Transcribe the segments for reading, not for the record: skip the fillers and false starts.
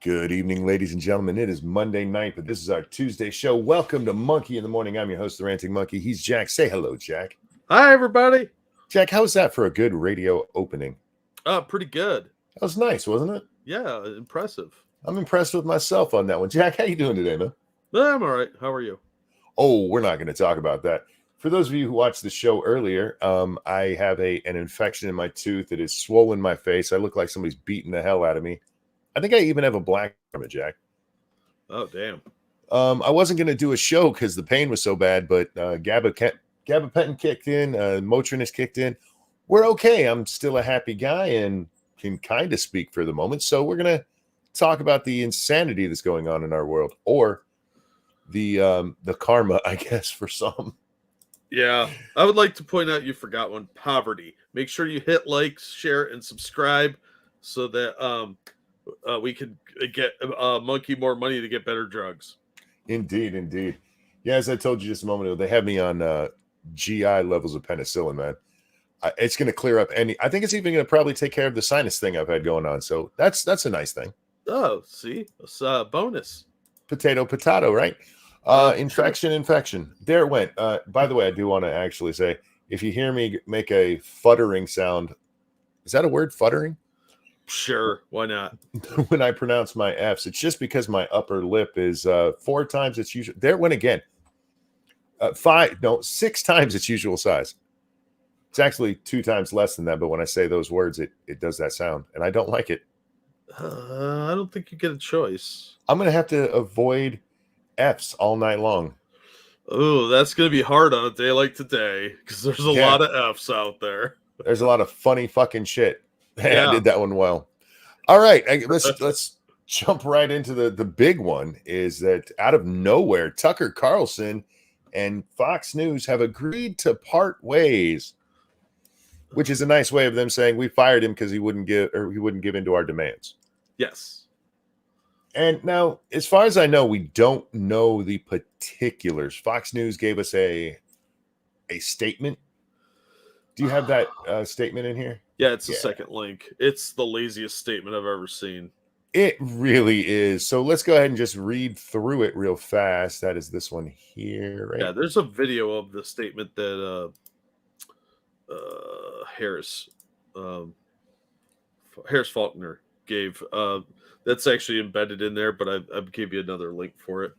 Good evening, ladies and gentlemen. It is Monday night, but this is our Tuesday show. Welcome to Monkey in the Morning. I'm your host, the Ranting Monkey. He's Jack. Say hello, Jack. Hi, everybody. Jack, how's that for a good radio opening? Pretty good. That was nice, wasn't it? Yeah, impressive. I'm impressed with myself on that one. Jack, how you doing today, man? I'm all right. How are you? Oh, we're not going to talk about that. For those of you who watched the show earlier, I have an infection in my tooth that is swollen my face. I look like somebody's beating the hell out of me. I think I even have a black from it, Jack. Oh, damn. I wasn't going to do a show because the pain was so bad, but gabapentin kicked in, Motrin has kicked in. We're okay. I'm still a happy guy and can kind of speak for the moment. So we're going to talk about the insanity that's going on in our world, or the karma, I guess, for some. Yeah, I would like to point out you forgot one: poverty. Make sure you hit like, share, and subscribe so that we can get Monkey more money to get better drugs. Indeed. Yeah, as I told you just a moment ago, they have me on GI levels of penicillin, man. It's going to clear up any. I think it's even going to probably take care of the sinus thing I've had going on. So that's a nice thing. Oh, see, it's a bonus. Potato, right? Infection. There it went. By the way, I do want to actually say, if you hear me make a futtering sound, is that a word, futtering? Sure, why not? When I pronounce my F's, it's just because my upper lip is 4 times its usual. There it went again. 6 times its usual size. It's actually 2 times less than that, but when I say those words, it does that sound, and I don't like it. I don't think you get a choice. I'm going to have to avoid F's all night long. Oh, that's going to be hard on a day like today because there's a lot of F's out there. There's a lot of funny fucking shit. Yeah. I did that one well. All right, let's jump right into the big one. Is that out of nowhere, Tucker Carlson and Fox News have agreed to part ways, which is a nice way of them saying we fired him because he wouldn't give in to our demands. Yes. And now, as far as I know, we don't know the particulars. Fox News gave us a statement. Do you have that statement in here? Yeah, it's the second link. It's the laziest statement I've ever seen. It really is. So let's go ahead and just read through it real fast. That is this one here, right? Yeah, there's a video of the statement that Harris Faulkner gave. That's actually embedded in there, but I gave you another link for it.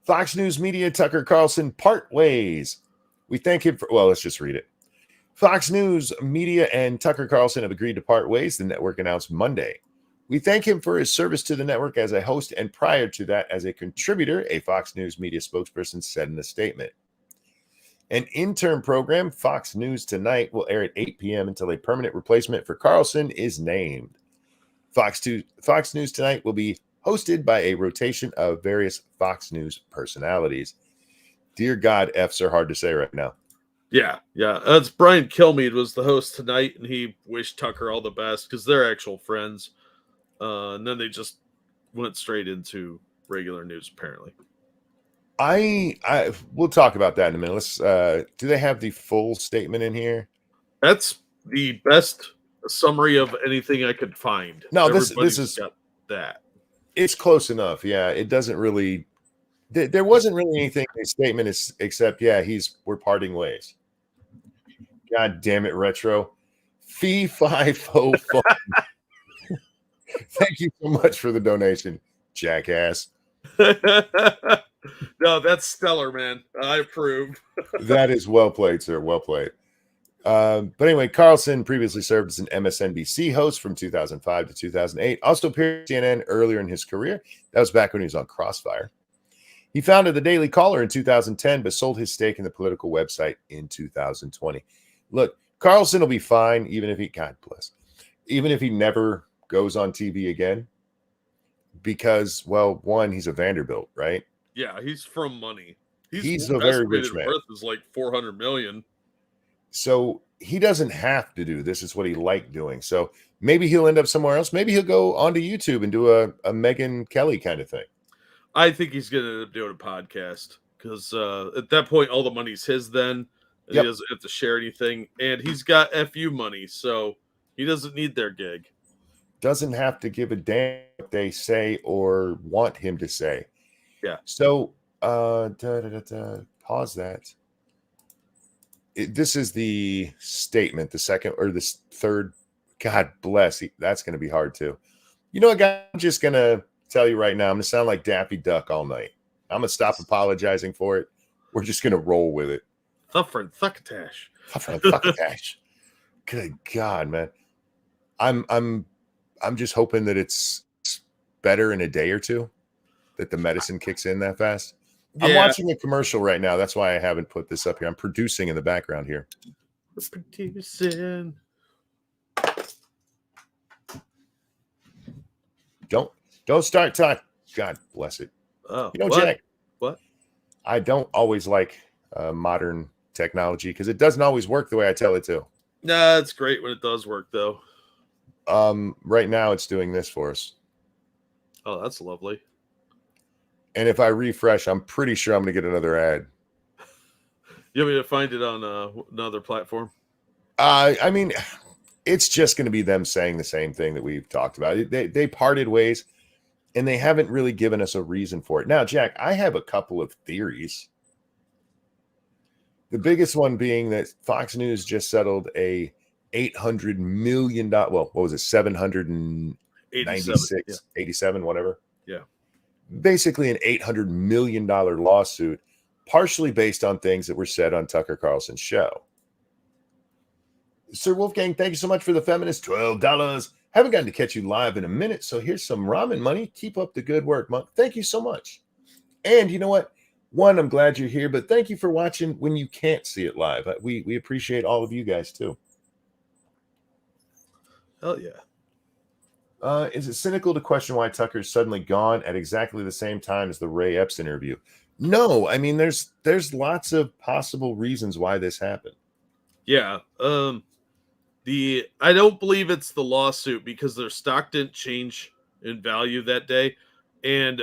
Fox News Media, Tucker Carlson, part ways. We thank him for, well, let's just read it. Fox News Media and Tucker Carlson have agreed to part ways, the network announced Monday. We thank him for his service to the network as a host and prior to that as a contributor, a Fox News Media spokesperson said in a statement. An interim program, Fox News Tonight, will air at 8 p.m. until a permanent replacement for Carlson is named. Fox News Tonight will be hosted by a rotation of various Fox News personalities. Dear God, F's are hard to say right now. Yeah. It's Brian Kilmeade was the host tonight, and he wished Tucker all the best because they're actual friends. And then they just went straight into regular news, apparently. We'll talk about that in a minute. Let's. Do they have the full statement in here? That's the best summary of anything I could find. No, this is got that. It's close enough. Yeah, it doesn't really. There wasn't really anything in the statement except, we're parting ways. God damn it, Retro. Fee, fi, fo, fun. Thank you so much for the donation, jackass. No, that's stellar, man. I approve. That is well played, sir. Well played. But anyway, Carlson previously served as an MSNBC host from 2005 to 2008. Also appeared on CNN earlier in his career. That was back when he was on Crossfire. He founded the Daily Caller in 2010, but sold his stake in the political website in 2020. Look, Carlson will be fine, even if he never goes on TV again, because, well, one, he's a Vanderbilt, right? Yeah, he's from money. He's a very rich man. Worth is like $400 million. So he doesn't have to do this. It's what he liked doing. So maybe he'll end up somewhere else. Maybe he'll go onto YouTube and do a Megyn Kelly kind of thing. I think he's going to end up doing a podcast because at that point, all the money's his then. And he doesn't have to share anything. And he's got FU money, so he doesn't need their gig. doesn't have to give a damn what they say or want him to say. Yeah. So, pause that. This is the statement, the second or the third. God bless. That's going to be hard too. You know what, guys? I'm just going to tell you right now, I'm going to sound like Daffy Duck all night. I'm going to stop apologizing for it. We're just going to roll with it. Thuffer and Thuckatash. Good God, man. I'm just hoping that it's better in a day or two, that the medicine kicks in that fast. Yeah. I'm watching a commercial right now. That's why I haven't put this up here. I'm producing in the background here. We're producing. Don't start talking. God bless it. Oh, you know, Jack. What? I don't always like modern technology because it doesn't always work the way I tell it to. Nah, it's great when it does work, though. Right now it's doing this for us. Oh, that's lovely. And if I refresh, I'm pretty sure I'm going to get another ad. You want me to find it on another platform? I mean, it's just going to be them saying the same thing that we've talked about. They parted ways, and they haven't really given us a reason for it. Now, Jack, I have a couple of theories. The biggest one being that Fox News just settled a $800 million. Well, what was it? 796, 87, whatever. Yeah. Basically an $800 million lawsuit, partially based on things that were said on Tucker Carlson's show. Sir Wolfgang, thank you so much for the feminist $12. Haven't gotten to catch you live in a minute, so here's some ramen money. Keep up the good work, Monk. Thank you so much. And you know what? One, I'm glad you're here, but thank you for watching when you can't see it live. We appreciate all of you guys too. Hell yeah. Is it cynical to question why Tucker's suddenly gone at exactly the same time as the Ray Epps interview? No, I mean there's lots of possible reasons why this happened. Yeah. I don't believe it's the lawsuit because their stock didn't change in value that day. And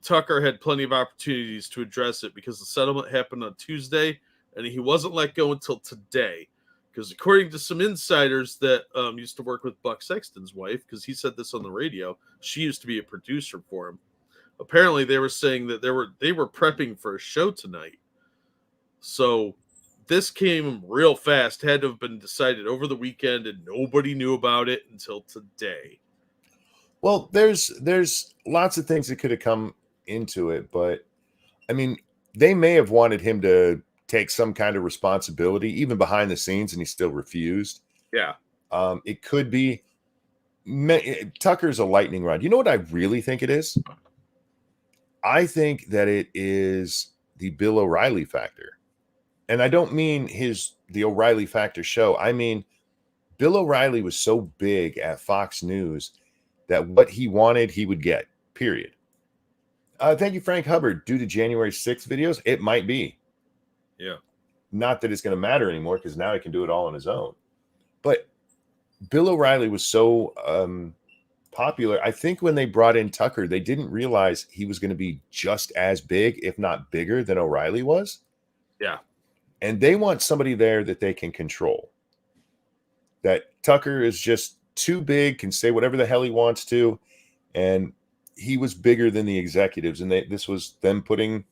Tucker had plenty of opportunities to address it because the settlement happened on Tuesday and he wasn't let go until today. Because according to some insiders that used to work with Buck Sexton's wife, because he said this on the radio, she used to be a producer for him. Apparently, they were saying that they were prepping for a show tonight. So this came real fast. Had to have been decided over the weekend, and nobody knew about it until today. Well, there's lots of things that could have come into it, but I mean, they may have wanted him to take some kind of responsibility, even behind the scenes, and he still refused. Yeah. It could be Tucker's a lightning rod. You know what I really think it is? I think that it is the Bill O'Reilly factor. And I don't mean the O'Reilly factor show. I mean, Bill O'Reilly was so big at Fox News that what he wanted, he would get, period. Thank you, Frank Hubbard. Due to January 6th videos, it might be. Yeah. Not that it's going to matter anymore because now he can do it all on his own. But Bill O'Reilly was so popular. I think when they brought in Tucker, they didn't realize he was going to be just as big, if not bigger, than O'Reilly was. Yeah. And they want somebody there that they can control. That Tucker is just too big, can say whatever the hell he wants to. And he was bigger than the executives. And this was them putting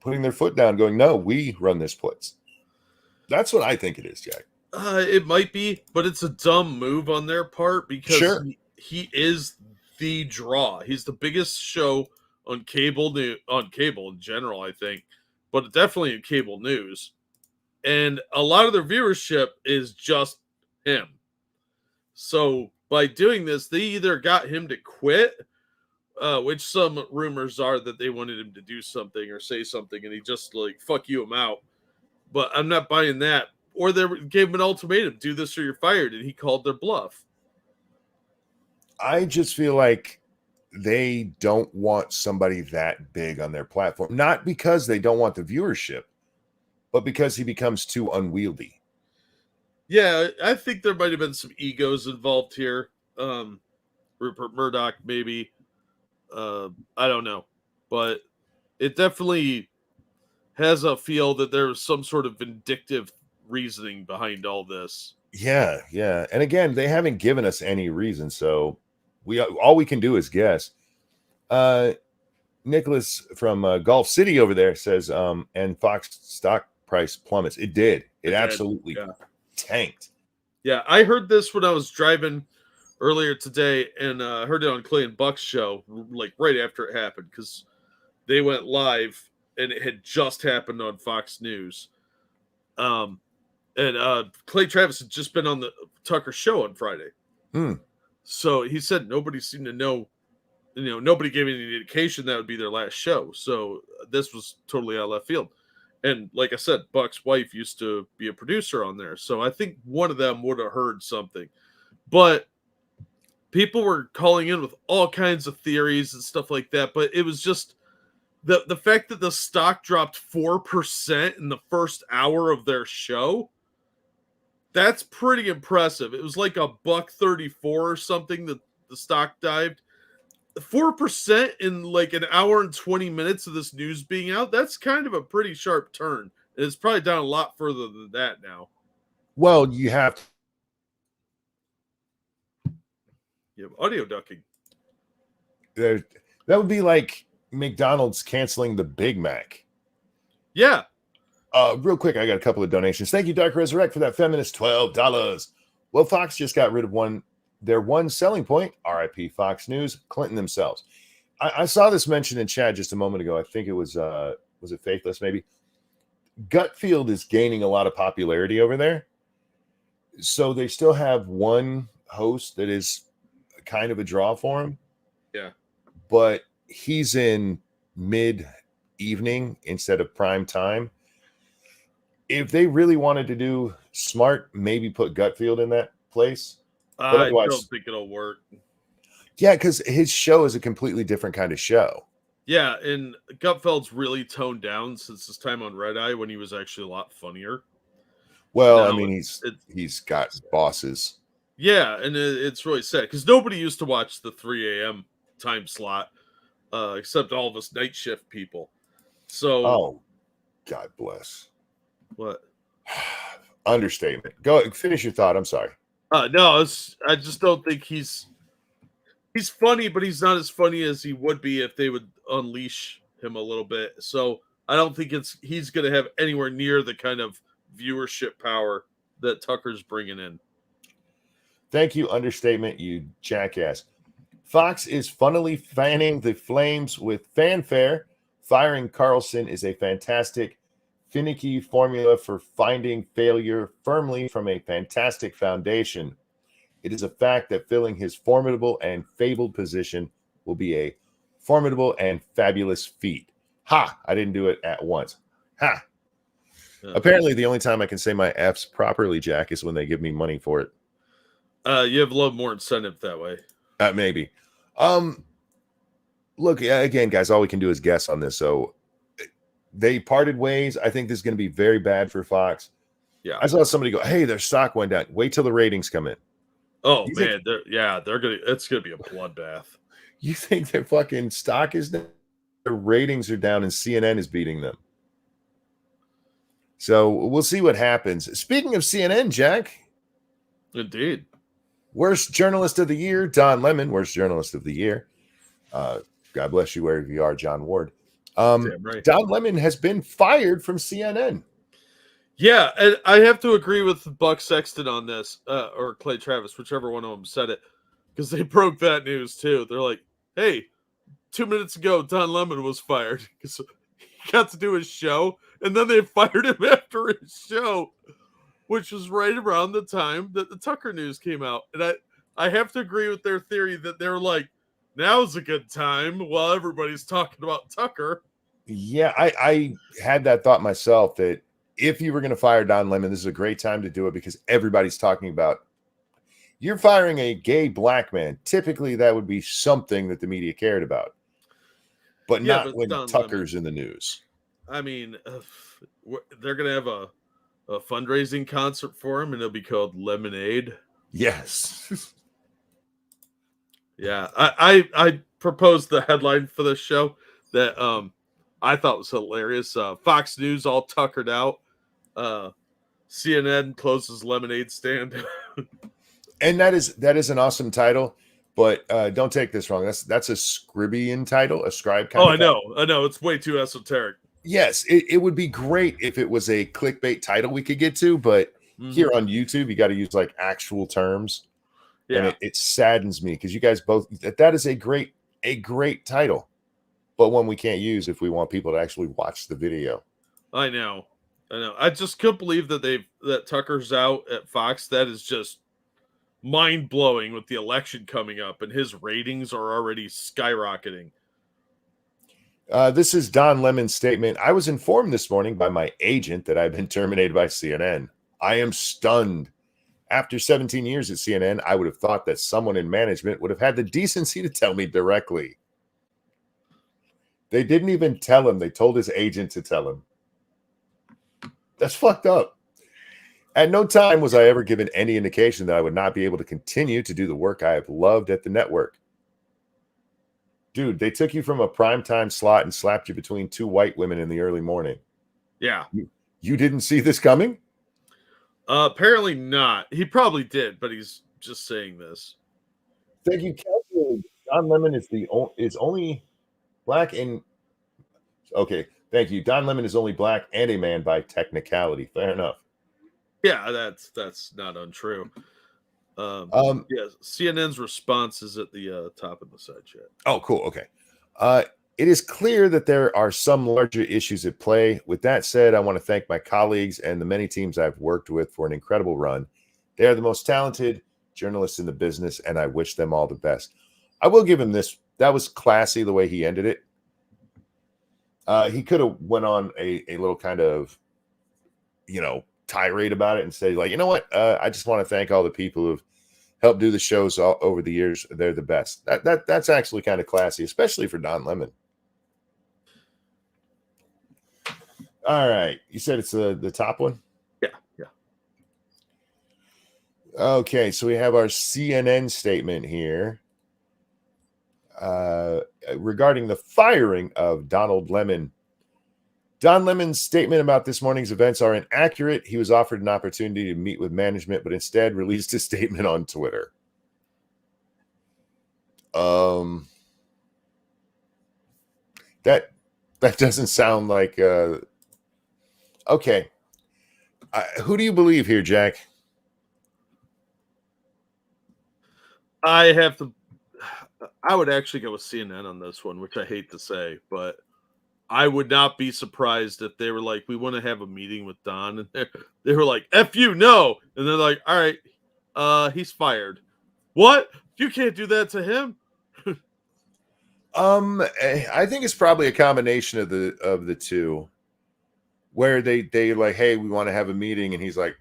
their foot down, going, no, we run this place. That's what I think it is, Jack. It might be, but it's a dumb move on their part because he is the draw. He's the biggest show on cable in general, I think, but definitely in cable news. And a lot of their viewership is just him. So by doing this, they either got him to quit, which some rumors are that they wanted him to do something or say something, and he just fuck you, I'm out. But I'm not buying that. Or they gave him an ultimatum: do this or you're fired, and he called their bluff. I just feel like they don't want somebody that big on their platform, not because they don't want the viewership, but because he becomes too unwieldy. Yeah, I think there might have been some egos involved here. Rupert Murdoch, maybe. I don't know. But it definitely has a feel that there was some sort of vindictive reasoning behind all this. Yeah, yeah. And again, they haven't given us any reason, so all we can do is guess. Nicholas from Gulf City over there says, and Fox stock price plummets. It did. It did. absolutely Yeah. tanked. Yeah, I heard this when I was driving earlier today, and heard it on Clay and Buck's show, like right after it happened, because they went live, and it had just happened on Fox News. And Clay Travis had just been on the Tucker show on Friday. So he said nobody seemed to know, nobody gave any indication that would be their last show. So this was totally out of left field. And like I said, Buck's wife used to be a producer on there. So I think one of them would have heard something. But people were calling in with all kinds of theories and stuff like that. But it was just the fact that the stock dropped 4% in the first hour of their show. That's pretty impressive. It was like $1.34 or something that the stock dived. 4% in like an hour and 20 minutes of this news being out, that's kind of a pretty sharp turn. And it's probably down a lot further than that now. Well, you have audio ducking. that would be like McDonald's canceling the Big Mac. Yeah. Real quick, I got a couple of donations. Thank you, Dark Resurrect, for that feminist $12. Well, Fox just got rid of their one selling point, RIP Fox News, Clinton themselves. I saw this mentioned in chat just a moment ago. I think it was it Faithless, maybe? Gutfield is gaining a lot of popularity over there. So they still have one host that is kind of a draw for him. Yeah. But he's in mid-evening instead of prime time. If they really wanted to do smart, maybe put Gutfield in that place. But I don't think it'll work. Yeah, because his show is a completely different kind of show. Yeah, and Gutfeld's really toned down since his time on Red Eye when he was actually a lot funnier. Well, I mean, he's got bosses. Yeah, and it's really sad because nobody used to watch the 3 a.m. time slot except all of us night shift people. So, God bless. What? Understatement. Go finish your thought. I'm sorry. No, I just don't think he's funny, but he's not as funny as he would be if they would unleash him a little bit. So I don't think he's going to have anywhere near the kind of viewership power that Tucker's bringing in. Thank you, Understatement, you jackass. Fox is funnily fanning the flames with fanfare. Firing Carlson is a fantastic, finicky formula for finding failure firmly from a fantastic foundation. It is a fact that filling his formidable and fabled position will be a formidable and fabulous feat. Ha! I didn't do it at once. Ha! Apparently, the only time I can say my F's properly, Jack, is when they give me money for it. You have a little more incentive that way. Maybe. Look, again, guys, all we can do is guess on this. So they parted ways. I think this is going to be very bad for Fox. Yeah. I saw somebody go, hey, their stock went down. Wait till the ratings come in. Oh, man. It's going to be a bloodbath. You think their fucking stock is down? Their ratings are down and CNN is beating them. So we'll see what happens. Speaking of CNN, Jack. Indeed. Worst journalist of the year, Don Lemon, worst journalist of the year. God bless you wherever you are, John Ward. Damn right. Don Lemon has been fired from CNN. Yeah, and I have to agree with Buck Sexton on this, or Clay Travis, whichever one of them said it, because they broke that news too. They're like, hey, 2 minutes ago, Don Lemon was fired because he got to do his show, and then they fired him after his show, which was right around the time that the Tucker news came out. And I have to agree with their theory that they're like, now's a good time while everybody's talking about Tucker. Yeah, I had that thought myself that if you were going to fire Don Lemon, this is a great time to do it because everybody's talking about you're firing a gay black man. Typically, that would be something that the media cared about, but not when Don Tucker's Lemon, in the news. I mean, they're going to have a fundraising concert for him, and it'll be called Lemonade. Yes. Yeah, I proposed the headline for this show that I thought was hilarious. Fox News all tuckered out. CNN closes lemonade stand. And that is an awesome title, but don't take this wrong. That's a Scribian title, a scribe kind Oh, of title. I know. It's way too esoteric. Yes, it would be great if it was a clickbait title we could get to, but here on YouTube, you got to use like actual terms. Yeah. And it saddens me because you guys both, that is a great title, but one we can't use if we want people to actually watch the video. I know. I just couldn't believe that Tucker's out at Fox. That is just mind blowing with the election coming up, and his ratings are already skyrocketing. This is Don Lemon's statement. I was informed this morning by my agent that I've been terminated by CNN. I am stunned. After 17 years at CNN, I would have thought that someone in management would have had the decency to tell me directly. They didn't even tell him. They told his agent to tell him. That's fucked up. At no time was I ever given any indication that I would not be able to continue to do the work I have loved at the network. Dude, they took you from a primetime slot and slapped you between two white women in the early morning. Yeah. You didn't see this coming? Apparently not. He probably did, but he's just saying this. Thank you, Kelsey. Don Lemon is only black and okay. Thank you. Don Lemon is only black and a man by technicality. Fair enough. Yeah, that's not untrue. Yeah, CNN's response is at the top of the side chat. Oh, cool. Okay. It is clear that there are some larger issues at play. With that said, I want to thank my colleagues and the many teams I've worked with for an incredible run. They are the most talented journalists in the business, and I wish them all the best. I will give him this. That was classy the way he ended it. He could have went on a little kind of, tirade about it and say, like, you know what? I just want to thank all the people who've helped do the shows all over the years. They're the best. That's actually kind of classy, especially for Don Lemon. All right. You said it's the top one? Yeah. Okay, so we have our CNN statement here regarding the firing of Donald Lemon. Don Lemon's statement about this morning's events are inaccurate. He was offered an opportunity to meet with management, but instead released a statement on Twitter. That doesn't sound like okay. Who do you believe here, Jack? I would actually go with CNN on this one, which I hate to say, but I would not be surprised if they were like, we want to have a meeting with Don, and they were like, F you, no. And they're like, all right, he's fired. What? You can't do that to him? I think it's probably a combination of the two, where they like, hey, we want to have a meeting, and he's like,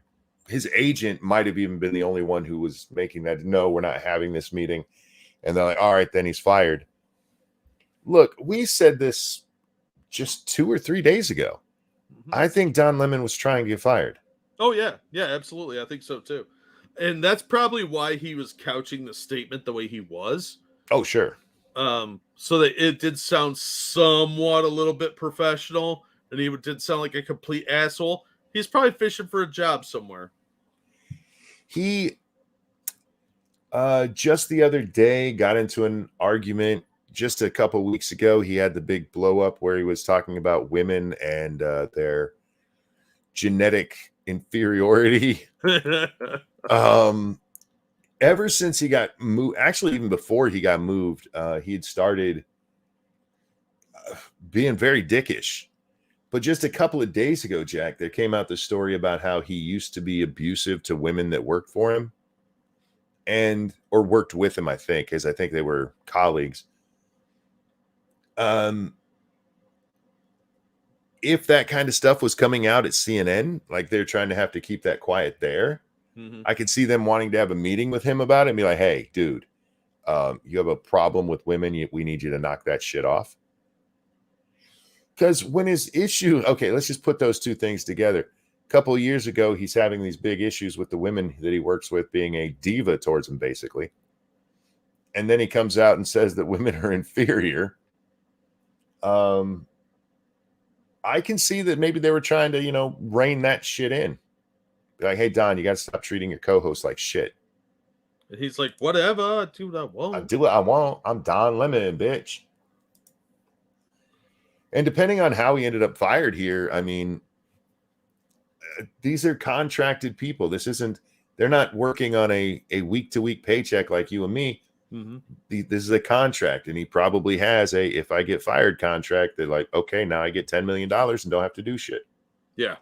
his agent might have even been the only one who was making that. No, we're not having this meeting, and they're like, all right, then he's fired. Look, we said this just 2 or 3 days ago. Mm-hmm. I think Don Lemon was trying to get fired. Oh yeah, absolutely. I think so too, and that's probably why he was couching the statement the way he was. Oh sure. So that it did sound somewhat a little bit professional, and he did sound like a complete asshole. He's probably fishing for a job somewhere. He just the other day got into an argument. Just a couple of weeks ago, he had the big blow up where he was talking about women and their genetic inferiority. Ever since he got moved, actually, even before he got moved, he had started being very dickish. But just a couple of days ago, Jack, there came out the story about how he used to be abusive to women that worked for him or worked with him, I think, because I think they were colleagues. If that kind of stuff was coming out at CNN, like they're trying to have to keep that quiet there, mm-hmm. I could see them wanting to have a meeting with him about it and be like, hey, dude, you have a problem with women. We need you to knock that shit off. Because when his issue, okay, let's just put those two things together. A couple of years ago, he's having these big issues with the women that he works with being a diva towards him, basically. And then he comes out and says that women are inferior. I can see that maybe they were trying to, rein that shit in. Be like, hey, Don, you got to stop treating your co-host like shit. And he's like, whatever, I do what I want. I do what I want. I'm Don Lemon, bitch. And depending on how he ended up fired here, I mean, these are contracted people. They're not working on a week-to-week paycheck like you and me. Mm-hmm. This is a contract, and he probably has if I get fired contract. They're like, okay, now I get $10 million and don't have to do shit. Yeah.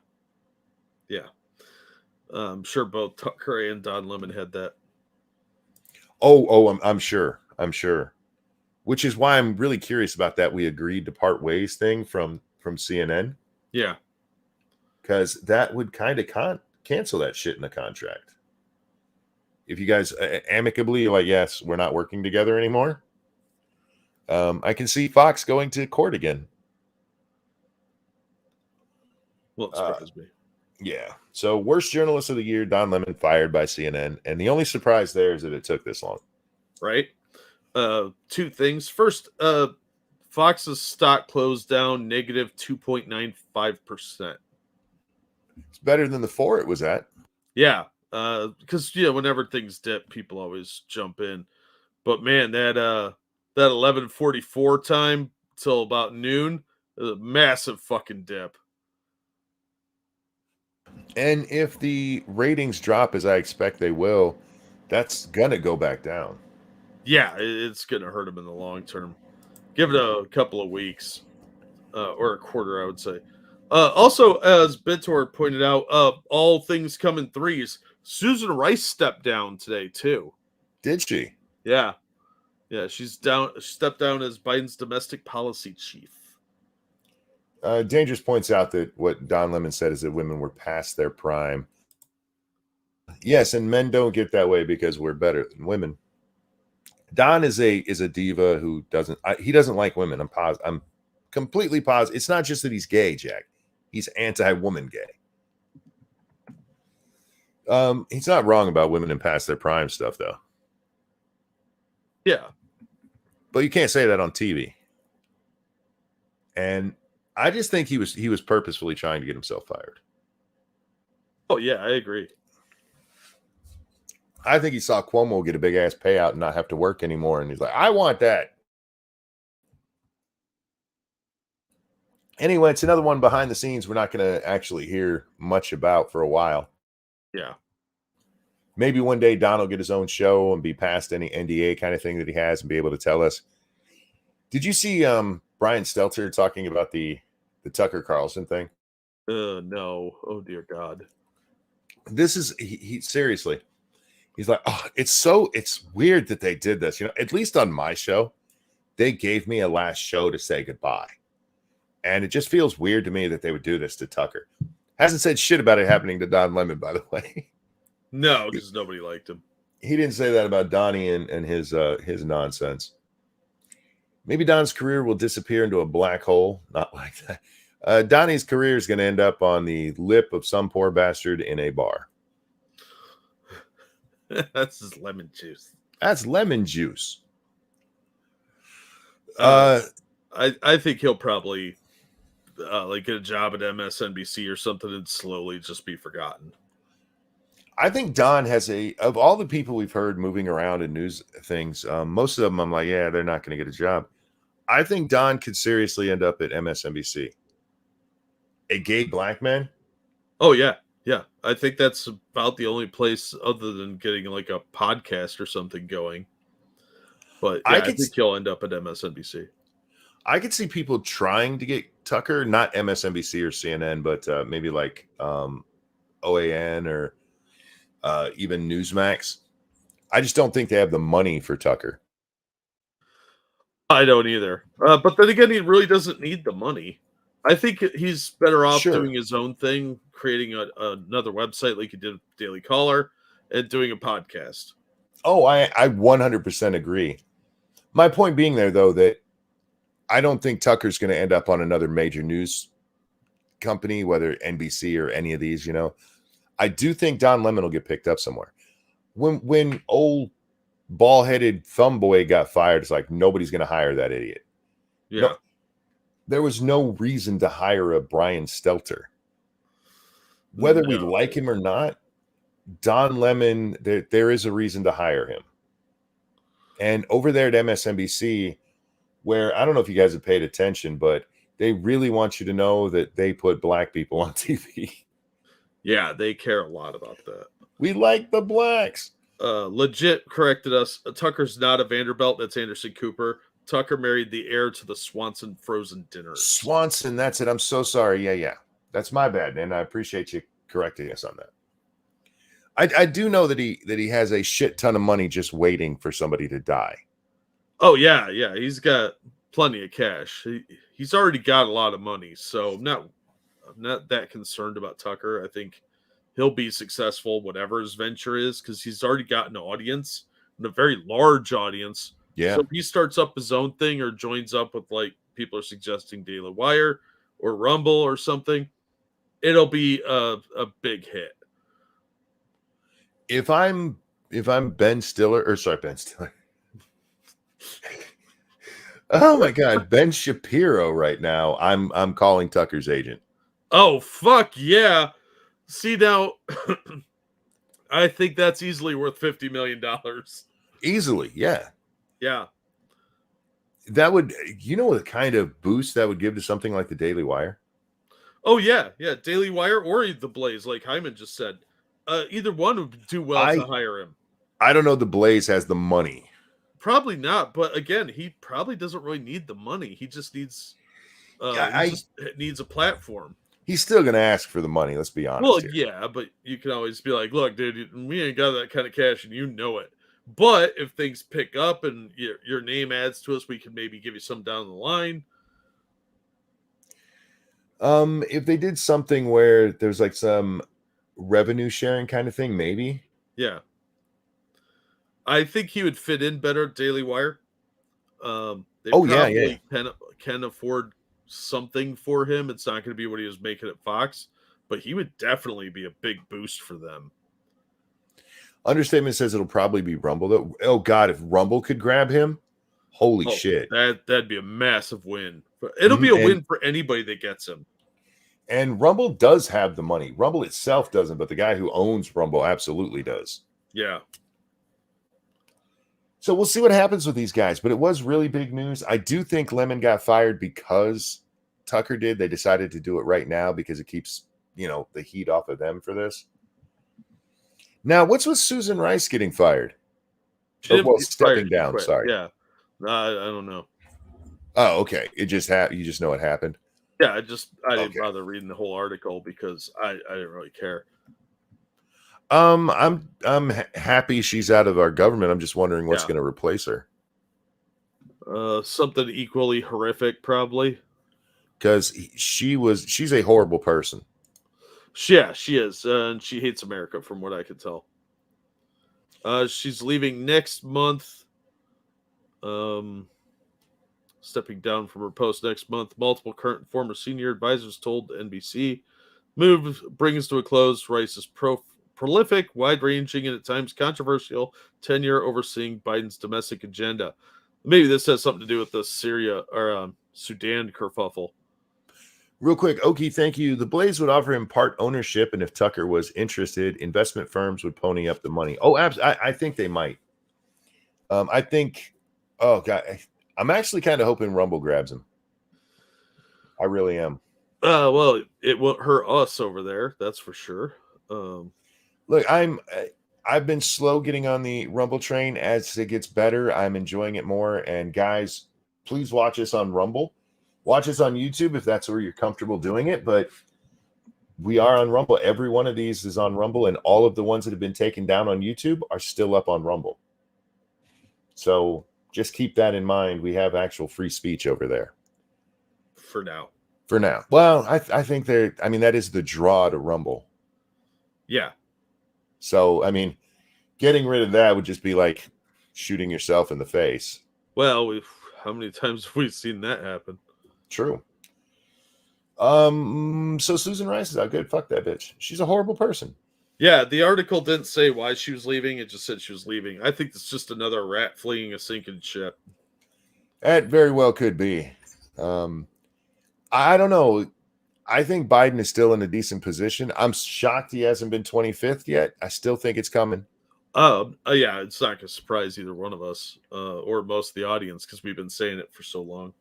I'm sure both Tucker and Don Lemon had that. I'm sure. Which is why I'm really curious about that we agreed to part ways thing from CNN. Yeah. Because that would kind of cancel that shit in the contract. If you guys amicably are like, yes, we're not working together anymore, I can see Fox going to court again. Well, it surprised me. Yeah. So worst journalist of the year, Don Lemon, fired by CNN. And the only surprise there is that it took this long. Right. Two things. First, Fox's stock closed down negative 2.95%. It's better than the 4 it was at. Yeah. Because whenever things dip, people always jump in. But man, that 11:44 time till about noon, a massive fucking dip. And if the ratings drop as I expect they will, that's gonna go back down. Yeah, it's gonna hurt him in the long term. Give it a couple of weeks, or a quarter, I would say. Also, as Bitor pointed out, all things come in threes. Susan Rice stepped down today too. Did she? Yeah, she's down. Stepped down as Biden's domestic policy chief. Dangerous points out that what Don Lemon said is that women were past their prime. Yes, and men don't get that way because we're better than women. Don is a diva who doesn't like women. I'm completely positive. It's not just that he's gay, Jack. He's anti-woman gay. He's not wrong about women and past their prime stuff, though. Yeah, but you can't say that on TV. And I just think he was purposefully trying to get himself fired. Oh yeah, I agree. I think he saw Cuomo get a big ass payout and not have to work anymore, and he's like, I want that. Anyway, it's another one behind the scenes we're not going to actually hear much about for a while. Yeah. Maybe one day Don will get his own show and be past any NDA kind of thing that he has and be able to tell us. Did you see Brian Stelter talking about the Tucker Carlson thing? No. Oh dear God. This is he seriously. He's like, oh, it's weird that they did this. At least on my show, they gave me a last show to say goodbye. And it just feels weird to me that they would do this to Tucker. Hasn't said shit about it happening to Don Lemon, by the way. No, because nobody liked him. He didn't say that about Donnie and his nonsense. Maybe Don's career will disappear into a black hole. Not like that. Donnie's career is going to end up on the lip of some poor bastard in a bar. That's his lemon juice. That's lemon juice. I think he'll probably get a job at MSNBC or something and slowly just be forgotten. I think Don has of all the people we've heard moving around in news things, most of them I'm like, yeah, they're not going to get a job. I think Don could seriously end up at MSNBC. A gay black man? Oh, yeah. Yeah. I think that's about the only place other than getting like a podcast or something going. But yeah, I think he'll end up at MSNBC. I could see people trying to get Tucker, not MSNBC or CNN, but maybe like OAN or even Newsmax. I just don't think they have the money for Tucker. I don't either. But then again, he really doesn't need the money. I think he's better off doing his own thing, creating another website like he did with Daily Caller and doing a podcast. Oh, I 100% agree. My point being there, though, that I don't think Tucker's going to end up on another major news company, whether NBC or any of these, I do think Don Lemon will get picked up somewhere. When old ball-headed thumb boy got fired, it's like nobody's going to hire that idiot. Yeah. No, there was no reason to hire a Brian Stelter. Whether we like him or not, Don Lemon, there is a reason to hire him. And over there at MSNBC, where I don't know if you guys have paid attention, but they really want you to know that they put black people on TV. Yeah, they care a lot about that. We like the blacks. Legit corrected us. Tucker's not a Vanderbilt. That's Anderson Cooper. Tucker married the heir to the Swanson frozen dinners. Swanson, that's it. I'm so sorry. Yeah. That's my bad, and I appreciate you correcting us on that. I do know that he has a shit ton of money just waiting for somebody to die. Oh yeah. He's got plenty of cash. He's already got a lot of money, so I'm not that concerned about Tucker. I think he'll be successful, whatever his venture is, because he's already got an audience, and a very large audience. Yeah. So if he starts up his own thing or joins up with, like, people are suggesting Daily Wire or Rumble or something, it'll be a big hit. If I'm Ben Stiller, Ben Stiller. Oh my God, Ben Shapiro right now. I'm calling Tucker's agent. Oh fuck yeah. See now, I think that's easily worth $50 million. Easily, yeah. Yeah. That would, what kind of boost that would give to something like the Daily Wire? Oh yeah. Daily Wire or the Blaze, like Hyman just said. Either one would do well to hire him. I don't know. The Blaze has the money. Probably not, but again, he probably doesn't really need the money. He just needs, needs a platform. He's still going to ask for the money. Let's be honest. Well, yeah, but you can always be like, "Look, dude, we ain't got that kind of cash, and you know it." But if things pick up and your name adds to us, we can maybe give you some down the line. If they did something where there's like some revenue sharing kind of thing, maybe. Yeah. I think he would fit in better at Daily Wire. They can afford something for him. It's not going to be what he was making at Fox, but he would definitely be a big boost for them. Understatement says it'll probably be Rumble, though. Oh God, if Rumble could grab him, holy shit, that'd be a massive win. It'll be a win for anybody that gets him. And Rumble does have the money. Rumble itself doesn't, but the guy who owns Rumble absolutely does. Yeah. So we'll see what happens with these guys, but it was really big news. I do think Lemon got fired because Tucker did. They decided to do it right now because it keeps, the heat off of them for this. Now, what's with Susan Rice getting fired? Stepping down, sorry. Yeah. I don't know. Oh, okay. It just happened. You just know it happened. Yeah, I didn't bother reading the whole article because I didn't really care. I'm happy she's out of our government. I'm just wondering what's going to replace her. Something equally horrific, probably. Because she's a horrible person. Yeah, she is, and she hates America, from what I could tell. She's leaving next month. Stepping down from her post next month. Multiple current and former senior advisors told NBC. Move brings to a close Rice's prolific, wide-ranging, and at times controversial tenure overseeing Biden's domestic agenda. Maybe this has something to do with the Syria or Sudan kerfuffle. Real quick, Okie, thank you. The Blaze would offer him part ownership, and if Tucker was interested, investment firms would pony up the money. Oh, I think they might. I think, oh, God, I'm actually kind of hoping Rumble grabs him. I really am. Well, it won't hurt us over there, that's for sure. Look, I've been slow getting on the Rumble train. As it gets better, I'm enjoying it more. And guys, please watch us on Rumble. Watch us on YouTube if that's where you're comfortable doing it. But we are on Rumble. Every one of these is on Rumble, and all of the ones that have been taken down on YouTube are still up on Rumble. So just keep that in mind. We have actual free speech over there. For now. Well, I think that is the draw to Rumble. Yeah. So, getting rid of that would just be like shooting yourself in the face. Well, how many times have we seen that happen? True. So Susan Rice is out. Good. Fuck that bitch. She's a horrible person. Yeah, the article didn't say why she was leaving. It just said she was leaving. I think it's just another rat fleeing a sinking ship. That very well could be. I don't know. I think Biden is still in a decent position. I'm shocked he hasn't been 25th yet. I still think it's coming. Yeah, it's not going to surprise either one of us or most of the audience because we've been saying it for so long.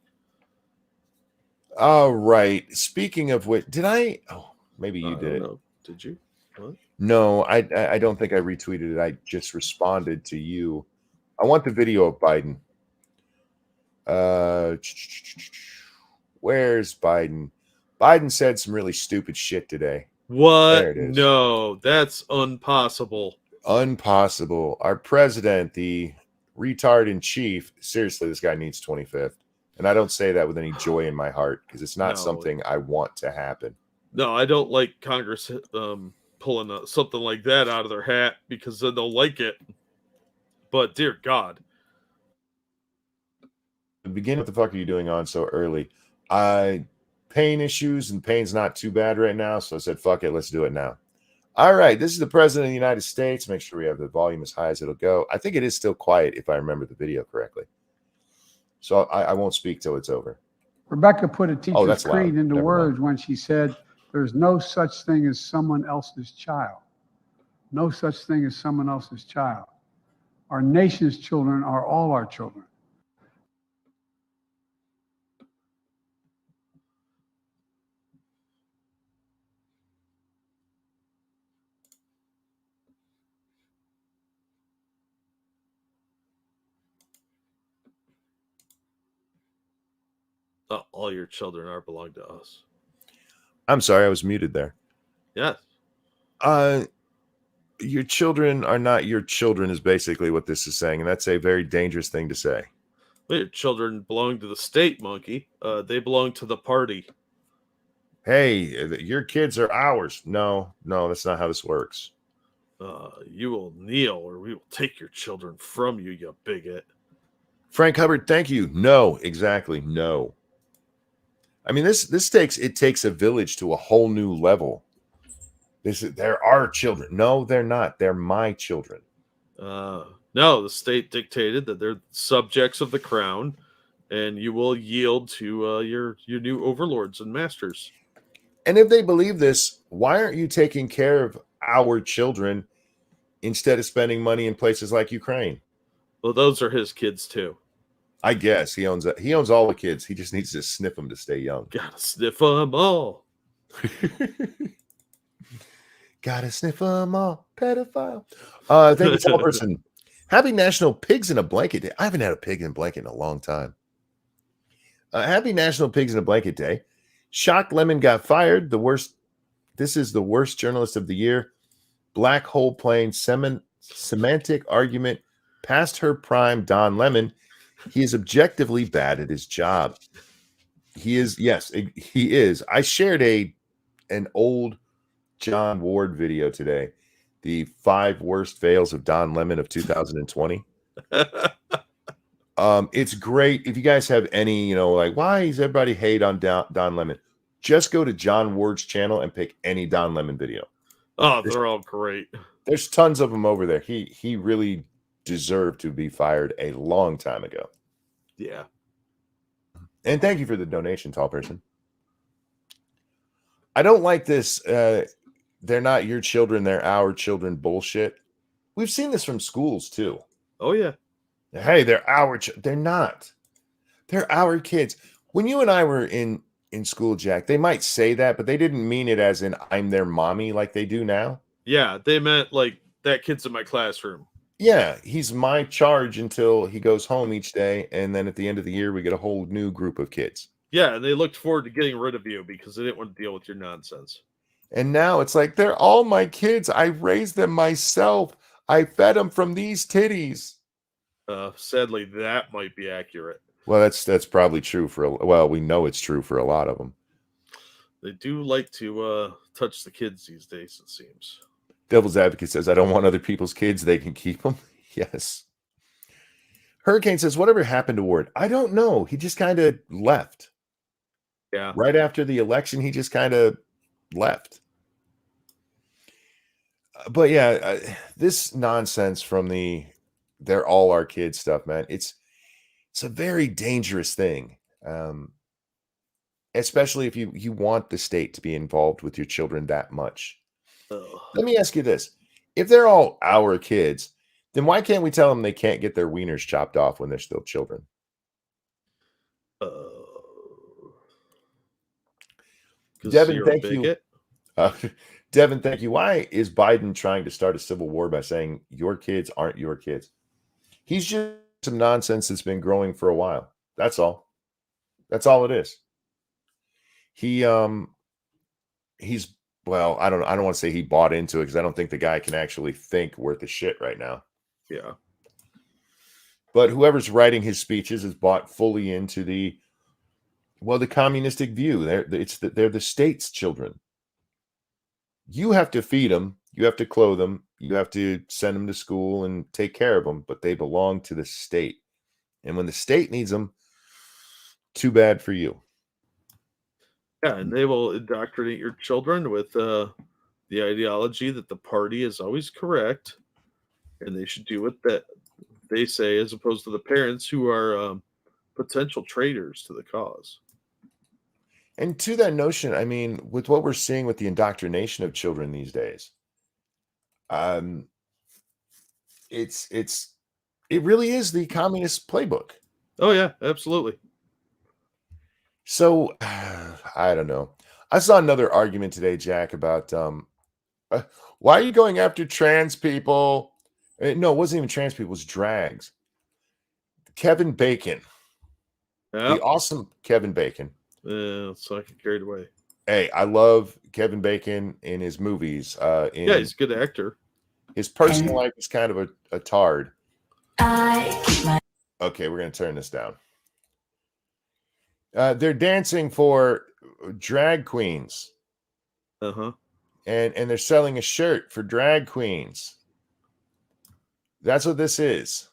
All right. Speaking of which, did I? Oh, maybe you I did don't it. know. Did you? What? No, I don't think I retweeted it. I just responded to you. I want the video of Biden. Where's Biden? Biden said some really stupid shit today. What? There it is. No, that's impossible. Impossible. Our president, the retard in chief. Seriously, this guy needs 25th. And I don't say that with any joy in my heart because it's not something I want to happen. No, I don't like Congress pulling something like that out of their hat because then they'll like it. But dear God. Begin, what the fuck are you doing on so early? Pain issues, and pain's not too bad right now. So I said, fuck it, let's do it now. All right, this is the president of the United States. Make sure we have the volume as high as it'll go. I think it is still quiet if I remember the video correctly. So I won't speak till it's over. Rebecca put a teacher's creed into Never words mind. when she said, there's no such thing as someone else's child. No such thing as someone else's child. Our nation's children are all our children. All your children belong to us. I'm sorry, I was muted there. Yes. Your children are not your children is basically what this is saying, and that's a very dangerous thing to say. Well, your children belong to the state, monkey. They belong to the party. Hey, your kids are ours. No, that's not how this works. You will kneel or we will take your children from you, you bigot. Frank Hubbard, thank you. No, exactly. No. I mean, this takes a village to a whole new level. There are children. No, they're not. They're my children. No, the state dictated that they're subjects of the crown, and you will yield to your new overlords and masters. And if they believe this, why aren't you taking care of our children instead of spending money in places like Ukraine? Well, those are his kids too. I guess he owns all the kids. He just needs to sniff them to stay young. Gotta sniff them all. Gotta sniff them all. Pedophile. Thank you, tall person. Happy National Pigs in a Blanket Day. I haven't had a pig in a blanket in a long time. Happy National Pigs in a Blanket Day. Shocked Lemon got fired. This is the worst journalist of the year. Black hole playing semantic argument past her prime. Don Lemon. He is objectively bad at his job. He is. Yes, he is. I shared an old John Ward video today. The 5 worst fails of Don Lemon of 2020. It's great. If you guys have any, like, why is everybody hate on Don Lemon? Just go to John Ward's channel and pick any Don Lemon video. Oh, they're all great. There's tons of them over there. He really deserved to be fired a long time ago. Yeah. And thank you for the donation, tall person. I don't like this. They're not your children, they're our children bullshit. We've seen this from schools too. Oh, yeah. Hey, they're our they're not. They're our kids. When you and I were in school, Jack, they might say that, but they didn't mean it as in I'm their mommy like they do now. Yeah, they meant like that kid's in my classroom. Yeah, he's my charge until he goes home each day, and then at the end of the year, we get a whole new group of kids. Yeah, and they looked forward to getting rid of you because they didn't want to deal with your nonsense. And now it's like, they're all my kids. I raised them myself. I fed them from these titties. Sadly, that might be accurate. Well, that's probably true we know it's true for a lot of them. They do like to touch the kids these days, it seems. Devil's Advocate says, I don't want other people's kids. They can keep them. Yes. Hurricane says, whatever happened to Ward? I don't know. He just kind of left. Yeah. Right after the election, he just kind of left. But yeah, this nonsense from they're all our kids stuff, man. It's a very dangerous thing. especially if you want the state to be involved with your children that much. Ugh. Let me ask you this. If they're all our kids, then why can't we tell them they can't get their wieners chopped off when they're still children? Devin, You're a thank you. bigot. Devin, thank you. Why is Biden trying to start a civil war by saying your kids aren't your kids? He's just some nonsense that's been growing for a while. That's all. That's all it is. He's well, I don't want to say he bought into it because I don't think the guy can actually think worth a shit right now. Yeah. But whoever's writing his speeches is bought fully into the communistic view. They're the state's children. You have to feed them, you have to clothe them, you have to send them to school and take care of them, but they belong to the state. And when the state needs them, too bad for you. Yeah, and they will indoctrinate your children with the ideology that the party is always correct, and they should do what that they say, as opposed to the parents who are potential traitors to the cause. And to that notion, I mean, with what we're seeing with the indoctrination of children these days, it really is the communist playbook. Oh yeah, absolutely. So I don't know. I saw another argument today, Jack, about why are you going after trans people? No, it wasn't even trans people, it was drags. Kevin Bacon. Yeah. The awesome Kevin Bacon. So I get carried away. Hey, I love Kevin Bacon in his movies. Yeah, he's a good actor. His personal life is kind of a tard. Okay, we're going to turn this down. They're dancing for drag queens. Uh-huh. And they're selling a shirt for drag queens. That's what this is.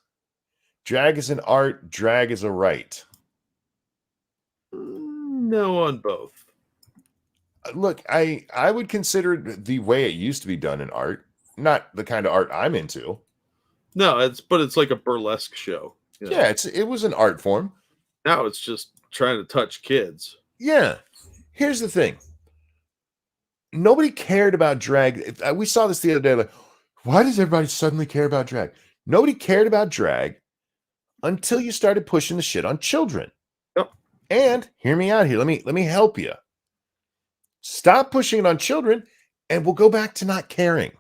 Drag is an art, drag is a right. No, on both. Look, I would consider the way it used to be done in art, not the kind of art I'm into. No, it's like a burlesque show. You know? Yeah, it was an art form. Now it's just trying to touch kids. Yeah. Here's the thing. Nobody cared about drag. We saw this the other day. Like, why does everybody suddenly care about drag? Nobody cared about drag until you started pushing the shit on children. Yep. And hear me out here. Let me help you. Stop pushing it on children, and we'll go back to not caring.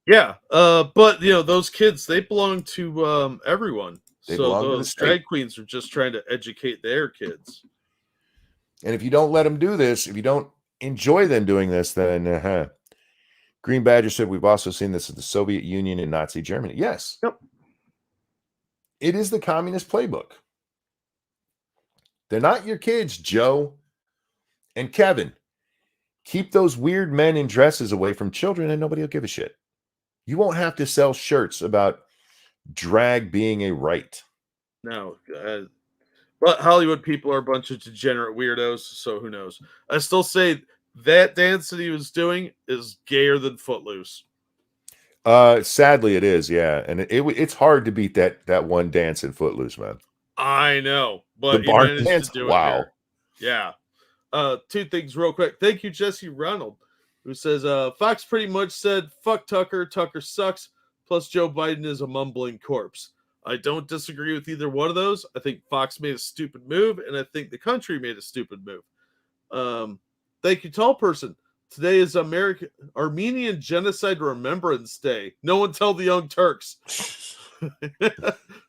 Yeah. But those kids, they belong to everyone. So those drag queens are just trying to educate their kids. And if you don't let them do this, if you don't enjoy them doing this, then Green Badger said we've also seen this in the Soviet Union and Nazi Germany. Yes. Yep. It is the communist playbook. They're not your kids, Joe. And Kevin, keep those weird men in dresses away from children and nobody will give a shit. You won't have to sell shirts about drag being a right. No. But Hollywood people are a bunch of degenerate weirdos, so who knows? I still say that dance that he was doing is gayer than Footloose. Sadly, it is, yeah. And it's hard to beat that one dance in Footloose, man. I know, but the bar dance, to do wow. It here. Yeah. Two things real quick. Thank you, Jesse Ronald, who says Fox pretty much said, fuck Tucker, Tucker sucks, plus Joe Biden is a mumbling corpse. I don't disagree with either one of those. I think Fox made a stupid move, and I think the country made a stupid move. Thank you, Tall Person. Today is Armenian Genocide Remembrance Day. No one tell the Young Turks.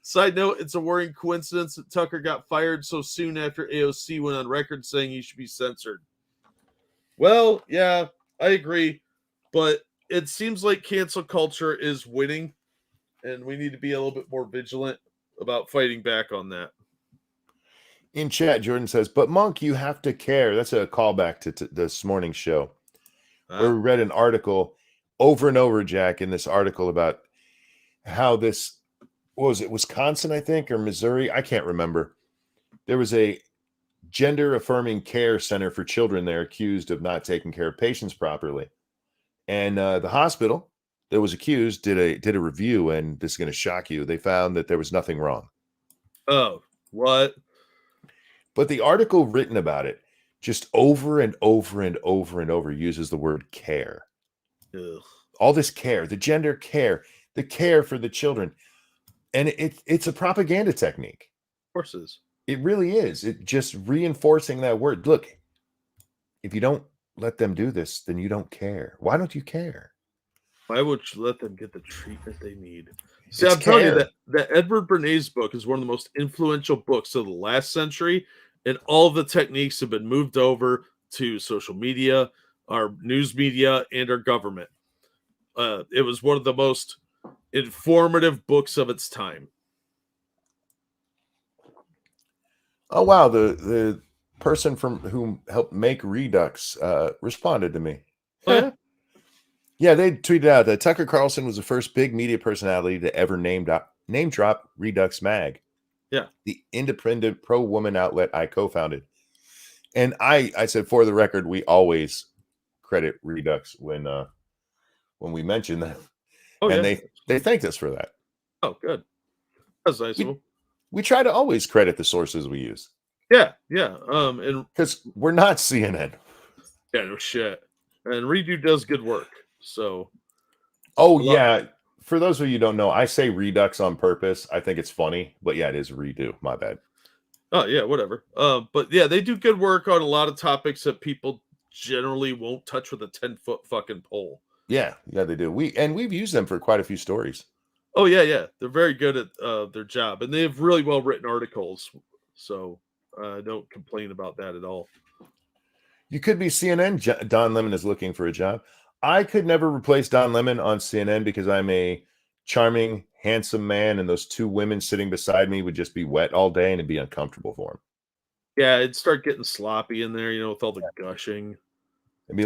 Side note, it's a worrying coincidence that Tucker got fired so soon after AOC went on record saying he should be censored. Well, yeah, I agree, but it seems like cancel culture is winning, and we need to be a little bit more vigilant about fighting back on that. In chat, Jordan says, but Monk, you have to care. That's a callback to this morning's show. Where we read an article over and over, Jack, in this article about how this, what was it, Wisconsin, I think, or Missouri? I can't remember. There was a gender-affirming care center for children there accused of not taking care of patients properly. And the hospital that was accused did a review, and this is going to shock you. They found that there was nothing wrong. Oh, what? But the article written about it just over and over and over and over uses the word care. Ugh. All this care, the gender care, the care for the children. And it's a propaganda technique. Of course it is. It really is. It just reinforcing that word. Look, if you don't let them do this, then you don't care. Why don't you care? Why would you let them get the treatment they need? See, It's I'm telling you care. that Edward Bernays book is one of the most influential books of the last century, and all of the techniques have been moved over to social media, our news media, and our government. It was one of the most informative books of its time. Oh wow, the person from whom helped make Redux responded to me. Oh, yeah? Yeah, they tweeted out that Tucker Carlson was the first big media personality to ever name drop Redux Mag. Yeah. The independent pro-woman outlet I co-founded. And I said, for the record, we always credit Redux when we mention that. Oh, and yeah. they thanked us for that. Oh, good. That's nice of them. We try to always credit the sources we use. Yeah, yeah. And because we're not CNN. yeah, no shit. And Redo does good work. So oh yeah. For those of you who don't know, I say Redux on purpose. I think it's funny, but yeah, it is redo. My bad. Oh yeah, whatever. But yeah, they do good work on a lot of topics that people generally won't touch with a 10-foot fucking pole. Yeah, they do. We've used them for quite a few stories. Oh yeah. They're very good at their job, and they have really well written articles. So don't complain about that at all. You could be CNN. Don Lemon is looking for a job. I could never replace Don Lemon on CNN because I'm a charming, handsome man, and those two women sitting beside me would just be wet all day, and it'd be uncomfortable for him. Yeah, it'd start getting sloppy in there, with all the gushing. It'd be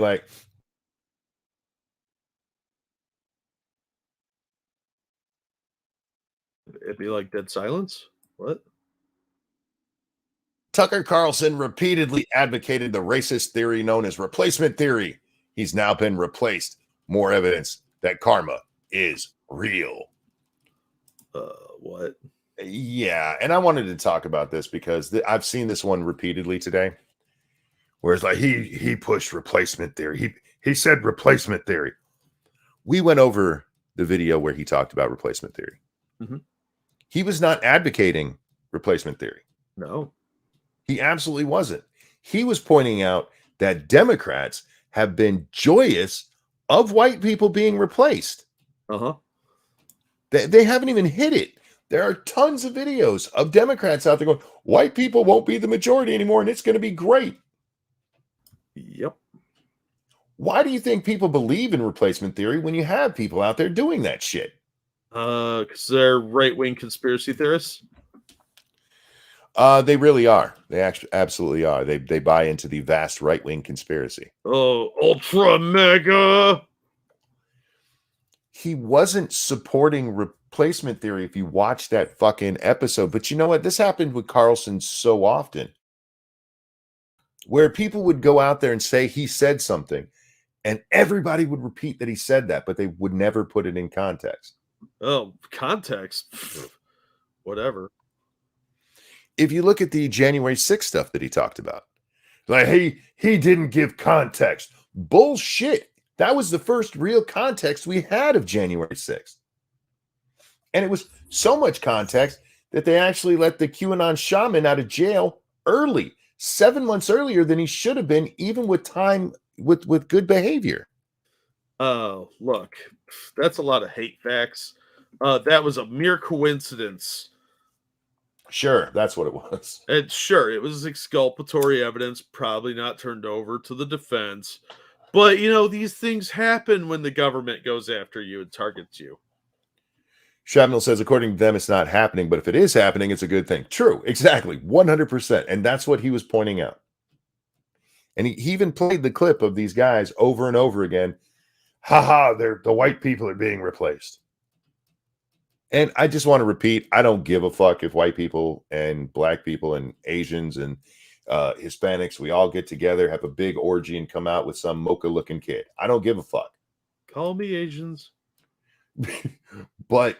like, dead silence. What? Tucker Carlson repeatedly advocated the racist theory known as replacement theory. He's now been replaced. More evidence that karma is real. What? Yeah, and I wanted to talk about this because I've seen this one repeatedly today, where it's like he pushed replacement theory. He said replacement theory. We went over the video where he talked about replacement theory. Mm-hmm. He was not advocating replacement theory. No. He absolutely wasn't. He was pointing out that Democrats have been joyous of white people being replaced. Uh-huh. They haven't even hit it. There are tons of videos of Democrats out there going, white people won't be the majority anymore, and it's going to be great. Yep. Why do you think people believe in replacement theory when you have people out there doing that shit? Because they're right-wing conspiracy theorists. They really are. They actually absolutely are. They buy into the vast right-wing conspiracy. Oh, ultra mega. He wasn't supporting replacement theory if you watch that fucking episode. But you know what? This happened with Carlson so often, where people would go out there and say he said something, and everybody would repeat that he said that, but they would never put it in context. Oh, context. Whatever. If you look at the January 6th stuff that he talked about, like he didn't give context. Bullshit. That was the first real context we had of January 6th. And it was so much context that they actually let the QAnon shaman out of jail early, 7 months earlier than he should have been, even with time, with good behavior. Oh, look, that's a lot of hate facts. That was a mere coincidence. Sure, that's what it was. And sure, it was exculpatory evidence, probably not turned over to the defense. But, these things happen when the government goes after you and targets you. Shabnell says, according to them, it's not happening, but if it is happening, it's a good thing. True, exactly, 100%. And that's what he was pointing out. And he even played the clip of these guys over and over again. The white people are being replaced. And I just want to repeat, I don't give a fuck if white people and black people and Asians and Hispanics, we all get together, have a big orgy, and come out with some mocha-looking kid. I don't give a fuck. Call me Asians. But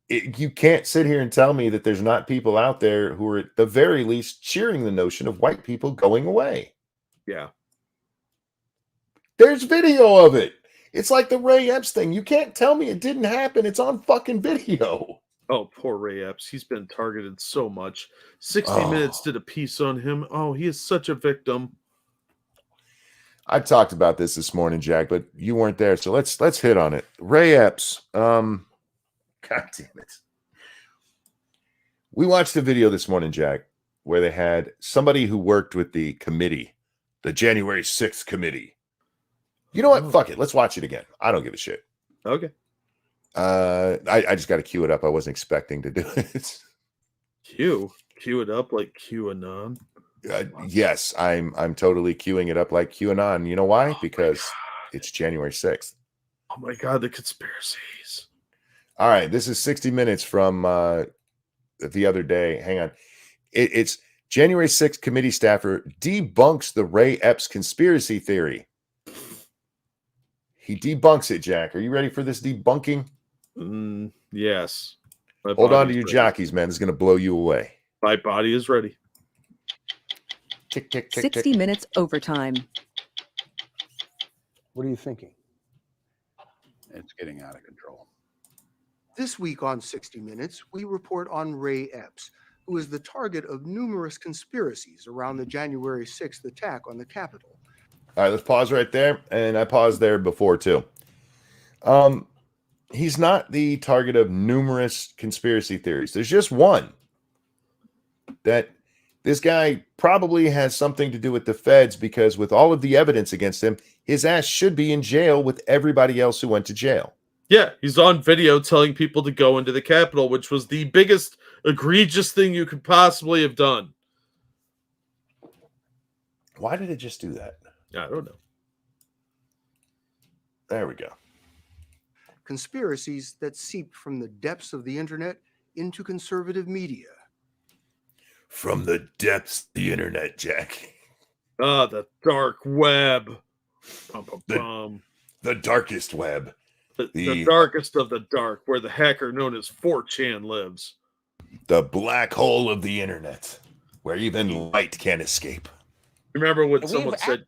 you can't sit here and tell me that there's not people out there who are at the very least cheering the notion of white people going away. Yeah. There's video of it. It's like the Ray Epps thing. You can't tell me it didn't happen. It's on fucking video. Oh, poor Ray Epps. He's been targeted so much. 60 Minutes did a piece on him. Oh, he is such a victim. I talked about this morning, Jack, but you weren't there, so let's hit on it. Ray Epps. God damn it. We watched a video this morning, Jack, where they had somebody who worked with the committee, the January 6th committee. You know what? Fuck it. Let's watch it again. I don't give a shit. Okay. I just got to cue it up. I wasn't expecting to do it. Cue it up like QAnon. Yes, I'm totally queuing it up like QAnon. You know why? Because it's January 6th. Oh my God, the conspiracies. All right, this is 60 Minutes from the other day. Hang on. It's January 6th committee staffer debunks the Ray Epps conspiracy theory. He debunks it, Jack. Are you ready for this debunking? Yes. Hold on to your jockeys, man. This is going to blow you away. My body is ready. Tick, tick, tick, 60 tick. Minutes overtime. What are you thinking? It's getting out of control. This week on 60 Minutes, we report on Ray Epps, who is the target of numerous conspiracies around the January 6th attack on the Capitol. All right, let's pause right there. And I paused there before, too. He's not the target of numerous conspiracy theories. There's just one. That this guy probably has something to do with the feds, because with all of the evidence against him, his ass should be in jail with everybody else who went to jail. Yeah, he's on video telling people to go into the Capitol, which was the biggest egregious thing you could possibly have done. Why did it just do that? I don't know. There we go. Conspiracies that seeped from the depths of the internet into conservative media. From the depths of the internet, Jack. The dark web. Bum, bum, bum. The darkest web. The darkest of the dark, where the hacker known as 4chan lives. The black hole of the internet, where even light can't escape. Remember when someone said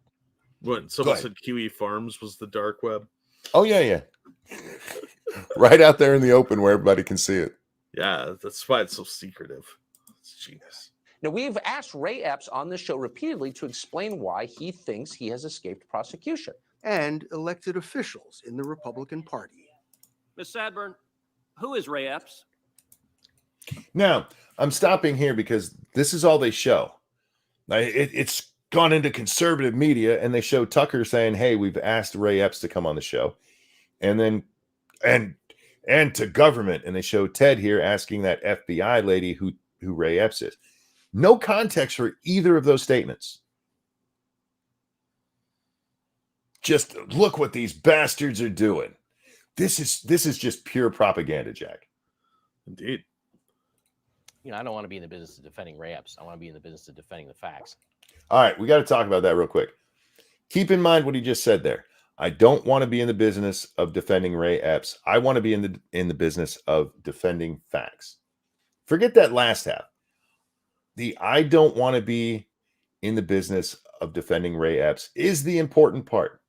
QE Farms was the dark web? Oh, yeah. Right out there in the open where everybody can see it. Yeah, that's why it's so secretive. It's genius. Now, we've asked Ray Epps on this show repeatedly to explain why he thinks he has escaped prosecution. And elected officials in the Republican Party. Ms. Sadburn, who is Ray Epps? Now, I'm stopping here because this is all they show. It's gone into conservative media, and they show Tucker saying, hey, we've asked Ray Epps to come on the show. And then, and to government, and they show Ted here asking that FBI lady who Ray Epps is. No context for either of those statements. Just look what these bastards are doing. This is just pure propaganda, Jack. Indeed. You know, I don't want to be in the business of defending Ray Epps. I want to be in the business of defending the facts. All right, we got to talk about that real quick. Keep in mind what he just said there. I don't want to be in the business of defending Ray Epps. I want to be in the business of defending facts. Forget that last half. I don't want to be in the business of defending Ray Epps is the important part.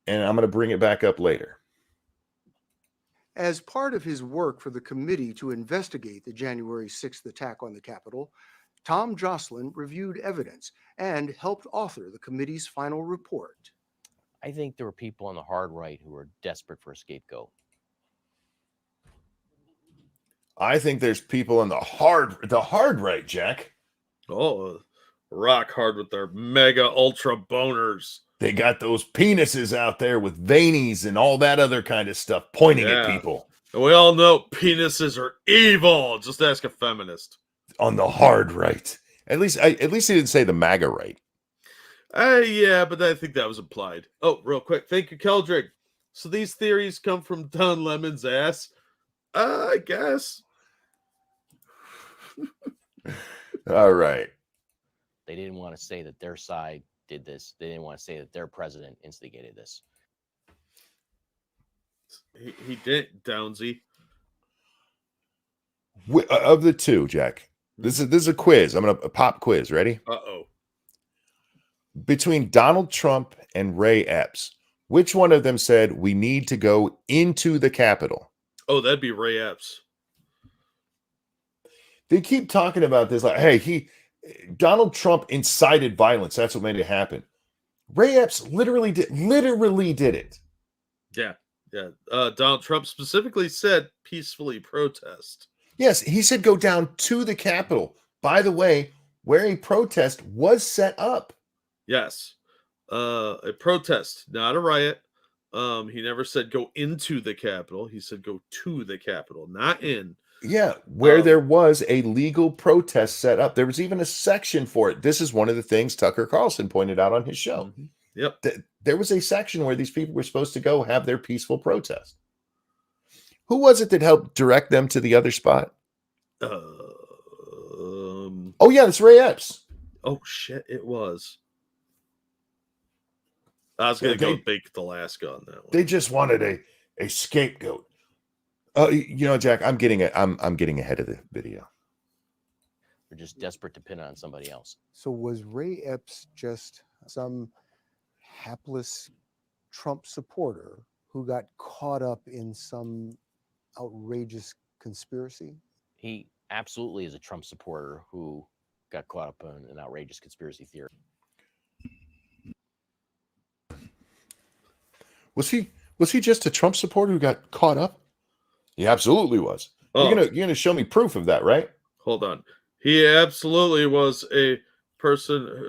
And I'm going to bring it back up later. As part of his work for the committee to investigate the January 6th attack on the Capitol, Tom Jocelyn reviewed evidence and helped author the committee's final report. I think there were people on the hard right who were desperate for a scapegoat. I think there's people on the hard right, Jack. Oh, rock hard with their mega ultra boners. They got those penises out there with veinies and all that other kind of stuff pointing at people. And we all know penises are evil. Just ask a feminist. On the hard right. At least he didn't say the MAGA right. Yeah, but I think that was implied. Oh, real quick. Thank you, Keldrick. So these theories come from Don Lemon's ass? I guess. All right. They didn't want to say that their side did this. They didn't want to say that their president instigated this. He did, Downsy. Of the two, Jack, this is a quiz. I'm going to pop quiz. Ready? Uh-oh. between Donald Trump and Ray Epps, which one of them said we need to go into the Capitol? Oh, that'd be Ray Epps. They keep talking about this like, hey, Donald Trump incited violence. That's what made it happen. Ray Epps literally did it. Yeah. Donald Trump specifically said peacefully protest. Yes, he said go down to the Capitol. By the way, where a protest was set up. Yes. A protest, not a riot. He never said go into the Capitol. He said go to the Capitol, not in. Yeah, where there was a legal protest set up. There was even a section for it. This is one of the things Tucker Carlson pointed out on his show. Mm-hmm. Yep. There was a section where these people were supposed to go have their peaceful protest. Who was it that helped direct them to the other spot? Oh, yeah, it's Ray Epps. Oh, shit, it was. I was going to go bake Alaska on that one. They just wanted a scapegoat. Jack, I'm getting ahead of the video. They're just desperate to pin it on somebody else. So was Ray Epps just some hapless Trump supporter who got caught up in some outrageous conspiracy? He absolutely is a Trump supporter who got caught up in an outrageous conspiracy theory. Was he just a Trump supporter who got caught up? He absolutely was. Oh. You're gonna show me proof of that, right? Hold on. He absolutely was a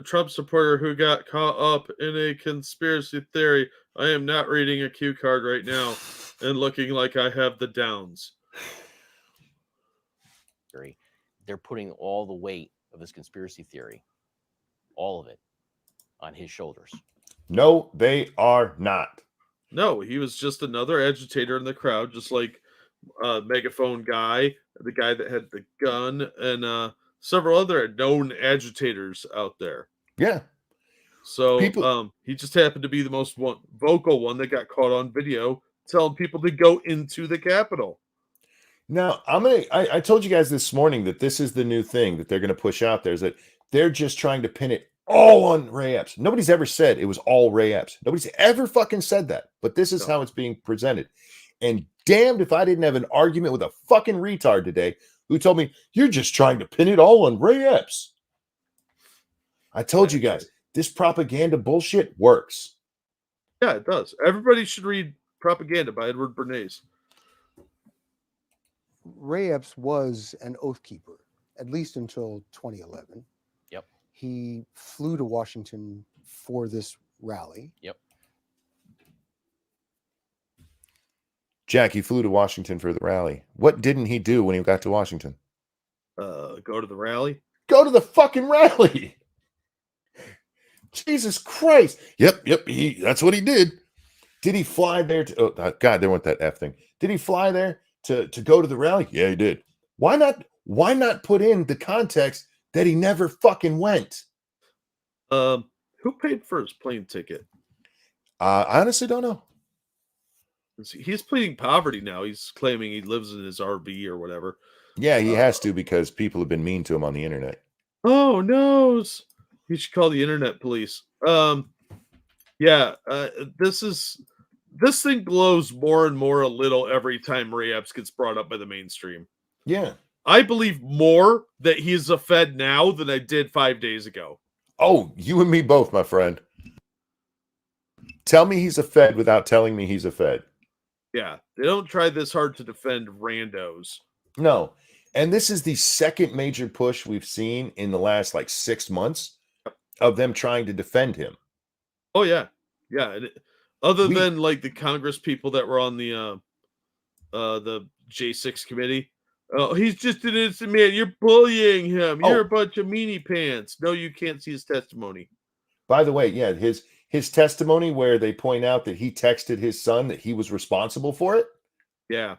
Trump supporter who got caught up in a conspiracy theory. I am not reading a cue card right now and looking like I have the downs. They're putting all the weight of this conspiracy theory, all of it, on his shoulders. No, they are not. No, he was just another agitator in the crowd, just like Megaphone guy, the guy that had the gun, and several other known agitators out there. Yeah. So he just happened to be the most vocal one that got caught on video telling people to go into the Capitol. Now, I told you guys this morning that this is the new thing that they're going to push out there, is that they're just trying to pin it all on Ray Epps. Nobody's ever said it was all Ray Epps. Nobody's ever fucking said that. But this is how it's being presented. And damned if I didn't have an argument with a fucking retard today who told me, you're just trying to pin it all on Ray Epps. I told you guys, this propaganda bullshit works. Yeah, it does. Everybody should read Propaganda by Edward Bernays. Ray Epps was an oath keeper, at least until 2011. Yep. He flew to Washington for this rally. Yep. Jack, he flew to Washington for the rally. What didn't he do when he got to Washington? Go to the rally? Go to the fucking rally. Jesus Christ. Yep. That's what he did. Did he fly there to, oh God, there went that F thing. Did he fly there to go to the rally? Yeah, he did. Why not put in the context that he never fucking went? Who paid for his plane ticket? I honestly don't know. He's pleading poverty now. He's claiming he lives in his RV or whatever. Yeah, he has to, because people have been mean to him on the internet. Oh no! He should call the internet police. This thing glows more and more a little every time Ray Epps gets brought up by the mainstream. Yeah. I believe more that he's a Fed now than I did 5 days ago. Oh, you and me both, my friend. Tell me he's a Fed without telling me he's a Fed. Yeah, they don't try this hard to defend randos. No. And this is the second major push we've seen in the last 6 months of them trying to defend him. Oh, yeah. Yeah. Other than the Congress people that were on the J6 committee. Oh, he's just an innocent man. You're bullying him. You're a bunch of meanie pants. No, you can't see his testimony. By the way, yeah, his testimony where they point out that he texted his son that he was responsible for it. Yeah.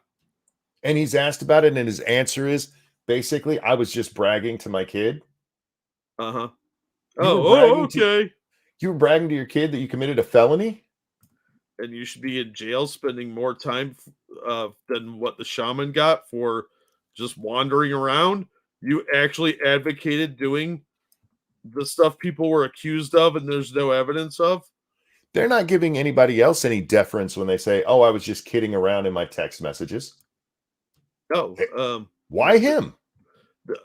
And he's asked about it, and his answer is basically, I was just bragging to my kid. Uh-huh. Okay. You were bragging to your kid that you committed a felony? And you should be in jail spending more time than what the shaman got for just wandering around. You actually advocated doing the stuff people were accused of and there's no evidence of. They're not giving anybody else any deference when they say, "Oh, I was just kidding around in my text messages." No. Why him?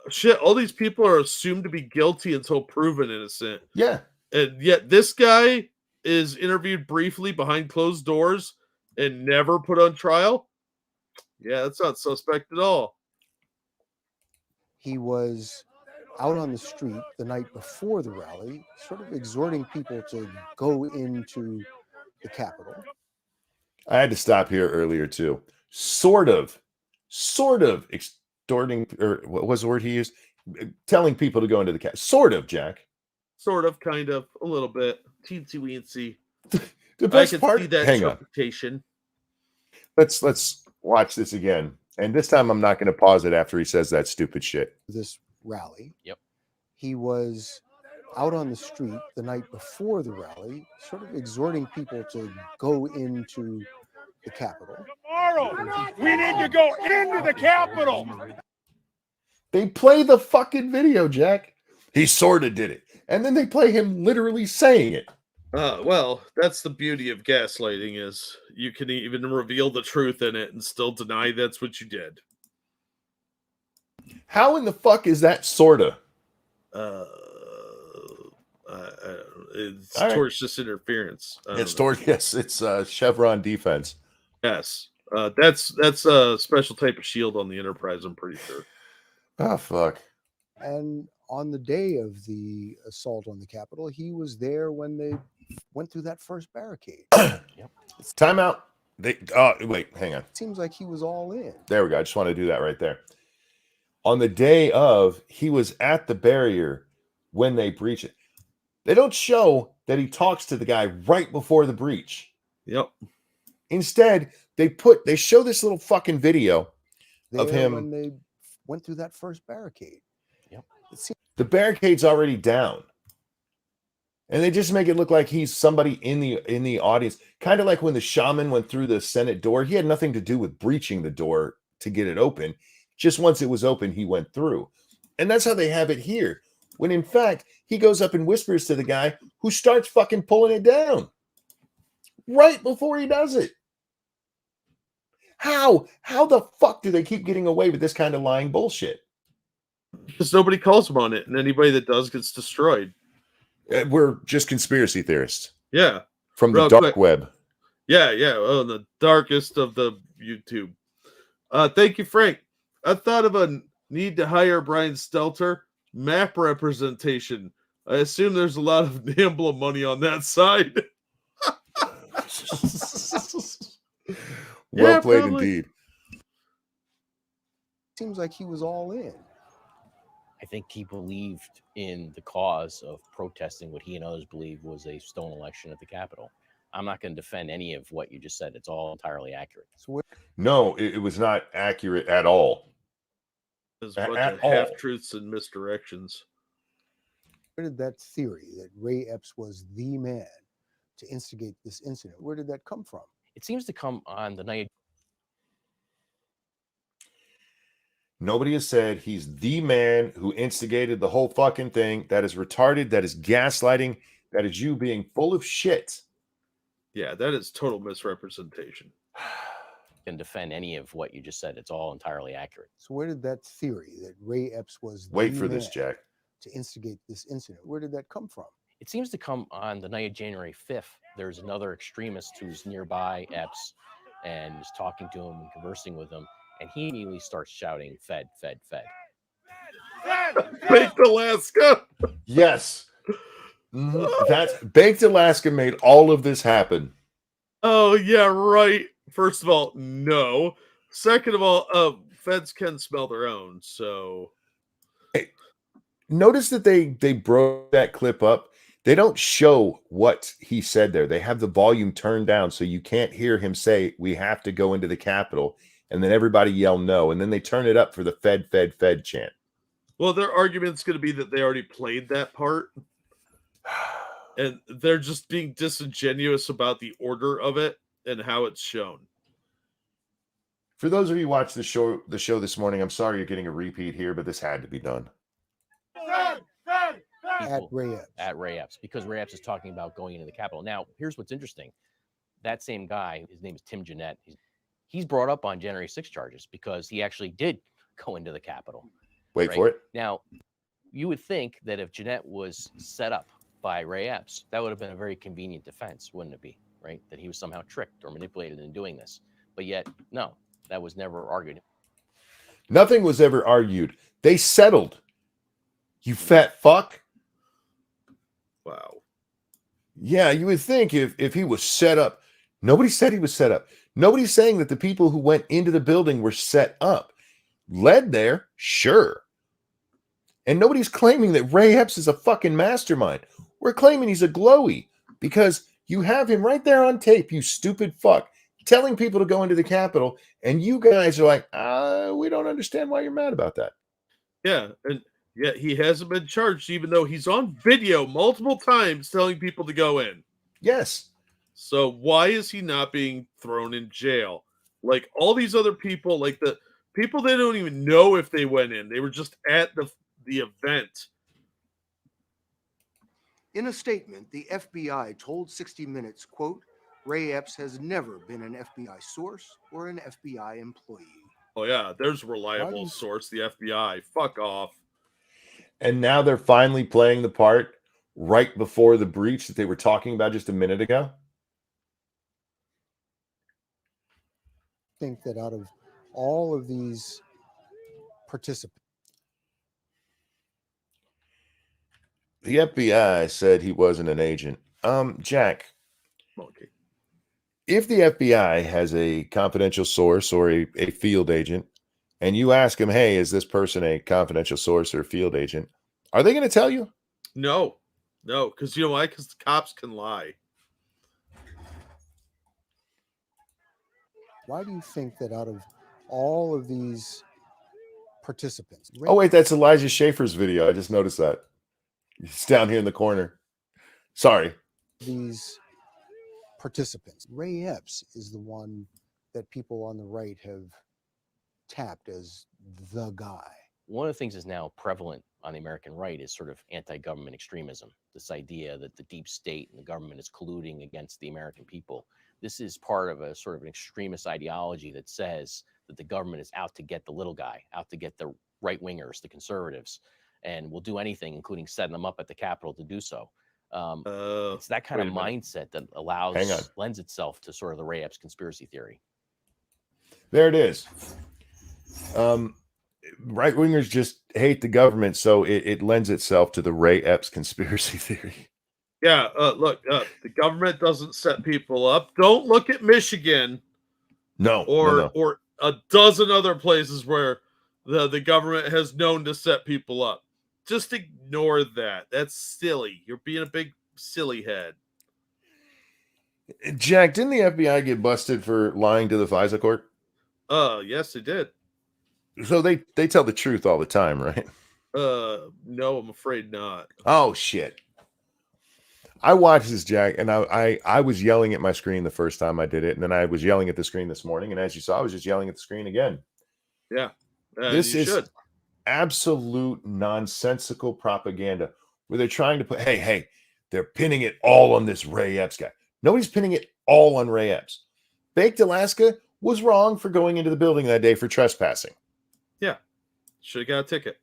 Shit, all these people are assumed to be guilty until proven innocent. Yeah. And yet this guy is interviewed briefly behind closed doors and never put on trial. Yeah, that's not suspect at all. He was out on the street the night before the rally, sort of exhorting people to go into the Capitol. I had to stop here earlier too. Sort of extorting, or what was the word he used? Telling people to go into the cat. Sort of, Jack. Sort of, kind of, a little bit. Teensy weensy. The I best can part. see that Hang on. interpretation. Let's watch this again. And this time I'm not going to pause it after he says that stupid shit. This rally. Yep. He was out on the street the night before the rally, sort of exhorting people to go into the Capitol. Tomorrow, we need to go into the Capitol. They play the fucking video, Jack. He sort of did it. And then they play him literally saying it. Well, that's the beauty of gaslighting, is you can even reveal the truth in it and still deny that's what you did. How in the fuck is that sorta? It's All right. tortious interference. Yes, it's Chevron defense. Yes. That's a special type of shield on the Enterprise, I'm pretty sure. Oh, fuck. And on the day of the assault on the Capitol, he was there when they went through that first barricade. Yep. Time out. Wait, hang on. It seems like he was all in. There we go. I just want to do that right there. On the day of, he was at the barrier when they breach it. They don't show that he talks to the guy right before the breach. Yep. Instead, they show this little fucking video of him when they went through that first barricade. Yep. The barricade's already down. And they just make it look like he's somebody in the audience. Kind of like when the shaman went through the Senate door. He had nothing to do with breaching the door to get it open. Just once it was open, he went through. And that's how they have it here. When in fact, he goes up and whispers to the guy who starts fucking pulling it down. Right before he does it. How the fuck do they keep getting away with this kind of lying bullshit? Because nobody calls him on it, and anybody that does gets destroyed. We're just conspiracy theorists. Yeah. From the Real dark quick. web. Yeah. Oh, the darkest of the YouTube. Thank you, Frank. I thought of a need to hire Brian Stelter map representation. I assume there's a lot of NAMBLA money on that side. Well Yeah, played probably. indeed. Seems like he was all in. I think he believed in the cause of protesting what he and others believed was a stolen election at the Capitol. I'm not going to defend any of what you just said. It's all entirely accurate. So No, it was not accurate at all. There's a bunch At of all. half-truths and misdirections. where did that theory that Ray Epps was the man to instigate this incident, where did that come from? It seems to come on the night. Nobody has said he's the man who instigated the whole fucking thing. That is retarded. That is gaslighting. That is you being full of shit. Yeah, that is total misrepresentation. Can defend any of what you just said. It's all entirely accurate. So where did that theory that Ray Epps was Wait the for this, man Jack. to instigate this incident, where did that come from? It seems to come on the night of January 5th. There's another extremist who's nearby Epps and is talking to him and conversing with him. And he immediately starts shouting, "Fed, Fed, Fed." Baked Alaska. Yes. That's Baked Alaska made all of this happen. Oh, yeah, right. First of all, no. Second of all, feds can smell their own, so. Hey, notice that they broke that clip up. They don't show what he said there. They have the volume turned down so you can't hear him say, "We have to go into the Capitol." And then everybody yell no. And then they turn it up for the Fed, Fed, Fed chant. Well, their argument's going to be that they already played that part. And they're just being disingenuous about the order of it and how it's shown. For those of you who watched the show this morning, I'm sorry you're getting a repeat here, but this had to be done. Fed, Fed, Fed. At Ray Epps. At Ray Epps, because Ray Epps is talking about going into the Capitol. Now, here's what's interesting. That same guy, his name is Tim Jeanette, he's brought up on January 6 charges because he actually did go into the Capitol. Wait for it. Now, you would think that if Jeanette was set up by Ray Epps, that would have been a very convenient defense, wouldn't it be? Right? That he was somehow tricked or manipulated in doing this. But yet, no, that was never argued. Nothing was ever argued. They settled. You fat fuck. Wow. Yeah, you would think if he was set up. Nobody said he was set up. Nobody's saying that the people who went into the building were set up. Led there, sure. And nobody's claiming that Ray Epps is a fucking mastermind. We're claiming he's a glowy because you have him right there on tape, you stupid fuck, telling people to go into the Capitol, and you guys are like, we don't understand why you're mad about that. Yeah, and yet he hasn't been charged, even though he's on video multiple times telling people to go in. Yes. So why is he not being thrown in jail? Like all these other people, like the people they don't even know if they went in. They were just at the event. In a statement, the FBI told 60 Minutes, quote, Ray Epps has never been an FBI source or an FBI employee. Oh, yeah, there's a reliable source, the FBI. Fuck off. And now they're finally playing the part right before the breach that they were talking about just a minute ago. I think that out of all of these participants, The FBI said he wasn't an agent. Jack, Okay. if the FBI has a confidential source or a field agent, and you ask him, hey, is this person a confidential source or a field agent? Are they going to tell you? No, because you know why? Because the cops can lie. why do you think that out of all of these participants? Oh, wait, that's Elijah Schaefer's video. I just noticed that. It's down here in the corner. Sorry. These participants, Ray Epps is the one that people on the right have tapped as the guy. One of the things that's now prevalent on the American right is sort of anti-government extremism. This idea that the deep state and the government is colluding against the American people. This is part of a sort of an extremist ideology that says that the government is out to get the little guy, out to get the right-wingers, the conservatives, and will do anything, including setting them up at the Capitol to do so. It's that kind of mindset that lends itself to sort of the Ray Epps conspiracy theory. There it is. Right wingers just hate the government, so it lends itself to the Ray Epps conspiracy theory. Yeah, look, the government doesn't set people up. Don't look at Michigan. No. Or a dozen other places where the government has known to set people up. Just ignore that. That's silly. You're being a big silly head. Jack, didn't the FBI get busted for lying to the FISA court? Yes, they did. So they tell the truth all the time, right? No, I'm afraid not. Oh, shit. I watched this, Jack, and I was yelling at my screen the first time I did it, and then I was yelling at the screen this morning, and as you saw, I was just yelling at the screen again. Yeah. This is absolute nonsensical propaganda where they're trying to put, hey, they're pinning it all on this Ray Epps guy. Nobody's pinning it all on Ray Epps. Baked Alaska was wrong for going into the building that day for trespassing. Yeah. Should have got a ticket.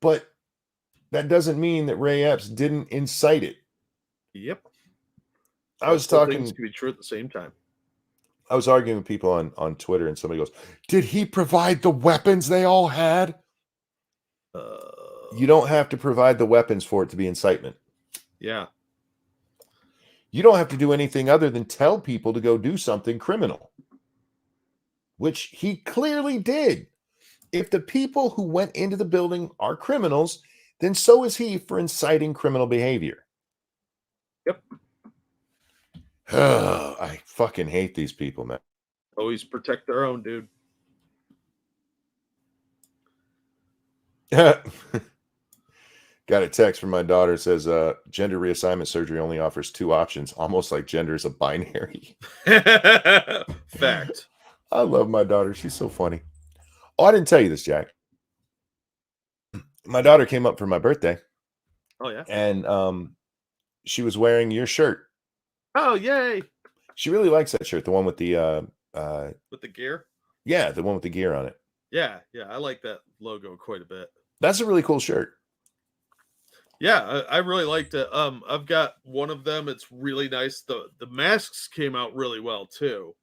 But that doesn't mean that Ray Epps didn't incite it. Yep. I was talking. Things can be true at the same time. I was arguing with people on Twitter, and somebody goes, "Did he provide the weapons they all had?" You don't have to provide the weapons for it to be incitement. Yeah. You don't have to do anything other than tell people to go do something criminal, which he clearly did. If the people who went into the building are criminals, then so is he for inciting criminal behavior. Yep. I fucking hate these people, man. Always protect their own, dude. Got a text from my daughter. It says gender reassignment surgery only offers 2 options, almost like gender is a binary. Fact. I love my daughter. She's so funny. Oh, I didn't tell you this, Jack. My daughter came up for my birthday. Oh yeah. and she was wearing your shirt. Oh yay! She really likes that shirt, the one with the With the gear. yeah, the one with the gear on it. Yeah, I like that logo quite a bit. That's a really cool shirt. Yeah, I really liked it. I've got one of them. It's really nice. The masks came out really well too.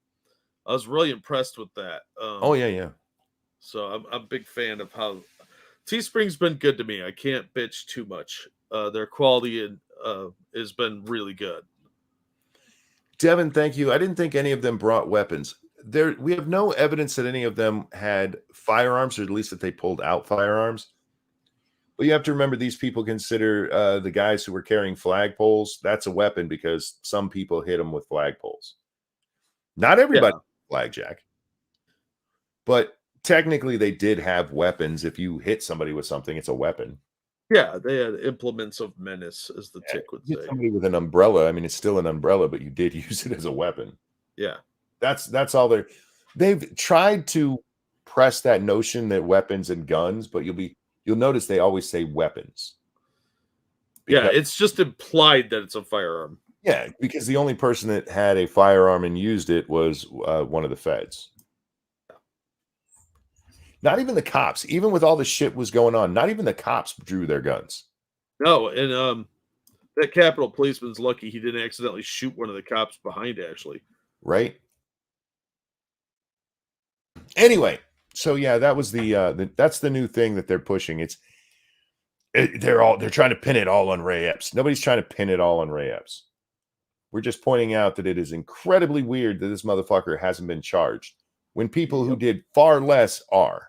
I was really impressed with that. Oh yeah. So I'm a big fan of how Teespring's been good to me. I can't bitch too much. Their quality has been really good. Devin, thank you. I didn't think any of them brought weapons. We have no evidence that any of them had firearms, or at least that they pulled out firearms. But you have to remember, these people consider the guys who were carrying flagpoles, that's a weapon, because some people hit them with flagpoles. Not everybody flagjack, but technically they did have weapons. If you hit somebody with something, it's a weapon. Yeah, they had implements of menace, as the tick would say. Somebody with an umbrella, I mean, it's still an umbrella, but you did use it as a weapon. Yeah. That's all they've tried to press that notion that weapons and guns, but you'll notice they always say weapons. Yeah, it's just implied that it's a firearm. Yeah, because the only person that had a firearm and used it was one of the feds. Not even the cops, even with all the shit was going on, not even the cops drew their guns. No, and that Capitol policeman's lucky he didn't accidentally shoot one of the cops behind, actually. Right? Anyway, so yeah, that was that's the new thing that they're pushing. They're trying to pin it all on Ray Epps. Nobody's trying to pin it all on Ray Epps. We're just pointing out that it is incredibly weird that this motherfucker hasn't been charged when people who did far less are.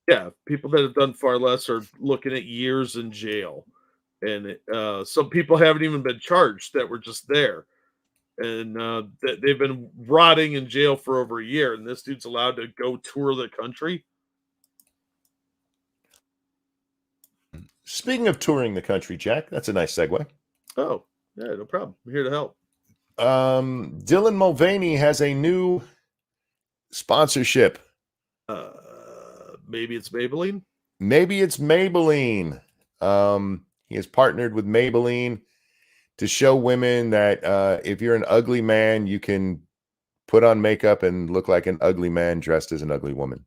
Yeah, people that have done far less are looking at years in jail. And some people haven't even been charged that were just there. And they've been rotting in jail for over a year. And this dude's allowed to go tour the country. Speaking of touring the country, Jack, that's a nice segue. Oh, yeah, no problem. I'm here to help. Dylan Mulvaney has a new sponsorship. Maybe it's Maybelline. Maybe it's Maybelline. He has partnered with Maybelline to show women that if you're an ugly man, you can put on makeup and look like an ugly man dressed as an ugly woman.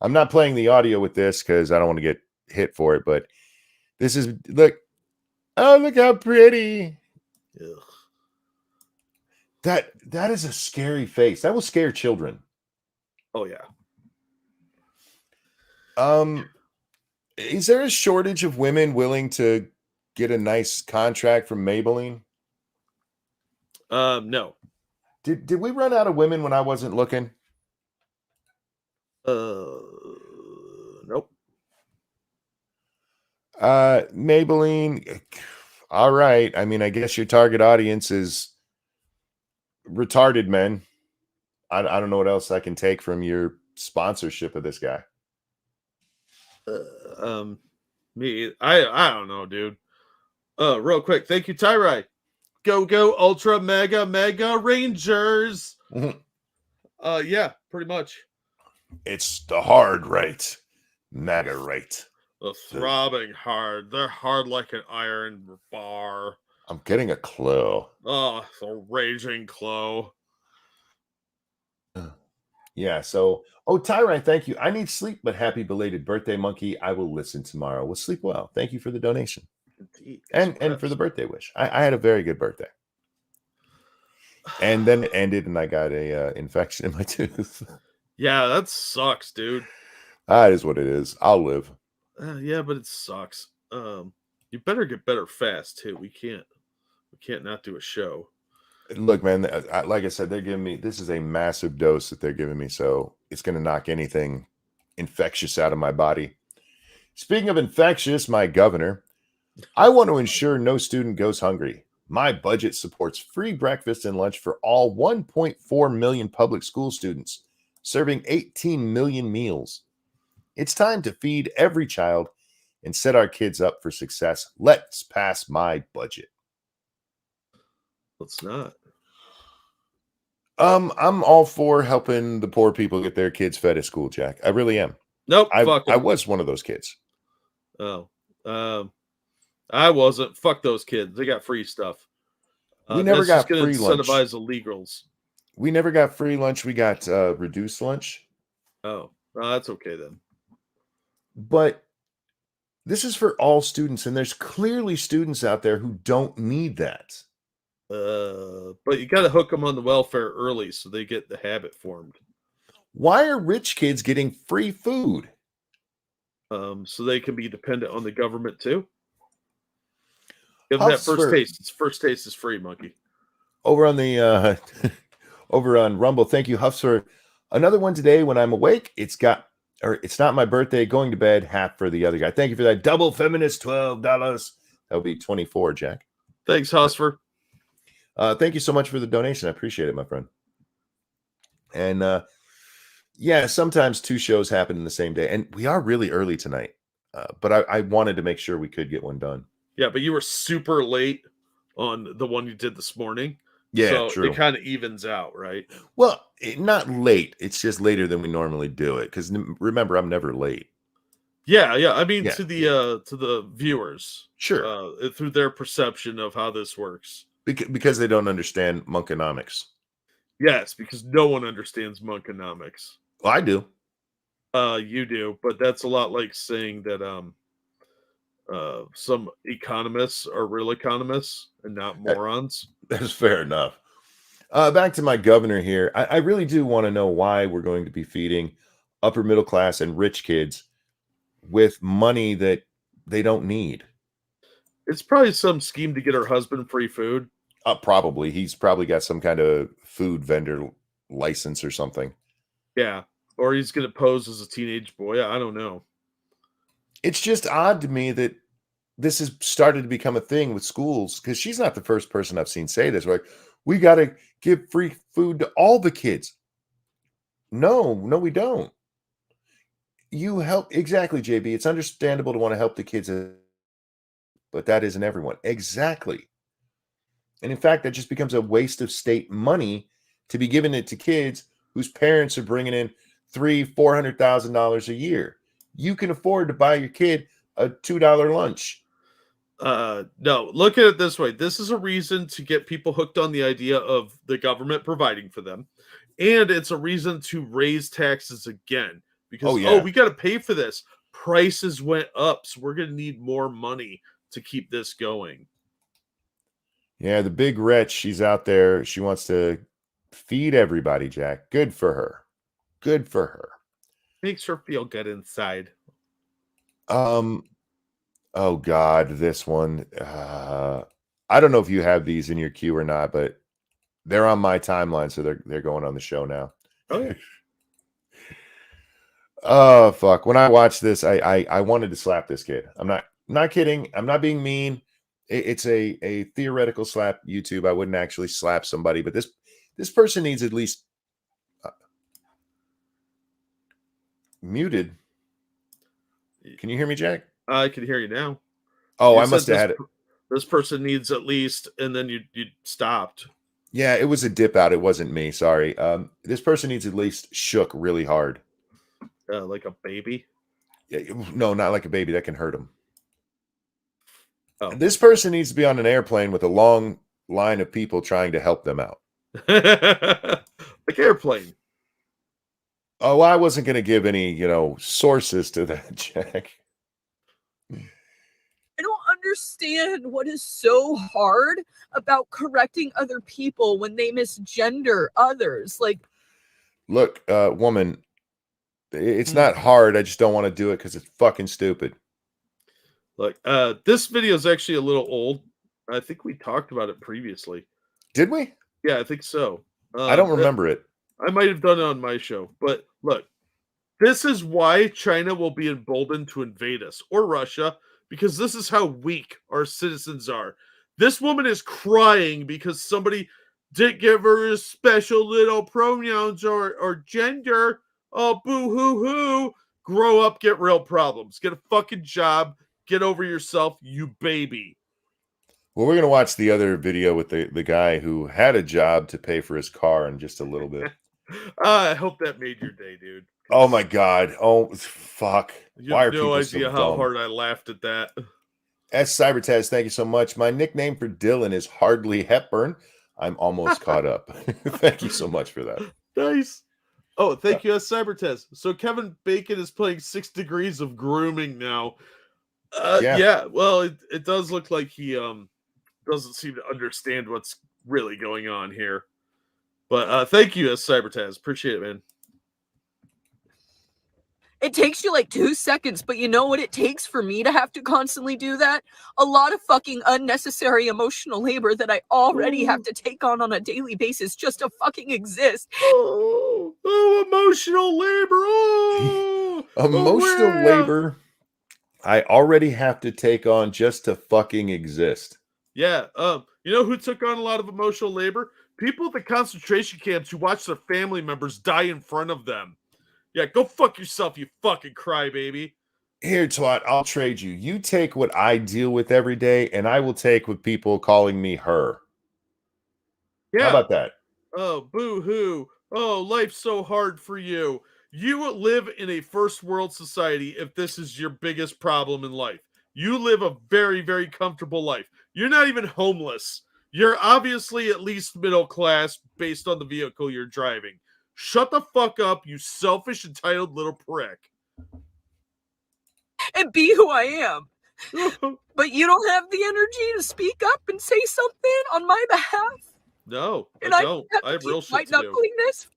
I'm not playing the audio with this because I don't want to get hit for it, but this is, look. Oh, look how pretty. Ugh. That is a scary face. That will scare children. Oh, yeah. Is there a shortage of women willing to get a nice contract from Maybelline? No. Did we run out of women when I wasn't looking? Nope. Maybelline, all right. I mean, I guess your target audience is retarded men. I don't know what else I can take from your sponsorship of this guy. I don't know, dude. Real quick, thank you, Tyrai. Go Ultra Mega Rangers. Mm-hmm. Yeah, pretty much. It's the hard right, MAGA right. The throbbing hard. They're hard like an iron bar. I'm getting a clue. Oh, the raging glow. Yeah, so, Tyrai, thank you. I need sleep, but happy belated birthday, monkey. I will listen tomorrow. Well, sleep well. Thank you for the donation. Indeed. And for the birthday wish. I had a very good birthday. And then it ended and I got a infection in my tooth. Yeah, that sucks, dude. That is what it is. I'll live. Yeah, but it sucks. You better get better fast too. We can't not do a show. Look, man, like I said, they're giving me, this is a massive dose that they're giving me, so it's going to knock anything infectious out of my body. Speaking of infectious, my governor, I want to ensure no student goes hungry. My budget supports free breakfast and lunch for all 1.4 million public school students, serving 18 million meals. It's time to feed every child and set our kids up for success. Let's pass my budget. Let's not. I'm all for helping the poor people get their kids fed at school, Jack. I really am. Nope. I was one of those kids. Oh. I wasn't. Fuck those kids. They got free stuff. We never That's just got going free to lunch. incentivize illegals. We never got free lunch. We got reduced lunch. Oh, that's okay then. But this is for all students, and there's clearly students out there who don't need that. But you got to hook them on the welfare early so they get the habit formed. Why are rich kids getting free food? So they can be dependent on the government too. Give them that first taste. It's first taste is free, monkey. Over on the over on Rumble, thank you, Huffs, for another one today. When I'm awake, it's not my birthday. Going to bed, half for the other guy. Thank you for that double feminist $12. That would be 24, Jack. Thanks, Husfer. Thank you so much for the donation. I appreciate it, my friend. And yeah, sometimes two shows happen in the same day, and we are really early tonight. But I wanted to make sure we could get one done. Yeah, but you were super late on the one you did this morning. Yeah, so true. It kind of evens out, right? Well, not late. It's just later than we normally do it. Because remember, I'm never late. Yeah. I mean, to the viewers, sure, through their perception of how this works, because they don't understand monkonomics. Yes, because no one understands monkonomics. Well, I do. You do, but that's a lot like saying that some economists are real economists and not morons. That's fair enough. Back to my governor here. I really do want to know why we're going to be feeding upper middle class and rich kids with money that they don't need. It's probably some scheme to get her husband free food. Probably. He's probably got some kind of food vendor license or something. Yeah. Or he's going to pose as a teenage boy. I don't know. It's just odd to me that this has started to become a thing with schools, because she's not the first person I've seen say this. Like, we got to give free food to all the kids. No, we don't. You help. Exactly, JB. It's understandable to want to help the kids, but that isn't everyone. Exactly. And in fact, that just becomes a waste of state money to be giving it to kids whose parents are bringing in $300,000-$400,000 a year. You can afford to buy your kid a $2 lunch. No, look at it this way. This is a reason to get people hooked on the idea of the government providing for them. And it's a reason to raise taxes again. Because, we got to pay for this. Prices went up, so we're going to need more money to keep this going. Yeah, the big wretch, she's out there. She wants to feed everybody, Jack. Good for her. Good for her. Makes her feel good inside. Oh God, this one. I don't know if you have these in your queue or not, but they're on my timeline, so they're going on the show now. Oh, yeah. Oh fuck. When I watched this, I wanted to slap this kid. I'm not kidding. I'm not being mean. It's a theoretical slap. YouTube. I wouldn't actually slap somebody, but this person needs at least muted. Can you hear me, Jack? I can hear you now. Oh, I must have had it. This person needs at least, and then you stopped. Yeah, it was a dip out. It wasn't me. Sorry. This person needs at least shook really hard. Like a baby? Yeah, no, not like a baby. That can hurt him. Oh. This person needs to be on an airplane with a long line of people trying to help them out. Like airplane. Oh, I wasn't going to give any, sources to that, Jack. I don't understand what is so hard about correcting other people when they misgender others. Like, look, woman, it's not hard. I just don't want to do it because it's fucking stupid. Look, this video is actually a little old. I think we talked about it previously. Did we? Yeah, I think so. I don't remember it. I might have done it on my show. But look, this is why China will be emboldened to invade us, or Russia, because this is how weak our citizens are. This woman is crying because somebody didn't give her special little pronouns or gender. Oh, boo-hoo-hoo. Grow up, get real problems. Get a fucking job. Get over yourself, you baby. Well, we're going to watch the other video with the guy who had a job to pay for his car in just a little bit. I hope that made your day, dude. Oh, my God. Oh, fuck. You have no idea how hard I laughed at that. S. Cybertaz, thank you so much. My nickname for Dylan is Hardly Hepburn. I'm almost caught up. Thank you so much for that. Nice. Oh, thank you, Cybertest. So Kevin Bacon is playing 6 Degrees of Grooming now. Yeah. Well, it does look like he doesn't seem to understand what's really going on here. But thank you, Cybertaz. Appreciate it, man. It takes you like 2 seconds, but you know what it takes for me to have to constantly do that? A lot of fucking unnecessary emotional labor that I already have to take on a daily basis just to fucking exist. Oh, emotional labor. Oh, Emotional labor I already have to take on just to fucking exist. Yeah. You know who took on a lot of emotional labor? People at the concentration camps who watched their family members die in front of them. Yeah, go fuck yourself, you fucking crybaby. Here, Twat, I'll trade you. You take what I deal with every day, and I will take with people calling me her. Yeah. How about that? Oh, boo-hoo. Oh, life's so hard for you. You live in a first world society if this is your biggest problem in life. You live a very, very comfortable life. You're not even homeless. You're obviously at least middle class based on the vehicle you're driving. Shut the fuck up, you selfish, entitled little prick. And be who I am. But you don't have the energy to speak up and say something on my behalf? No, and I don't. I have real shit to do. This?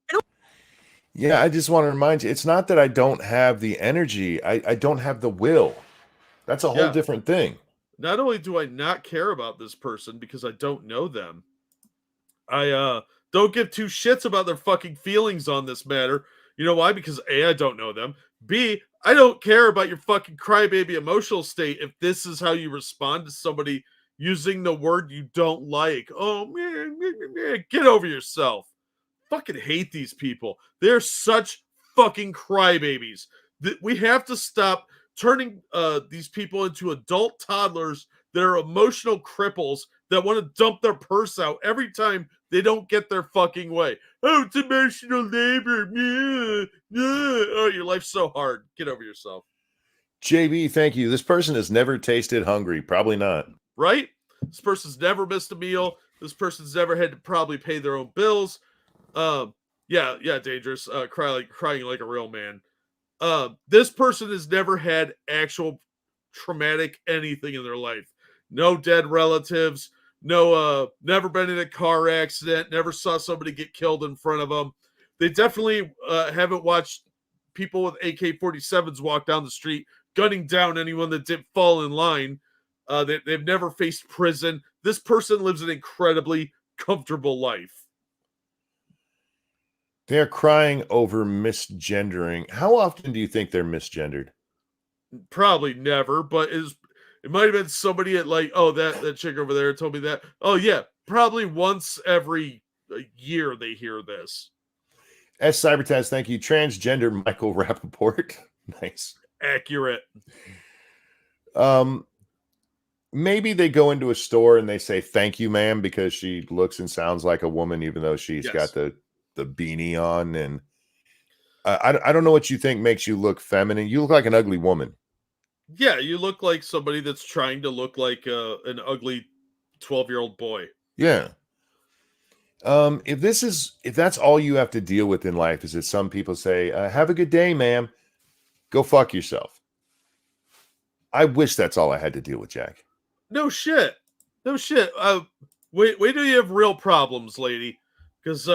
Yeah, I just want to remind you, it's not that I don't have the energy. I don't have the will. That's a whole different thing. Not only do I not care about this person because I don't know them, I don't give two shits about their fucking feelings on this matter. You know why? Because A, I don't know them. B, I don't care about your fucking crybaby emotional state if this is how you respond to somebody using the word you don't like. Oh, man, get over yourself. Fucking hate these people. They're such fucking crybabies. We have to stop turning these people into adult toddlers that are emotional cripples that want to dump their purse out every time they don't get their fucking way. Oh, it's emotional labor. Oh, your life's so hard. Get over yourself. JB, thank you. This person has never tasted hungry. Probably not. Right? This person's never missed a meal. This person's never had to probably pay their own bills. Yeah, dangerous. Crying like a real man. This person has never had actual traumatic anything in their life. No dead relatives. No, never been in a car accident. Never saw somebody get killed in front of them. They definitely haven't watched people with AK-47s walk down the street, gunning down anyone that didn't fall in line. They've never faced prison. This person lives an incredibly comfortable life. They're crying over misgendering. How often do you think they're misgendered? Probably never, but it might have been somebody at like, oh, that chick over there told me that. Oh, yeah, probably once every year they hear this. S. Cybertaz, thank you. Transgender Michael Rappaport. Nice. Accurate. Maybe they go into a store and they say, thank you, ma'am, because she looks and sounds like a woman, even though she's got the beanie on. And I don't know what you think makes you look feminine. You look like an ugly woman. Yeah, you look like somebody that's trying to look like an ugly 12-year-old boy. Yeah. If that's all you have to deal with in life, is that some people say, have a good day, ma'am. Go fuck yourself. I wish that's all I had to deal with, Jack. No shit. Wait till you have real problems, lady. Because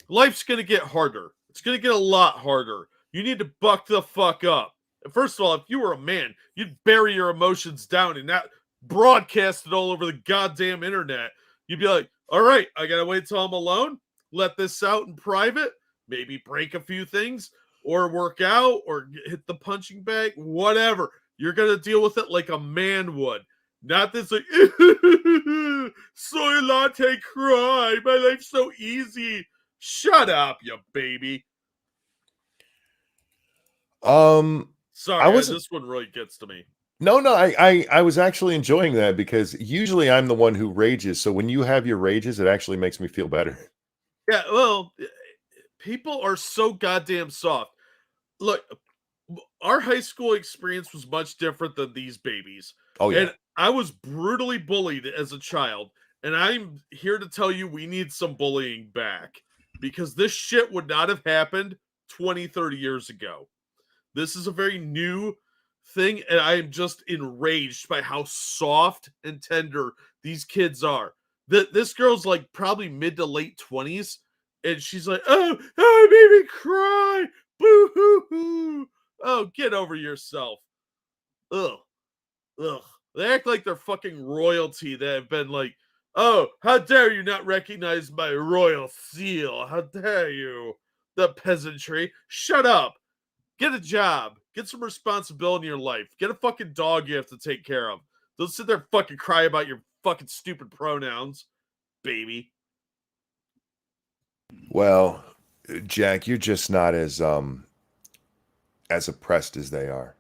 life's going to get harder. It's going to get a lot harder. You need to buck the fuck up. First of all, if you were a man, you'd bury your emotions down and not broadcast it all over the goddamn internet. You'd be like, all right, I got to wait till I'm alone, let this out in private, maybe break a few things, or work out, or hit the punching bag, whatever. You're going to deal with it like a man would. Not this like, soy latte cry, my life's so easy. Shut up, you baby. Sorry, this one really gets to me. No, I was actually enjoying that because usually I'm the one who rages. So when you have your rages, it actually makes me feel better. Yeah, well, people are so goddamn soft. Look, our high school experience was much different than these babies. Oh, yeah. And I was brutally bullied as a child, and I'm here to tell you we need some bullying back because this shit would not have happened 20, 30 years ago. This is a very new thing, and I am just enraged by how soft and tender these kids are. This girl's like probably mid to late 20s, and she's like, oh, it made me cry. Boo hoo hoo. Oh, get over yourself. Ugh. Ugh. They act like they're fucking royalty that have been like, oh, how dare you not recognize my royal seal? How dare you? The peasantry. Shut up. Get a job. Get some responsibility in your life. Get a fucking dog you have to take care of. Don't sit there and fucking cry about your fucking stupid pronouns, baby. Well, Jack, you're just not as oppressed as they are.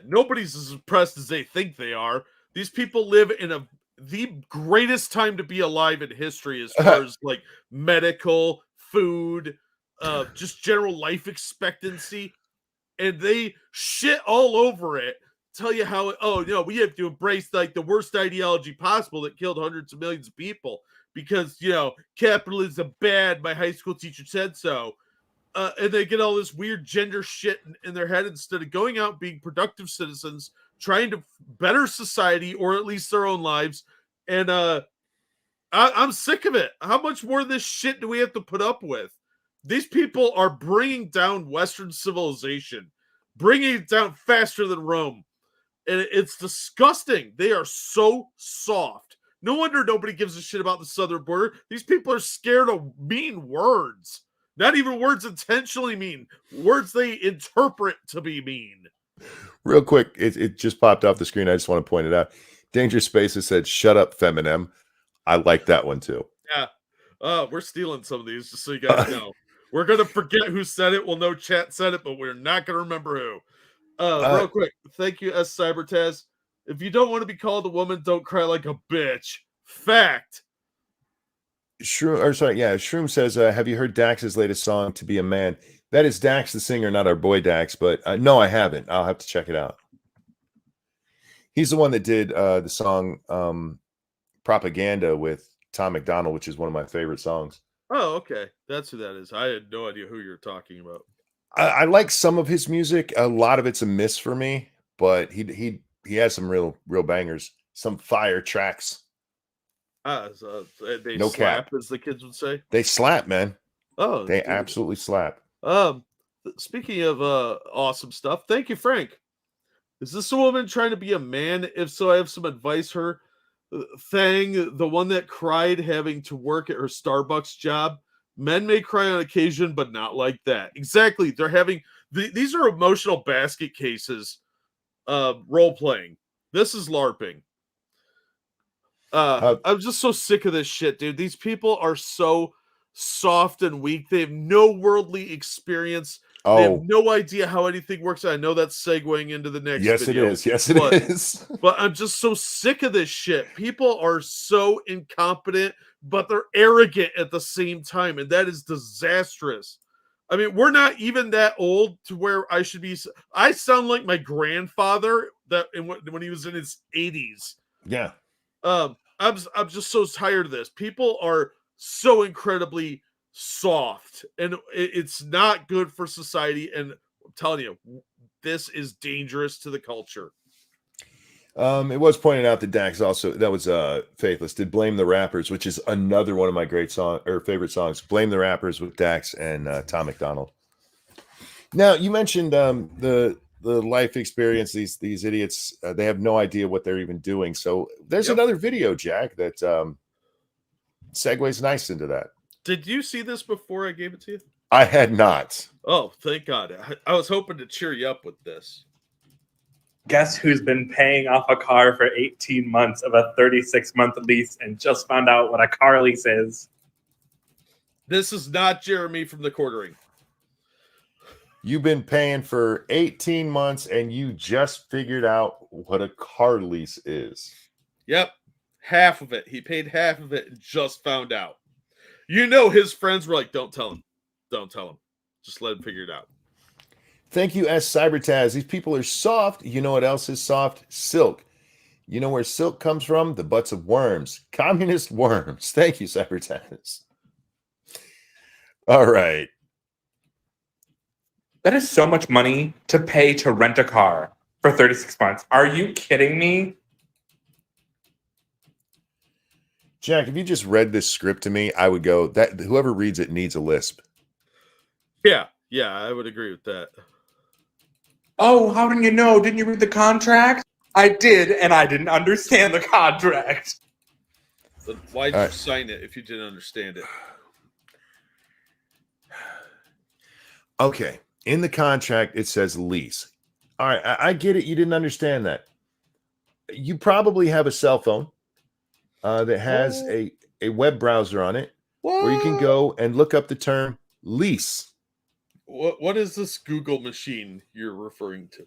Nobody's as oppressed as they think they are. These people live in the greatest time to be alive in history as far as like medical, food, just general life expectancy. And they shit all over it. Tell you how, we have to embrace like the worst ideology possible that killed hundreds of millions of people because, capitalism bad. My high school teacher said so. And they get all this weird gender shit in their head instead of going out being productive citizens, trying to better society or at least their own lives. And I'm sick of it. How much more of this shit do we have to put up with? These people are bringing down Western civilization, bringing it down faster than Rome. And it's disgusting. They are so soft. No wonder nobody gives a shit about the southern border. These people are scared of mean words. Not even words intentionally mean. Words they interpret to be mean. Real quick, it just popped off the screen. I just want to point it out. Danger Spaces said, shut up, Feminem. I like that one too. Yeah. We're stealing some of these, just so you guys know. We're going to forget who said it. We'll know chat said it, but we're not going to remember who. Real quick. Thank you, S. Cybertaz. If you don't want to be called a woman, don't cry like a bitch. Fact. Shroom says, have you heard Dax's latest song, To Be a Man? That is Dax the singer, not our boy Dax, but no, I haven't. I'll have to check it out. He's the one that did the song Propaganda with Tom McDonald, which is one of my favorite songs. Oh, okay. That's who that is. I had no idea who you're talking about. I like some of his music. A lot of it's a miss for me, but he has some real bangers, some fire tracks. They no slap, cap, as the kids would say. They slap, man. Oh, they absolutely slap. Speaking of awesome stuff, thank you, Frank. Is this a woman trying to be a man? If so, I have some advice. Her Thang, the one that cried having to work at her Starbucks job. Men may cry on occasion, but not like that. Exactly. They're having these are emotional basket cases. Role playing. This is LARPing. I'm just so sick of this shit, dude. These people are so soft and weak. They have no worldly experience. They have no idea how anything works. I know that's segueing into the next video. Yes, it is. But I'm just so sick of this shit. People are so incompetent, but they're arrogant at the same time, and that is disastrous. I mean, we're not even that old to where I should be. I sound like my grandfather when he was in his 80s. Yeah. I'm just so tired of this. People are so incredibly soft, and it's not good for society. And I'm telling you, this is dangerous to the culture. It was pointed out that Dax also, that was Faithless, did Blame the Rappers, which is another one of my favorite songs. Blame the Rappers with Dax and Tom McDonald. Now, you mentioned the life experience. These idiots, they have no idea what they're even doing. So there's another video, Jack, that segues nice into that. Did you see this before I gave it to you? I had not. Oh, thank God. I was hoping to cheer you up with this. Guess who's been paying off a car for 18 months of a 36-month lease and just found out what a car lease is? This is not Jeremy from the Quartering. You've been paying for 18 months and you just figured out what a car lease is. Yep. Half of it. He paid half of it and just found out. You know, his friends were like, don't tell him. Don't tell him. Just let him figure it out. Thank you, S. Cybertaz. These people are soft. You know what else is soft? Silk. You know where silk comes from? The butts of worms. Communist worms. Thank you, Cybertennis. All right. That is so much money to pay to rent a car for 36 months. Are you kidding me? Jack, if you just read this script to me, I would go, that whoever reads it needs a lisp. Yeah, I would agree with that. Oh, how didn't you know? Didn't you read the contract? I did, and I didn't understand the contract. But why'd you sign it if you didn't understand it? Okay. In the contract, it says lease. All right. I get it. You didn't understand that. You probably have a cell phone that has a web browser on it where you can go and look up the term lease. What is this Google machine you're referring to?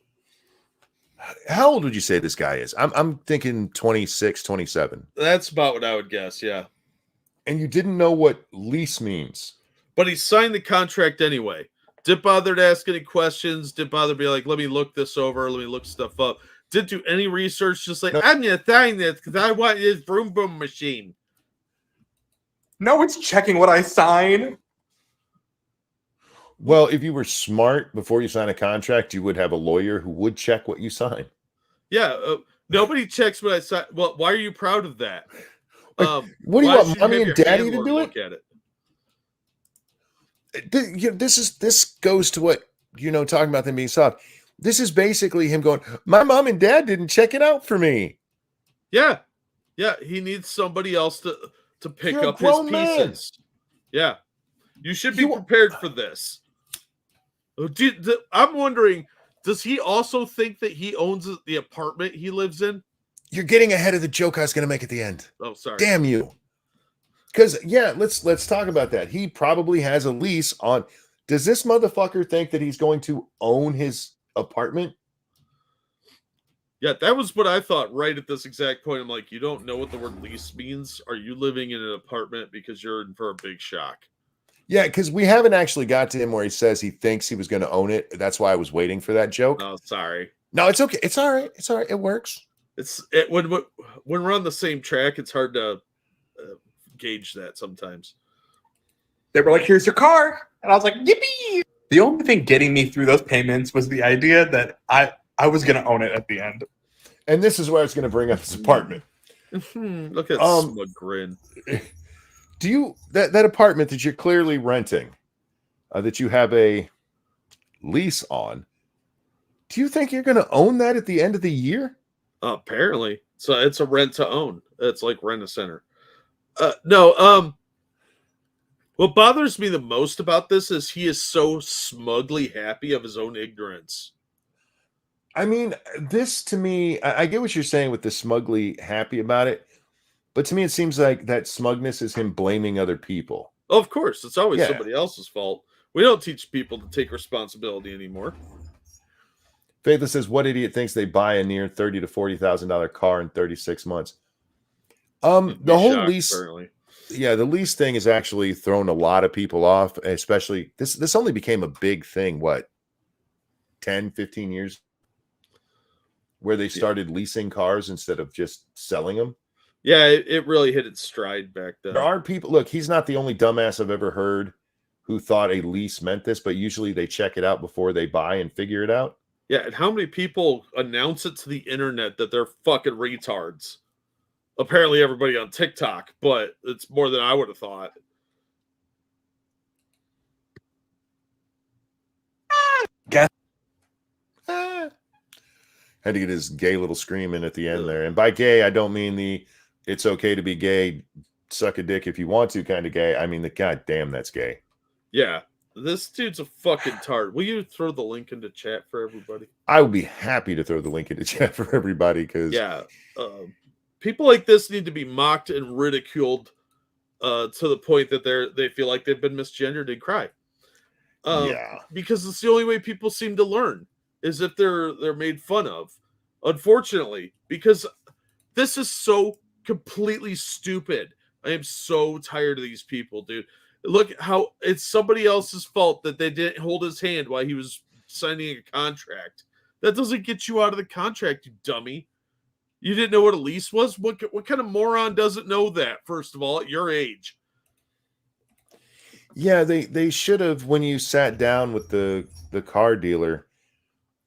How old would you say this guy is? I'm thinking 26, 27. That's about what I would guess, yeah. And you didn't know what lease means. But he signed the contract anyway. Didn't bother to ask any questions. Didn't bother to be like, let me look this over. Let me look stuff up. Didn't do any research. Just like, I'm going to sign this because I want this vroom vroom machine. No, it's checking what I sign. Well, if you were smart before you sign a contract, you would have a lawyer who would check what you sign. Yeah. Nobody checks what I sign. Well, why are you proud of that? What do you want, mommy and daddy to do it? Look at it. This goes to what, talking about them being soft. This is basically him going, my mom and dad didn't check it out for me. Yeah. He needs somebody else to pick You're up his a grown pieces. Yeah. You should be prepared for this. I'm wondering, does he also think that he owns the apartment he lives in? You're getting ahead of the joke I was going to make at the end. Oh, sorry. Damn you. Because, let's talk about that. He probably has a lease on. Does this motherfucker think that he's going to own his apartment? Yeah, that was what I thought right at this exact point. I'm like, you don't know what the word lease means? Are you living in an apartment because you're in for a big shock? Yeah, because we haven't actually got to him where he says he thinks he was going to own it. That's why I was waiting for that joke. Oh, sorry. No, it's okay. It's all right. It's all right. It works. When we're on the same track, it's hard to gauge that sometimes. They were like, here's your car. And I was like, yippee. The only thing getting me through those payments was the idea that I was going to own it at the end. And this is where it's going to bring up his apartment. Look at that smug grin. Do you that apartment that you're clearly renting, that you have a lease on? Do you think you're going to own that at the end of the year? Apparently, so it's a rent to own. It's like rent a center. No. What bothers me the most about this is he is so smugly happy of his own ignorance. I mean, this to me, I get what you're saying with the smugly happy about it. But to me, it seems like that smugness is him blaming other people. Oh, of course. It's always somebody else's fault. We don't teach people to take responsibility anymore. Faithless says, what idiot thinks they buy a near $30,000 to $40,000 car in 36 months? The whole lease. Apparently. Yeah, the lease thing has actually thrown a lot of people off, especially this only became a big thing, 10, 15 years? Where they started leasing cars instead of just selling them. Yeah, it really hit its stride back then. There are people, look, he's not the only dumbass I've ever heard who thought a lease meant this, but usually they check it out before they buy and figure it out. Yeah, and how many people announce it to the internet that they're fucking retards? Apparently everybody on TikTok, but it's more than I would have thought. Had to get his gay little scream in at the end there. And by gay, I don't mean the it's okay to be gay, suck a dick if you want to kind of gay. I mean the goddamn that's gay. Yeah. This dude's a fucking tart. Will you throw the link into chat for everybody? I would be happy to throw the link into chat for everybody because people like this need to be mocked and ridiculed to the point that they feel like they've been misgendered and cry. Because it's the only way people seem to learn is if they're made fun of. Unfortunately, because this is so completely stupid. I am so tired of these people, dude. Look how it's somebody else's fault that they didn't hold his hand while he was signing a contract. That doesn't get you out of the contract, you dummy. You didn't know what a lease was? What kind of moron doesn't know that, first of all, at your age? Yeah, they should have, when you sat down with the car dealer,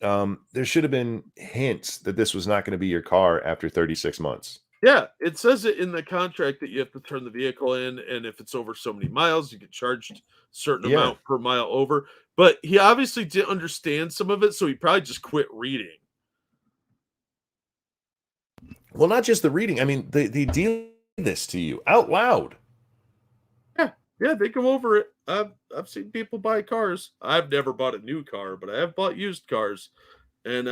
there should have been hints that this was not going to be your car after 36 months. Yeah, it says it in the contract that you have to turn the vehicle in, and if it's over so many miles, you get charged a certain Yeah. amount per mile over. But he obviously didn't understand some of it, so he probably just quit reading. Well, not just the reading. I mean, they deal this to you out loud. Yeah, they go over it. I've seen people buy cars. I've never bought a new car, but I have bought used cars. And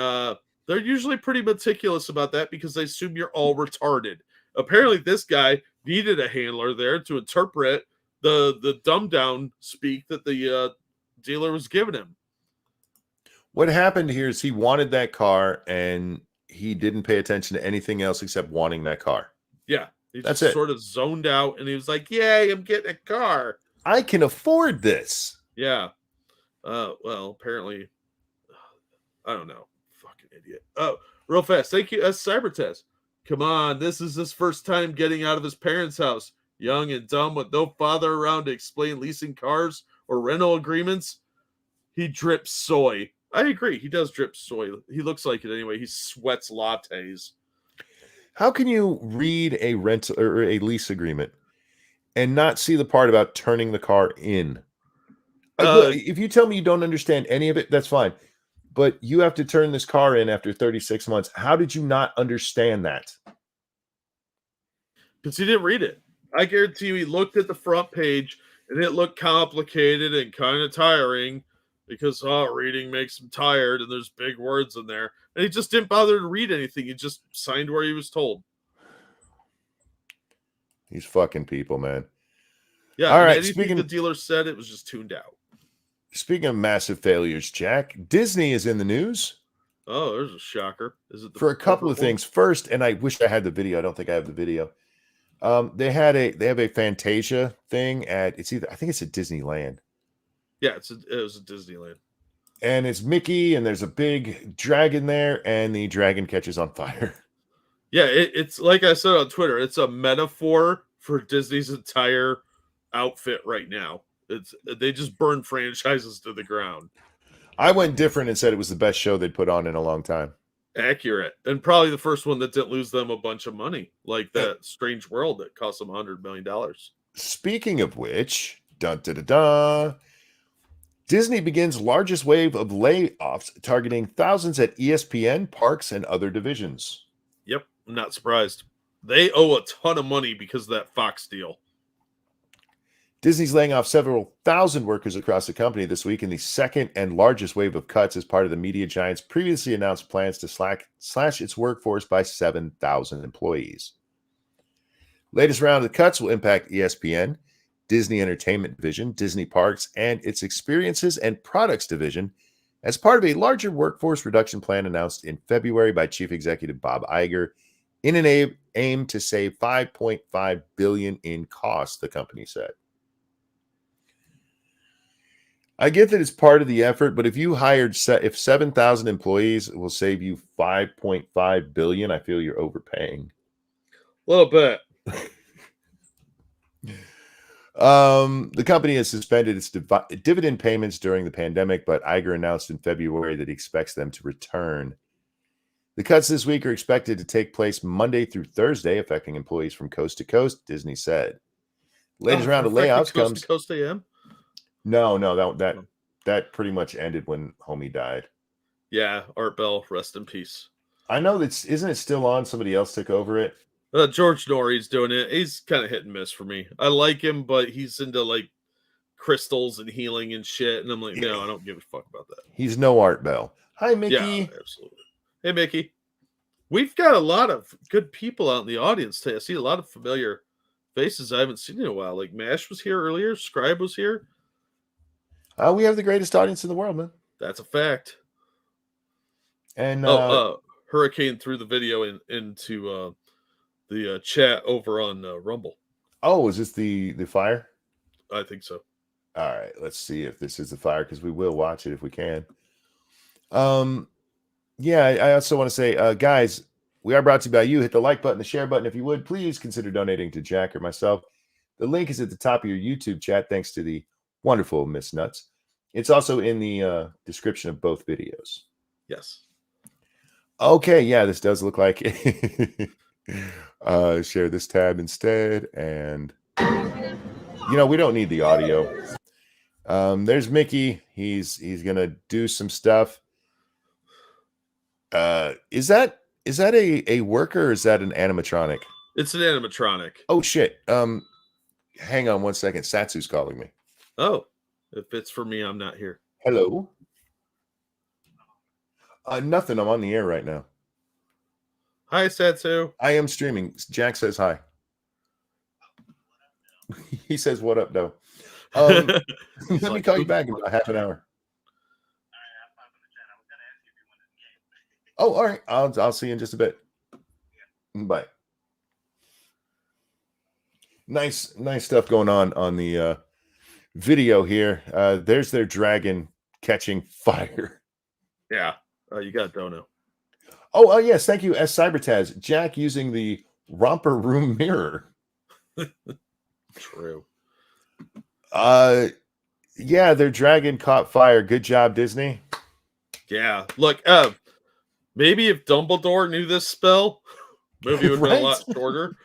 they're usually pretty meticulous about that because they assume you're all retarded. Apparently, this guy needed a handler there to interpret the dumbed down speak that the dealer was giving him. What happened here is he wanted that car and he didn't pay attention to anything else except wanting that car. Yeah. He That's just it. sort of zoned out and he was like, yay, I'm getting a car. I can afford this. Yeah. Well, apparently, I don't know. Fucking idiot. Oh, real fast. Thank you, Cybertest. Come on. This is his first time getting out of his parents' house. Young and dumb with no father around to explain leasing cars or rental agreements. He drips soy. I agree. He does drip soy. He looks like it anyway. He sweats lattes. How can you read a rent or a lease agreement and not see the part about turning the car in? Look, if you tell me you don't understand any of it, that's fine. But you have to turn this car in after 36 months. How did you not understand that? Because he didn't read it. I guarantee you he looked at the front page and it looked complicated and kind of tiring because reading makes him tired and there's big words in there. And he just didn't bother to read anything. He just signed where he was told. These fucking people, man. Yeah. All right. Anything the dealer said, it was just tuned out. Speaking of massive failures, Jack, Disney is in the news. Oh, there's a shocker. Is it for a couple of things? First, and I wish I had the video. I don't think I have the video. They have a Fantasia thing at I think it's at Disneyland. Yeah, it was a Disneyland. And it's Mickey, and there's a big dragon there, and the dragon catches on fire. Yeah, it's like I said on Twitter, it's a metaphor for Disney's entire outfit right now. They just burn franchises to the ground. I went different and said it was the best show they'd put on in a long time. Accurate. And probably the first one that didn't lose them a bunch of money, like that Strange World that cost them $100 million. Speaking of which, Disney begins largest wave of layoffs targeting thousands at ESPN, parks, and other divisions. Yep, I'm not surprised. They owe a ton of money because of that Fox deal. Disney's laying off several thousand workers across the company this week in the second and largest wave of cuts as part of the media giant's previously announced plans to slash its workforce by 7,000 employees. Latest round of the cuts will impact ESPN, Disney Entertainment Division, Disney Parks, and its Experiences and Products Division as part of a larger workforce reduction plan announced in February by Chief Executive Bob Iger in an aim to save $5.5 billion in costs, the company said. I get that it's part of the effort, but if you hired, if 7,000 employees will save you $5.5 billion, I feel you're overpaying. A little bit. The company has suspended its dividend payments during the pandemic, but Iger announced in February that he expects them to return. The cuts this week are expected to take place Monday through Thursday, affecting employees from coast to coast, Disney said. Latest round of layoffs comes. Coast to Coast AM? No, that pretty much ended when Homie died. Yeah, Art Bell, rest in peace. I know isn't it still on? Somebody else took over it. George Norrie's doing it. He's kind of hit and miss for me. I like him, but he's into like crystals and healing and shit. And I'm like, no, I don't give a fuck about that. He's no Art Bell. Hi, Mickey. Yeah, absolutely. Hey, Mickey. We've got a lot of good people out in the audience today. I see a lot of familiar faces I haven't seen in a while. Like Mash was here earlier. Scribe was here. We have the greatest audience in the world, man. That's a fact. And Hurricane threw the video into the chat over on Rumble. Oh, is this the fire? I think so. All right, let's see if this is the fire because we will watch it if we can. Yeah, I also want to say, guys, We are brought to you by you. Hit the like button, the share button. If you would, please consider donating to Jack or myself. The link is at the top of your YouTube chat, thanks to the wonderful Miss Nuts. It's also in the description of both videos. Yes. Okay, yeah, this does look like it. Share this tab instead. And, we don't need the audio. There's Mickey. He's going to do some stuff. Is that a worker or is that an animatronic? It's an animatronic. Oh shit. Hang on one second. Satsu's calling me. Oh, if it's for me, I'm not here. Hello. Nothing. I'm on the air right now. Hi, Satsu. I am streaming. Jack says hi. He says, "What up, though?" Let me call you back in about half an hour. Oh, all right. I'll see you in just a bit. Bye. Nice stuff going on the video here. There's their dragon catching fire. Yeah. You got Dono. Oh, yes. Thank you, S. Cybertaz. Jack using the romper room mirror. True. Yeah, their dragon caught fire. Good job, Disney. Yeah. Look, maybe if Dumbledore knew this spell, movie would have been a lot shorter.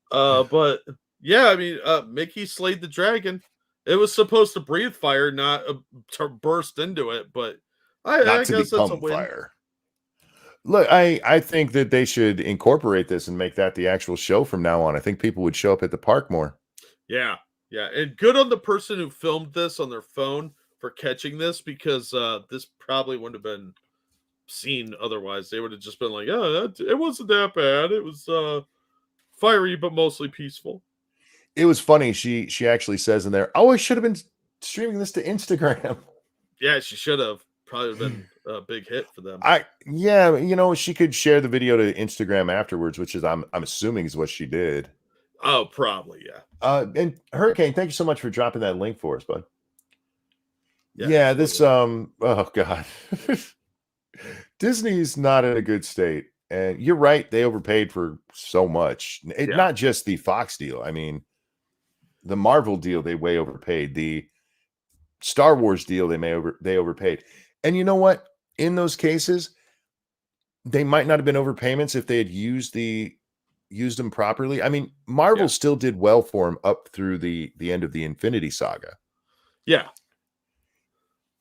But yeah, I mean, Mickey slayed the dragon. It was supposed to breathe fire, not to burst into it. But I guess that's a win. Fire. Look, I think that they should incorporate this and make that the actual show from now on. I think people would show up at the park more. Yeah, yeah, and good on the person who filmed this on their phone for catching this, because this probably wouldn't have been seen otherwise. They would have just been like, "Oh, it wasn't that bad. It was fiery, but mostly peaceful." It was funny. She actually says in there, "Oh, I should have been streaming this to Instagram." Yeah, she should have. Probably would have been a big hit for them. She could share the video to Instagram afterwards, which is I'm assuming is what she did. Oh, probably, yeah. And Hurricane, thank you so much for dropping that link for us, bud. Yeah, this oh god. Disney's not in a good state. And you're right, they overpaid for so much. Not just the Fox deal. I mean, the Marvel deal, they way overpaid. The Star Wars deal, they overpaid. And you know what? In those cases, they might not have been overpayments if they had used them properly. I mean, Marvel still did well for them up through the end of the Infinity Saga. Yeah.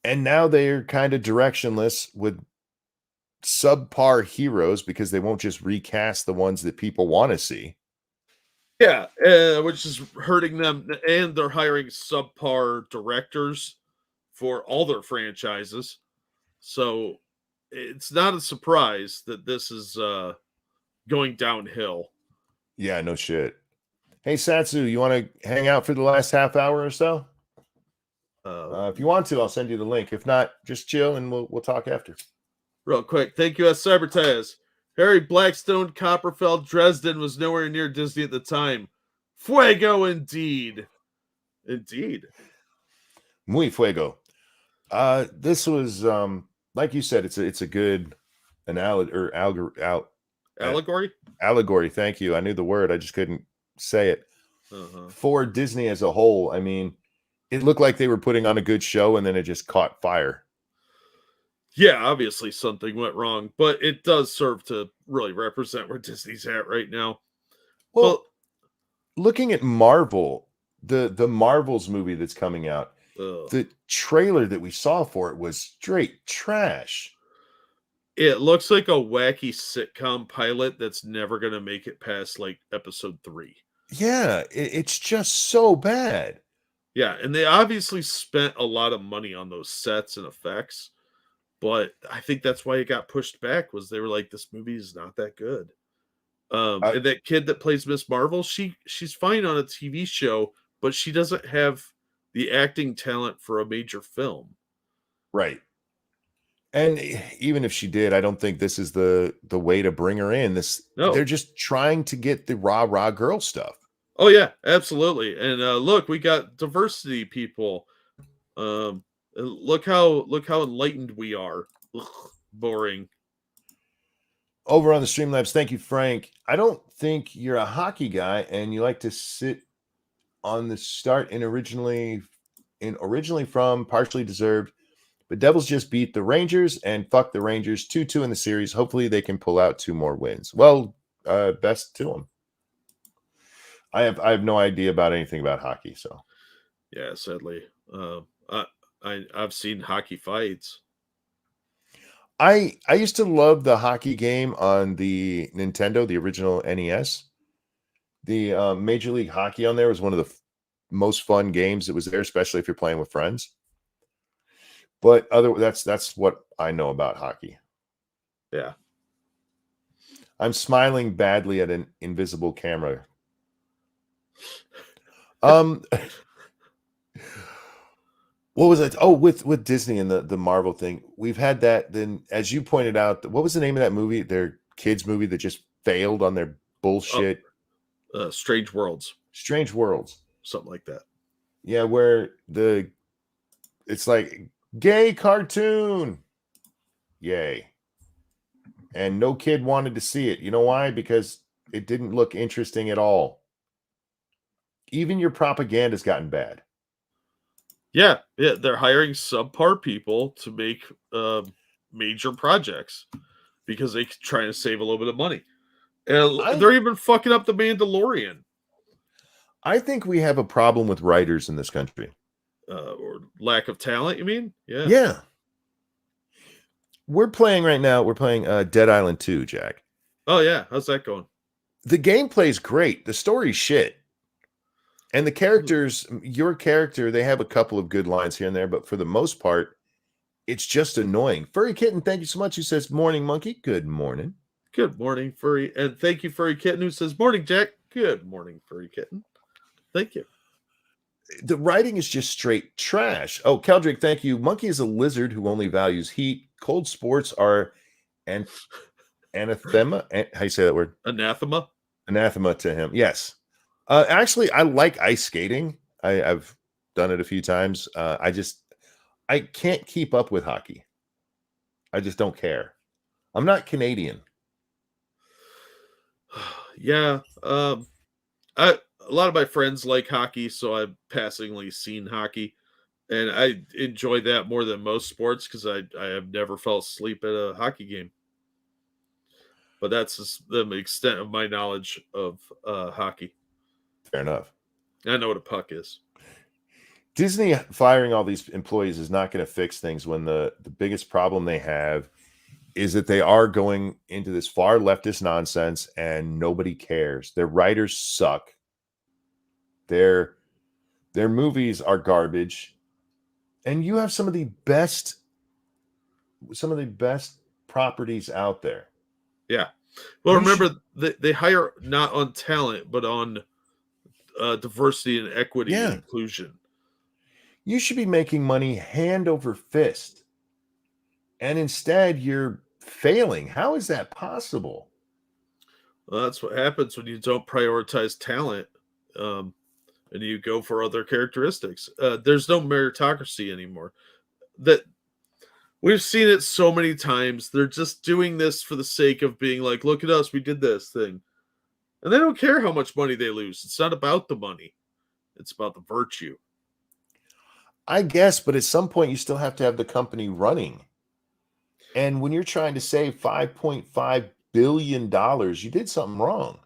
And now they're kind of directionless with subpar heroes because they won't just recast the ones that people want to see. Yeah, which is hurting them, and they're hiring subpar directors for all their franchises. So it's not a surprise that this is going downhill. Yeah, no shit. Hey, Satsu, you want to hang out for the last half hour or so? If you want to, I'll send you the link. If not, just chill and we'll talk after. Real quick. Thank you, S. Cybertaz. Harry Blackstone, Copperfield, Dresden was nowhere near Disney at the time. Fuego, indeed. Indeed. Muy fuego. This was, like you said, it's a good analogy or allegory. Allegory. Thank you. I knew the word. I just couldn't say it. For Disney as a whole, I mean, it looked like they were putting on a good show and then it just caught fire. Yeah, obviously something went wrong, but it does serve to really represent where Disney's at right now. Well, looking at Marvel, the Marvels movie that's coming out, the trailer that we saw for it was straight trash. It looks like a wacky sitcom pilot that's never going to make it past like episode 3. Yeah, it's just so bad. Yeah, and they obviously spent a lot of money on those sets and effects, but I think that's why it got pushed back, was they were like, this movie is not that good. And that kid that plays Miss Marvel, she's fine on a TV show, but she doesn't have the acting talent for a major film. Right. And even if she did, I don't think this is the way to bring her in. They're just trying to get the rah girl stuff. Oh yeah, absolutely. And look, we got diversity people. Look how enlightened we are. Ugh, boring. Over on the Streamlabs, thank you, Frank. I don't think you're a hockey guy, and you like to sit on the start and originally from partially deserved. But Devils just beat the Rangers and fuck the Rangers 2-2 in the series. Hopefully they can pull out 2 more wins. Well, best to them. I have no idea about anything about hockey, so Yeah, sadly, I've seen hockey fights. I used to love the hockey game on the Nintendo, the original NES. The Major League Hockey on there was one of the most fun games that was there, especially if you're playing with friends. But that's what I know about hockey. Yeah. I'm smiling badly at an invisible camera. What was it? Oh, with Disney and the Marvel thing, we've had that. Then, as you pointed out, what was the name of that movie? Their kids movie that just failed on their bullshit. Strange Worlds. Strange Worlds, something like that. Yeah, where it's like gay cartoon, yay, and no kid wanted to see it. You know why? Because it didn't look interesting at all. Even your propaganda's gotten bad. Yeah, they're hiring subpar people to make major projects because they're trying to save a little bit of money. And they're even fucking up The Mandalorian. I think we have a problem with writers in this country. Or lack of talent, you mean? Yeah. Yeah. We're playing right now. We're playing Dead Island 2, Jack. Oh, yeah. How's that going? The gameplay's great. The story's shit. And the characters, your character, they have a couple of good lines here and there, but for the most part, it's just annoying. Furry Kitten, thank you so much. Who says, morning, monkey. Good morning. Good morning, Furry. And thank you, Furry Kitten, who says, morning, Jack. Good morning, Furry Kitten. Thank you. The writing is just straight trash. Oh, Keldrick, thank you. Monkey is a lizard who only values heat. Cold sports are anathema. How you say that word? Anathema. Anathema to him. Yes. Actually, I like ice skating. I've done it a few times. I can't keep up with hockey. I just don't care. I'm not Canadian. Yeah. A lot of my friends like hockey, so I've passingly seen hockey. And I enjoy that more than most sports because I have never fell asleep at a hockey game. But that's just the extent of my knowledge of hockey. Fair enough. I know what a puck is. Disney firing all these employees is not going to fix things when the biggest problem they have is that they are going into this far leftist nonsense and nobody cares. Their writers suck. Their movies are garbage. And you have some of the best properties out there. Yeah. Well, remember, they hire not on talent, but on diversity and equity and inclusion. You should be making money hand over fist. And instead, you're failing. How is that possible? Well, that's what happens when you don't prioritize talent and you go for other characteristics. There's no meritocracy anymore. That we've seen it so many times. They're just doing this for the sake of being like, look at us, we did this thing. And they don't care how much money they lose. It's not about the money. It's about the virtue. I guess, but at some point you still have to have the company running. And when you're trying to save $5.5 billion, you did something wrong.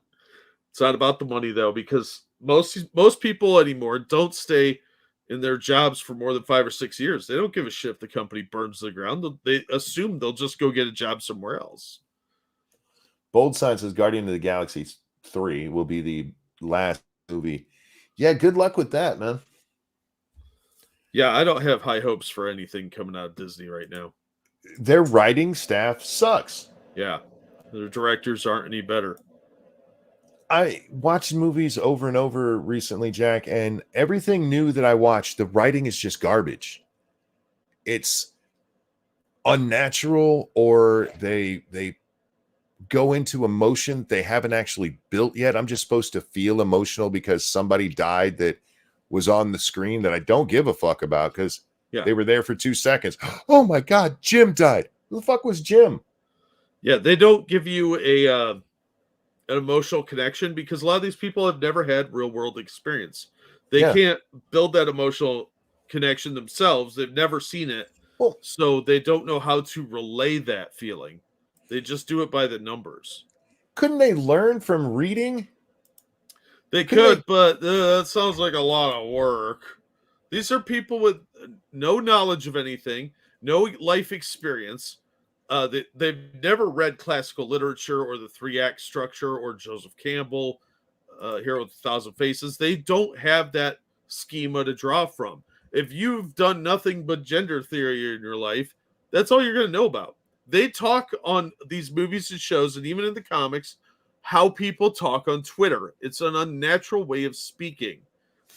It's not about the money, though, because most people anymore don't stay in their jobs for more than 5 or 6 years. They don't give a shit if the company burns to the ground. They assume they'll just go get a job somewhere else. Bold Sign says Guardian of the Galaxy 3 will be the last movie. Yeah, good luck with that, man. Yeah, I don't have high hopes for anything coming out of Disney right now. Their writing staff sucks. Yeah, their directors aren't any better. I watched movies over and over recently, Jack, and everything new that I watched, the writing is just garbage. It's unnatural, or they go into emotion they haven't actually built yet. I'm just supposed to feel emotional because somebody died that was on the screen that I don't give a fuck about because they were there for 2 seconds. Oh my God, Jim died. Who the fuck was Jim? Yeah, they don't give you an emotional connection because a lot of these people have never had real world experience. They can't build that emotional connection themselves. They've never seen it. Well, so they don't know how to relay that feeling. They just do it by the numbers. couldn't they learn from reading? They could, but that sounds like a lot of work. These are people with no knowledge of anything, no life experience. They've never read classical literature or the 3-act structure or Joseph Campbell, Hero with 1,000 Faces. They don't have that schema to draw from. If you've done nothing but gender theory in your life, that's all you're going to know about. They talk on these movies and shows, and even in the comics, how people talk on Twitter. It's an unnatural way of speaking.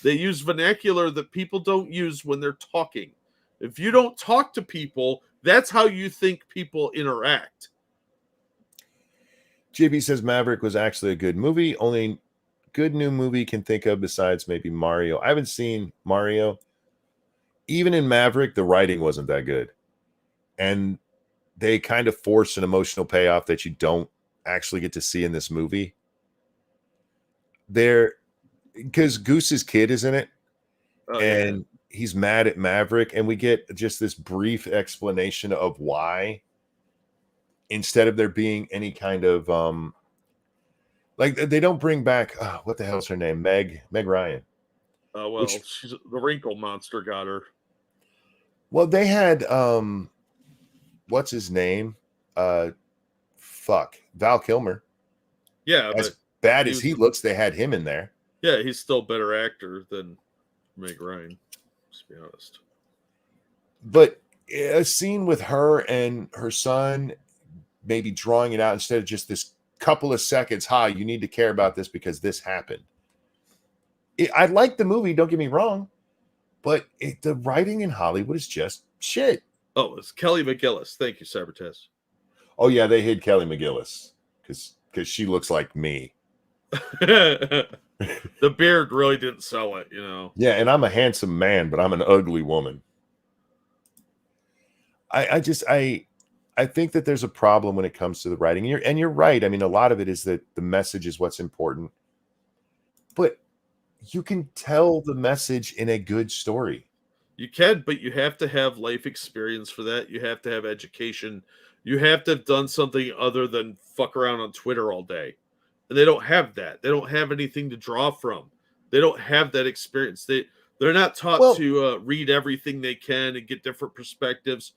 They use vernacular that people don't use when they're talking. If you don't talk to people, that's how you think people interact. JB says Maverick was actually a good movie. Only good new movie can think of besides maybe Mario. I haven't seen Mario. Even in Maverick, the writing wasn't that good. And they kind of forced an emotional payoff that you don't actually get to see in this movie. Because Goose's kid is in it, and he's mad at Maverick, and we get just this brief explanation of why, instead of there being any kind of like they don't bring back what the hell's her name, Meg Ryan. She's the wrinkle monster got her. Well, they had what's his name? Val Kilmer. Yeah, as bad as he looks, they had him in there. Yeah, he's still a better actor than Meg Ryan, to be honest. But a scene with her and her son, maybe drawing it out instead of just this couple of seconds. You need to care about this because this happened. I like the movie, don't get me wrong, but the writing in Hollywood is just shit. Oh, it's Kelly McGillis. Thank you, Sabertez. Oh yeah, they hid Kelly McGillis because she looks like me. The beard really didn't sell it, you know. Yeah, and I'm a handsome man, but I'm an ugly woman. I think that there's a problem when it comes to the writing. And you're right. I mean, a lot of it is that the message is what's important. But you can tell the message in a good story. You can, but you have to have life experience for that. You have to have education. You have to have done something other than fuck around on Twitter all day. And they don't have that. They don't have anything to draw from. They don't have that experience. They're not taught to read everything they can and get different perspectives.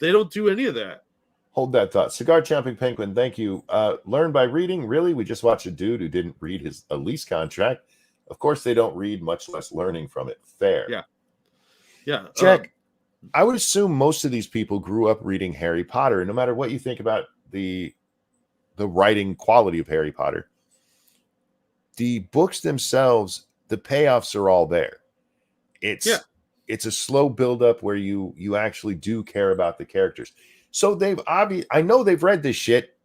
They don't do any of that. Hold that thought. Cigar Chomping Penguin, thank you. Learn by reading? Really? We just watched a dude who didn't read a lease contract. Of course they don't read, much less learning from it. Fair. Yeah. Yeah. Jack, I would assume most of these people grew up reading Harry Potter. And no matter what you think about the writing quality of Harry Potter, the books themselves, the payoffs are all there. It's a slow buildup where you actually do care about the characters. So I know they've read this shit.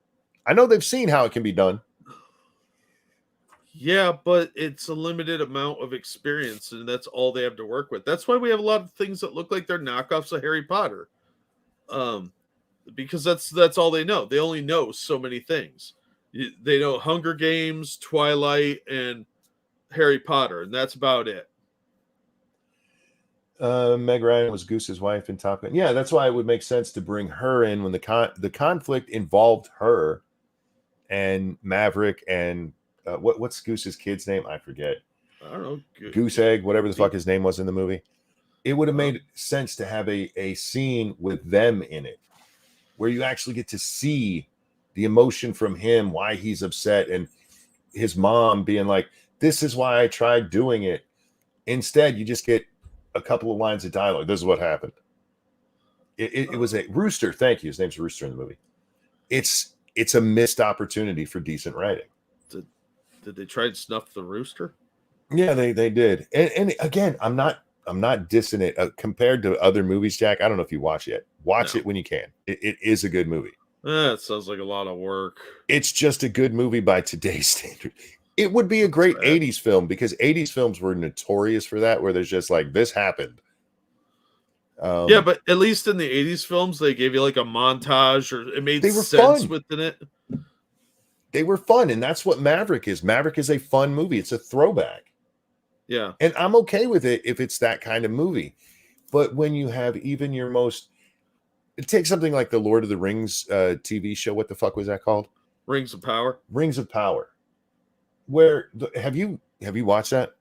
I know they've seen how it can be done. Yeah, but it's a limited amount of experience, and that's all they have to work with. That's why we have a lot of things that look like they're knockoffs of Harry Potter. Because that's all they know. They only know so many things. They know Hunger Games, Twilight, and Harry Potter, and that's about it. Meg Ryan was Goose's wife in Top Gun. Yeah, that's why it would make sense to bring her in when the conflict involved her and Maverick and what's Goose's kid's name? I forget. I don't know. Goose Egg, whatever the fuck his name was in the movie. It would have made sense to have a scene with them in it where you actually get to see the emotion from him, why he's upset, and his mom being like, this is why I tried doing it. Instead, you just get a couple of lines of dialogue. This is what happened. It was a Rooster. Thank you. His name's Rooster in the movie. It's a missed opportunity for decent writing. Did they try to snuff the rooster? Yeah, they did. And again, I'm not dissing it compared to other movies, Jack. I don't know if you watch it yet. Watch it when you can. It is a good movie. It sounds like a lot of work. It's just a good movie by today's standard. It would be a great 80s film because 80s films were notorious for that, where there's just like, this happened. Yeah, but at least in the 80s films, they gave you like a montage, or it made They were sense fun. within it. They were fun, and that's what Maverick is. Maverick is a fun movie. It's a throwback. Yeah. And I'm okay with it if it's that kind of movie. But when you have even your most, take something like the Lord of the Rings TV show. What the fuck was that called? Rings of Power. Rings of Power. Where have you watched that?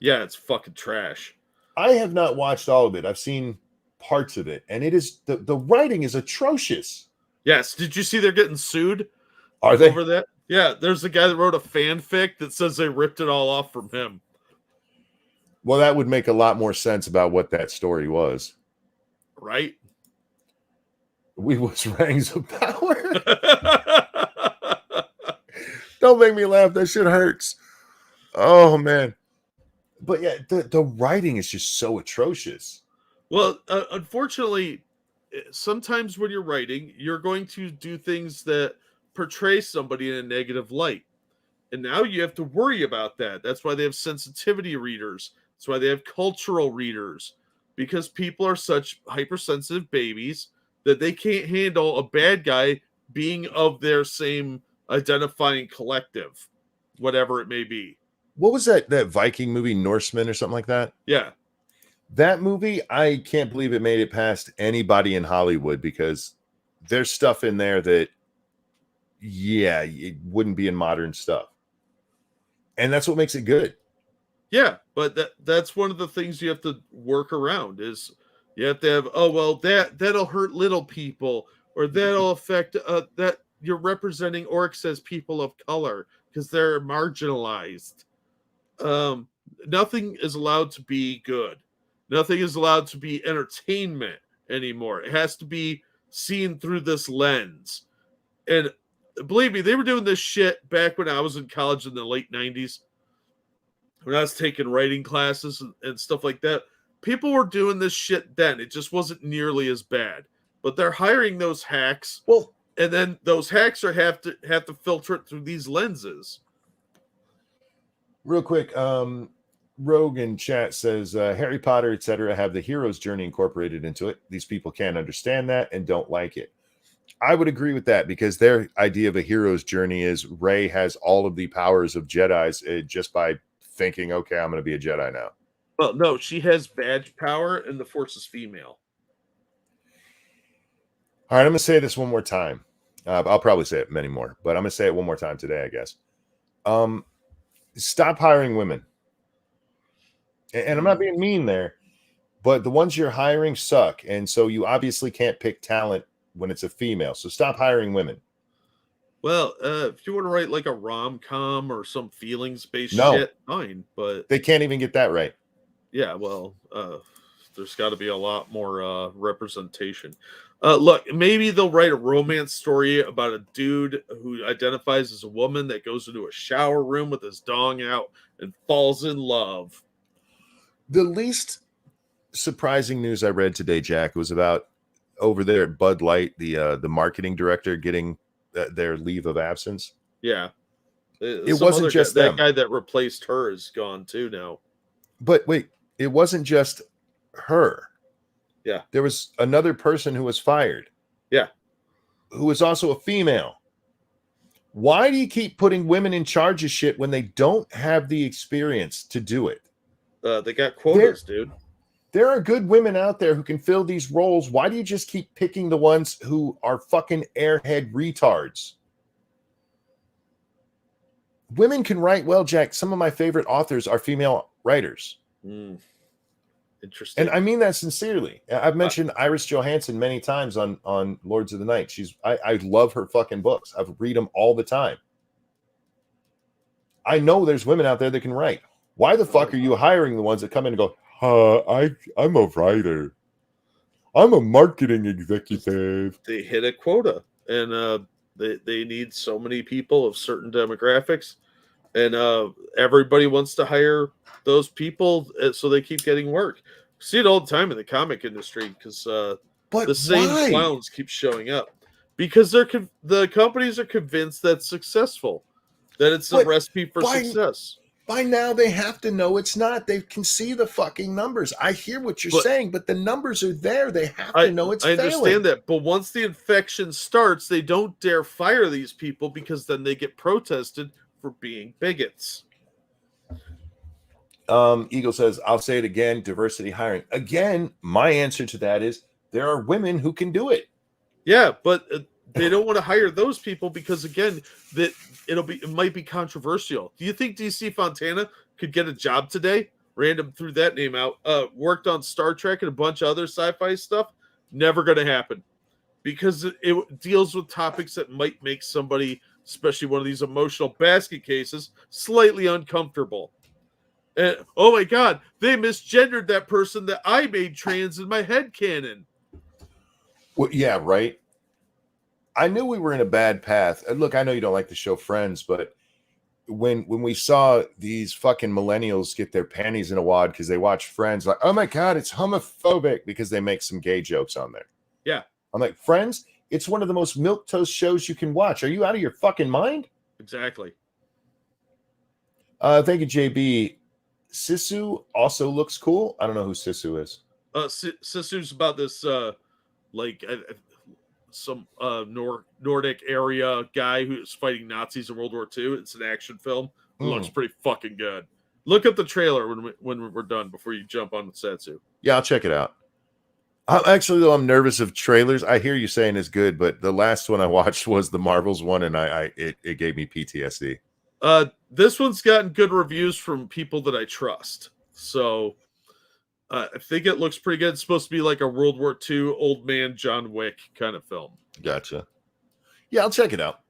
Yeah, it's fucking trash. I have not watched all of it. I've seen parts of it, and it is the writing is atrocious. Yes. Did you see they're getting sued? Are they? Over that? Yeah, there's a guy that wrote a fanfic that says they ripped it all off from him. Well, that would make a lot more sense about what that story was. Right? We was Rings of Power. Don't make me laugh. That shit hurts. Oh man. But yeah, the writing is just so atrocious. Well, unfortunately, sometimes when you're writing, you're going to do things that portray somebody in a negative light. And now you have to worry about that. That's why they have sensitivity readers. That's why they have cultural readers. Because people are such hypersensitive babies that they can't handle a bad guy being of their same identifying collective, whatever it may be. What was that Viking movie, Norseman or something like that? Yeah. That movie, I can't believe it made it past anybody in Hollywood, because there's stuff in there that, yeah, it wouldn't be in modern stuff. And that's what makes it good. Yeah, but that's one of the things you have to work around is you have to have, oh, well, that'll hurt little people, or that'll affect that you're representing orcs as people of color because they're marginalized. Nothing is allowed to be good. Nothing is allowed to be entertainment anymore. It has to be seen through this lens. And believe me, they were doing this shit back when I was in college in the late 90s. When I was taking writing classes and stuff like that. People were doing this shit then. It just wasn't nearly as bad. But they're hiring those hacks. Well, and then those hacks have to filter it through these lenses. Real quick, Rogue in chat says Harry Potter, etc., have the hero's journey incorporated into it. These people can't understand that and don't like it. I would agree with that, because their idea of a hero's journey is Rey has all of the powers of Jedis just by thinking, okay, I'm going to be a Jedi now. Well, no, she has badge power and the Force is female. All right, I'm going to say this one more time. I'll probably say it many more, but I'm going to say it one more time today, I guess. Stop hiring women. And I'm not being mean there, but the ones you're hiring suck. And so you obviously can't pick talent when it's a female. So stop hiring women. Well, if you want to write like a rom-com or some feelings-based shit, fine. But they can't even get that right. Yeah, well, there's got to be a lot more representation. Look, maybe they'll write a romance story about a dude who identifies as a woman that goes into a shower room with his dong out and falls in love. The least surprising news I read today, Jack, was about over there at Bud Light, the marketing director getting their leave of absence. Yeah. It wasn't just that guy that replaced her is gone too now. But wait, it wasn't just her. Yeah. There was another person who was fired. Yeah. Who was also a female. Why do you keep putting women in charge of shit when they don't have the experience to do it? They got quotas, dude. There are good women out there who can fill these roles. Why do you just keep picking the ones who are fucking airhead retards? Women can write well, Jack. Some of my favorite authors are female writers. Interesting. And I mean that sincerely. I've mentioned Iris Johansson many times on Lords of the Night. I love her fucking books. I read them all the time. I know there's women out there that can write. Why the fuck are you hiring the ones that come in and go, I'm a writer. I'm a marketing executive. They hit a quota, and they need so many people of certain demographics, and everybody wants to hire those people, so they keep getting work. See it all the time in the comic industry, because the same clowns keep showing up, because the companies are convinced that's successful, that it's a recipe for success. By now, they have to know it's not. They can see the fucking numbers. I hear what you're saying, but the numbers are there. They have to know it's I failing. understand that, but once the infection starts, they don't dare fire these people because then they get protested for being bigots. Eagle says, I'll say it again, diversity hiring. Again, my answer to that is there are women who can do it. Yeah, but they don't want to hire those people because, again, that it might be controversial. Do you think DC Fontana could get a job today? Random threw that name out. Worked on Star Trek and a bunch of other sci-fi stuff. Never going to happen because it deals with topics that might make somebody, especially one of these emotional basket cases, slightly uncomfortable. And oh my God, they misgendered that person that I made trans in my headcanon. Well, yeah, right. I knew we were in a bad path. And look, I know you don't like the show Friends, but when we saw these fucking millennials get their panties in a wad because they watch Friends, like, oh my God, it's homophobic because they make some gay jokes on there. Yeah. I'm like, Friends, it's one of the most milquetoast shows you can watch. Are you out of your fucking mind? Exactly. Thank you, JB. Sisu also looks cool. I don't know who Sisu is. Sisu's about this some Nordic area guy who's fighting Nazis in World War II. It's an action film. It looks pretty fucking good. Look at the trailer when we're done before you jump on the Satsu. Yeah, I'll check it out. Actually, though, I'm nervous of trailers. I hear you saying it's good, but the last one I watched was the Marvels one, and it gave me PTSD. This one's gotten good reviews from people that I trust. So I think it looks pretty good. It's supposed to be like a World War II old man John Wick kind of film. Gotcha. Yeah, I'll check it out.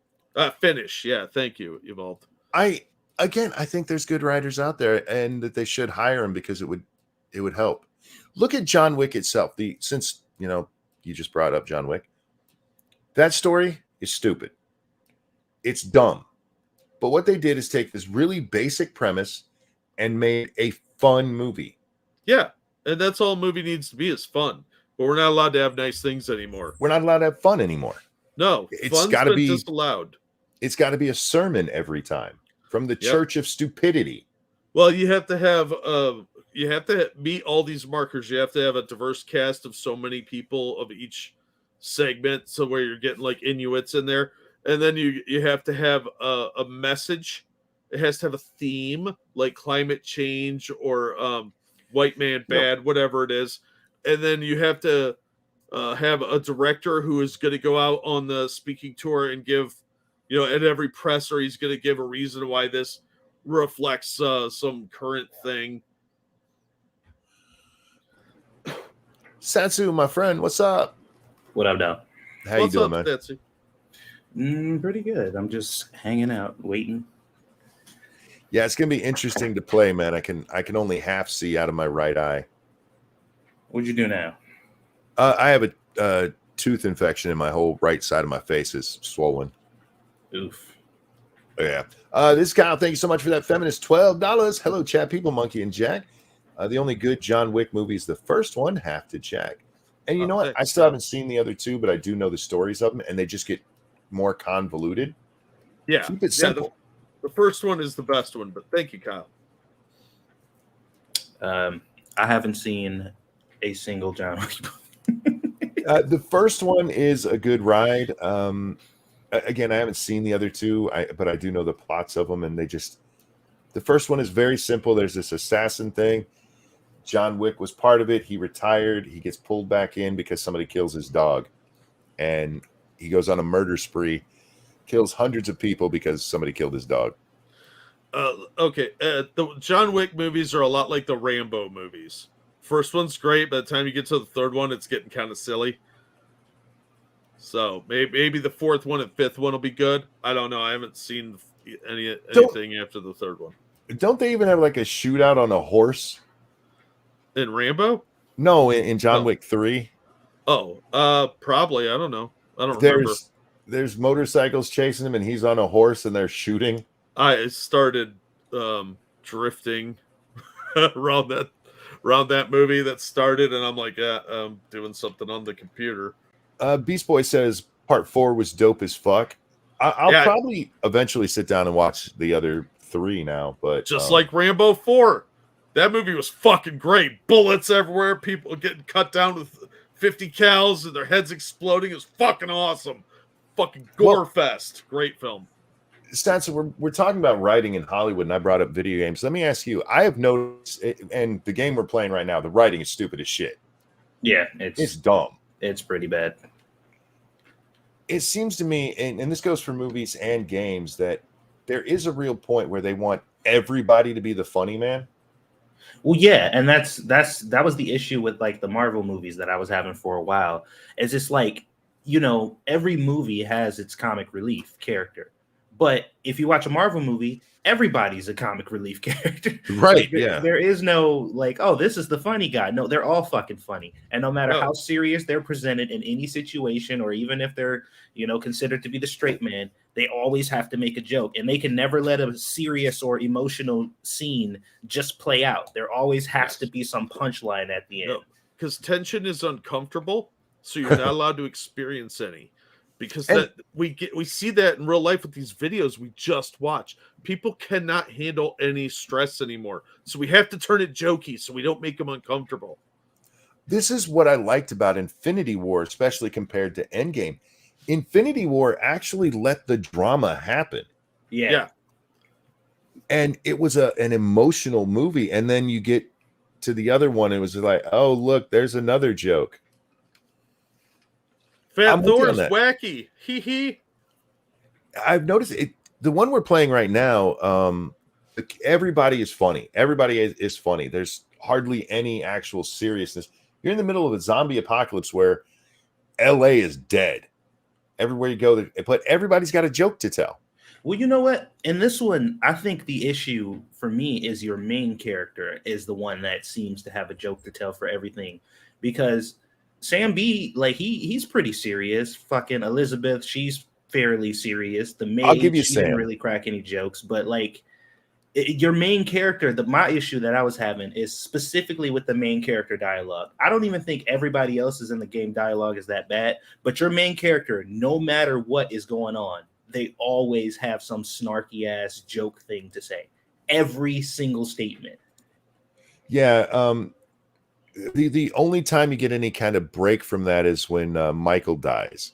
Finish. Yeah, thank you, Evolved. I think there's good writers out there, and that they should hire them because it would help. Look at John Wick itself. Since you just brought up John Wick, that story is stupid. It's dumb. But what they did is take this really basic premise and made a fun movie. Yeah, and that's all a movie needs to be is fun. But we're not allowed to have nice things anymore. We're not allowed to have fun anymore. No, it's got to be disallowed. It's got to be a sermon every time from the Church of Stupidity. Well, you have to have meet all these markers. You have to have a diverse cast of so many people of each segment, so where you're getting like Inuits in there. And then you have to have a message. It has to have a theme, like climate change or white man bad, whatever it is. And then you have to have a director who is going to go out on the speaking tour and give, at every presser, he's going to give a reason why this reflects some current thing. Satsu, my friend, what's up? What up, Dom? How you doing, man? Satsu? Pretty good. I'm just hanging out, waiting. Yeah, it's gonna be interesting to play, man. I can only half see out of my right eye. What'd you do now? I have a tooth infection in my whole right side of my face is swollen. Oof. Yeah. This Kyle, thank you so much for that feminist $12. Hello, chat people, Monkey and Jack. The only good John Wick movie is the first one. Have to check. And you know what? I still haven't seen the other two, but I do know the stories of them, and they just get more convoluted. Yeah. Keep it simple. The first one is the best one, but thank you, Kyle. I haven't seen a single John Wick movie. The first one is a good ride. Again, I haven't seen the other two, but I do know the plots of them, and the first one is very simple. There's this assassin thing. John Wick was part of it. He retired. He gets pulled back in because somebody kills his dog, and he goes on a murder spree, kills hundreds of people because somebody killed his dog. Okay. The John Wick movies are a lot like the Rambo movies. First one's great. By the time you get to the third one, it's getting kind of silly. So maybe the fourth one and fifth one will be good. I don't know. I haven't seen anything after the third one. Don't they even have like a shootout on a horse in Rambo? No, in John Wick 3. Oh, probably. I don't know. I don't remember. There's motorcycles chasing him, and he's on a horse, and they're shooting. I started drifting around that movie that started, and I'm like, yeah, I'm doing something on the computer. Beast Boy says part 4 was dope as fuck. I'll probably eventually sit down and watch the other 3 now, but Just like Rambo 4. That movie was fucking great. Bullets everywhere, people getting cut down with 50 cals and their heads exploding. It was fucking awesome. Fucking gore fest. Great film. Statson, we're talking about writing in Hollywood, and I brought up video games. Let me ask you, I have noticed, and the game we're playing right now, the writing is stupid as shit. Yeah, it's dumb. It's pretty bad. It seems to me, and this goes for movies and games, that there is a real point where they want everybody to be the funny man. Well, yeah, and that was the issue with like the Marvel movies that I was having for a while. It's just like, you know, every movie has its comic relief character. But if you watch a Marvel movie, everybody's a comic relief character. Right, There is no like, oh, this is the funny guy. No, they're all fucking funny. And no matter how serious they're presented in any situation, or even if they're, you know, considered to be the straight man, they always have to make a joke. And they can never let a serious or emotional scene just play out. There always has to be some punchline at the end. Because tension is uncomfortable, so you're not allowed to experience any. Because that we see that in real life with these videos we just watched. People cannot handle any stress anymore, so we have to turn it jokey so we don't make them uncomfortable. This is what I liked about Infinity War, especially compared to Endgame. Infinity War actually let the drama happen. Yeah. And it was an emotional movie, and then you get to the other one, and it was like, oh look, there's another joke. Fat Thor is wacky. Hee hee. I've noticed it. The one we're playing right now, everybody is funny. Everybody is funny. There's hardly any actual seriousness. You're in the middle of a zombie apocalypse where LA is dead. Everywhere you go, but everybody's got a joke to tell. Well, you know what? In this one, I think the issue for me is your main character is the one that seems to have a joke to tell for everything, because Sam B, like he's pretty serious. Fucking Elizabeth, she's fairly serious. The maid, I'll give you she Sam. didn't really crack any jokes, but like your main character, my issue that I was having is specifically with the main character dialogue. I don't even think everybody else's in the game dialogue is that bad, but your main character, no matter what is going on, they always have some snarky ass joke thing to say. Every single statement. Yeah. The only time you get any kind of break from that is when Michael dies.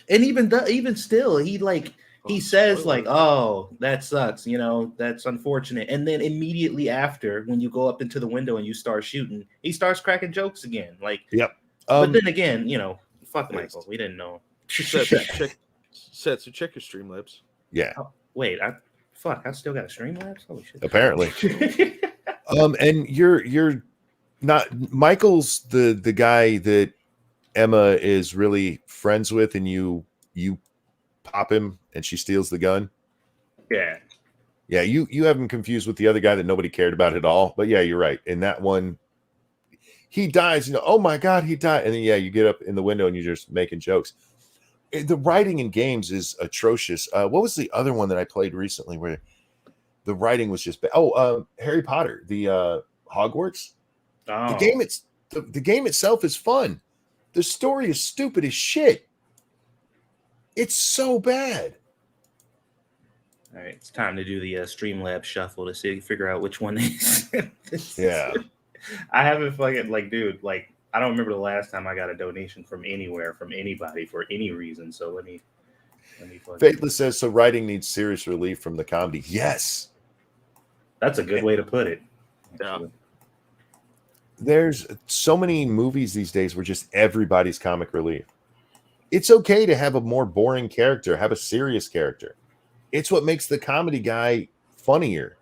And even still, he says like, "Oh, that sucks," you know, that's unfortunate. And then immediately after, when you go up into the window and you start shooting, he starts cracking jokes again. Like, yep. But then again, you know, fuck Michael. We didn't know. Check your Streamlabs. Yeah. Oh, wait, I still got a Streamlabs. Holy shit. Apparently. And you're not Michael's the guy that Emma is really friends with, and you pop him and she steals the gun. Yeah. Yeah, you have him confused with the other guy that nobody cared about at all. But yeah, you're right. In that one, he dies, you know, oh my God, he died. And then yeah, you get up in the window and you're just making jokes. The writing in games is atrocious. What was the other one that I played recently where the writing was just bad? Harry Potter, the Hogwarts. Oh. The game itself is fun. The story is stupid as shit. It's so bad. All right, it's time to do the Streamlabs shuffle to figure out which one is. Yeah. I haven't fucking dude, I don't remember the last time I got a donation from anywhere, from anybody for any reason. So let me Faithless says, so writing needs serious relief from the comedy. Yes. That's a good way to put it. Yeah. There's so many movies these days where just everybody's comic relief. It's okay to have a more boring character, have a serious character. It's what makes the comedy guy funnier.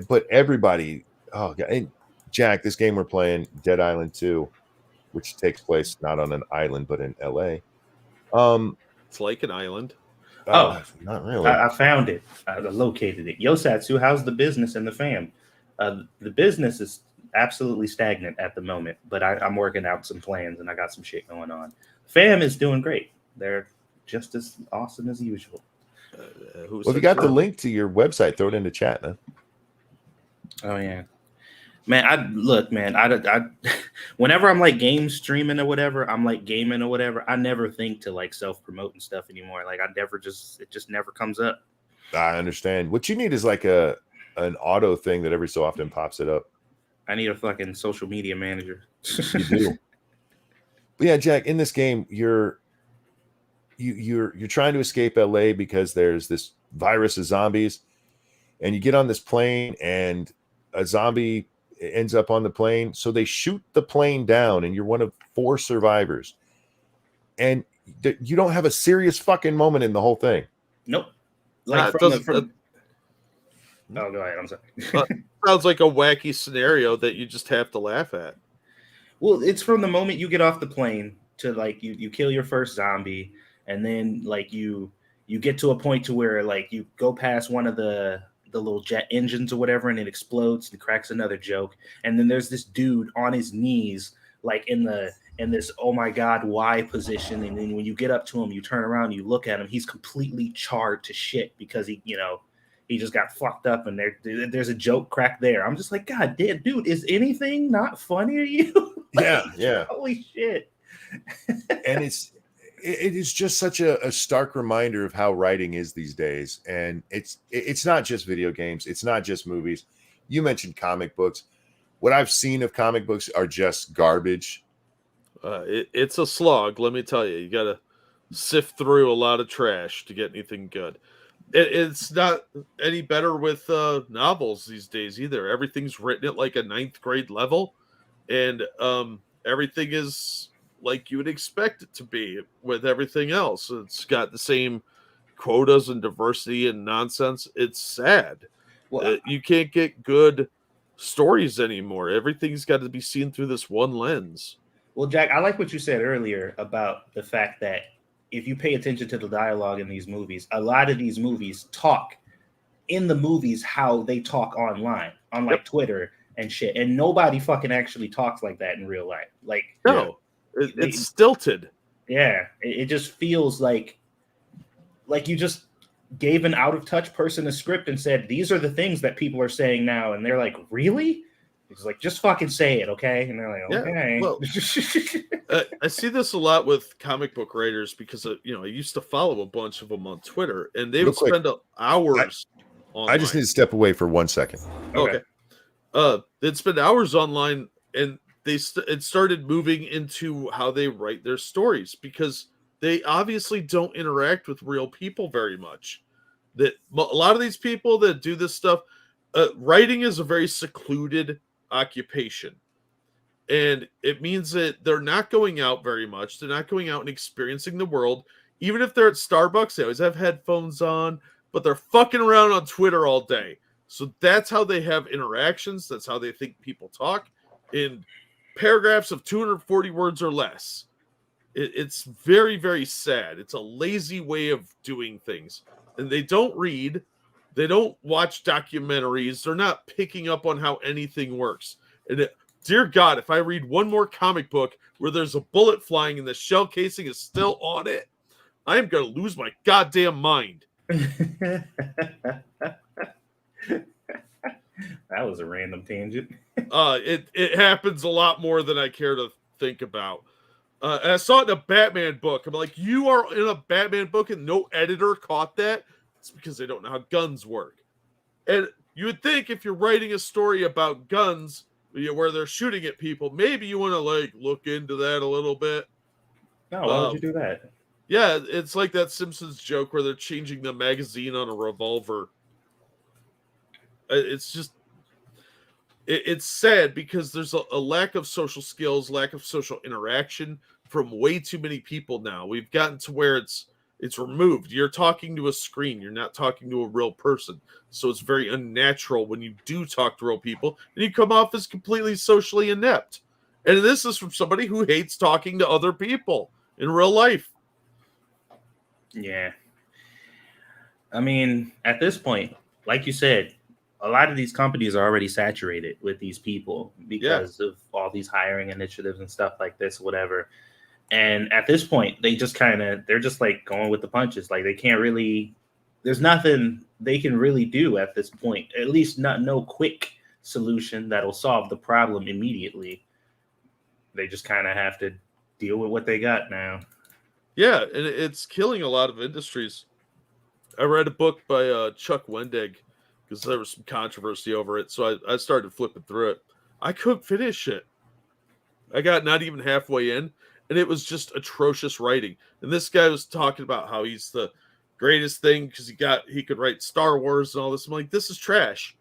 But everybody, oh God. And Jack, this game we're playing, Dead Island 2, which takes place not on an island, but in LA. It's like an island. Not really. I found it. I located it. Yosatsu, how's the business and the fam? The business is absolutely stagnant at the moment, but I'm working out some plans and I got some shit going on. Fam is doing great. They're just as awesome as usual. Well, if you got the link to your website, throw it in the chat, man. Oh yeah, man. I whenever I'm like game streaming or whatever, I'm like gaming or whatever, I never think to like self promote and stuff anymore. Like it just never comes up. I understand. What you need is like an auto thing that every so often pops it up. I need a fucking social media manager. You do. But yeah, Jack, in this game, you're trying to escape LA because there's this virus of zombies, and you get on this plane and a zombie ends up on the plane. So they shoot the plane down and you're one of 4 survivors. And you don't have a serious fucking moment in the whole thing. Nope. Like oh, go ahead. I'm sorry. Sounds like a wacky scenario that you just have to laugh at. Well, it's from the moment you get off the plane to like you kill your first zombie, and then like you get to a point to where like you go past one of the little jet engines or whatever, and it explodes and cracks another joke, and then there's this dude on his knees like in this oh my god why position, and then when you get up to him, you turn around, you look at him, he's completely charred to shit because he just got fucked up, and there's a joke crack there. I'm just like, God damn, dude, is anything not funny to you? Like, yeah. Holy shit. And it is just such a stark reminder of how writing is these days. And it's not just video games. It's not just movies. You mentioned comic books. What I've seen of comic books are just garbage. It's a slog, let me tell you. You got to sift through a lot of trash to get anything good. It's not any better with novels these days either. Everything's written at like a 9th grade level, and everything is like you would expect it to be with everything else. It's got the same quotas and diversity and nonsense. It's sad. Well, you can't get good stories anymore. Everything's got to be seen through this one lens. Well, Jack, I like what you said earlier about the fact that if you pay attention to the dialogue in these movies, a lot of these movies talk in the movies how they talk online, on like Twitter and shit. And nobody fucking actually talks like that in real life. Like, no, it's stilted. Yeah. It just feels like you just gave an out of touch person a script and said, these are the things that people are saying now. And they're like, really? It's like, just fucking say it, okay? And they're like, okay. Well, I see this a lot with comic book writers because, I used to follow a bunch of them on Twitter, and they would spend hours online. I just need to step away for 1 second. Okay. They'd spend hours online, and it started moving into how they write their stories because they obviously don't interact with real people very much. That a lot of these people that do this stuff, writing is a very secluded occupation, and it means that they're not going out very much. They're not going out and experiencing the world. Even if they're at Starbucks, they always have headphones on, but they're fucking around on Twitter all day. So that's how they have interactions. That's how they think people talk in paragraphs of 240 words or less. It's very, very sad. It's a lazy way of doing things, and they don't read. They don't watch documentaries. They're not picking up on how anything works. And dear God, if I read one more comic book where there's a bullet flying and the shell casing is still on it, I am going to lose my goddamn mind. That was a random tangent. It happens a lot more than I care to think about. And I saw it in a Batman book. I'm like, you are in a Batman book and no editor caught that? It's because they don't know how guns work. And you would think if you're writing a story about guns where they're shooting at people, maybe you want to like look into that a little bit. No, why would you do that? Yeah, it's like that Simpsons joke where they're changing the magazine on a revolver. It's just, it's sad because there's a lack of social skills, lack of social interaction from way too many people now. We've gotten to where it's removed. You're talking to a screen. You're not talking to a real person. So it's very unnatural when you do talk to real people and you come off as completely socially inept. And this is from somebody who hates talking to other people in real life. Yeah. I mean, at this point, like you said, a lot of these companies are already saturated with these people because of all these hiring initiatives and stuff like this, whatever. And at this point, they're just like going with the punches. Like they can't really, there's nothing they can really do at this point. At least no quick solution that'll solve the problem immediately. They just kind of have to deal with what they got now. Yeah, and it's killing a lot of industries. I read a book by Chuck Wendig because there was some controversy over it. So I started flipping through it. I couldn't finish it. I got not even halfway in, and it was just atrocious writing. And this guy was talking about how he's the greatest thing because he could write Star Wars and all this. I'm like, this is trash.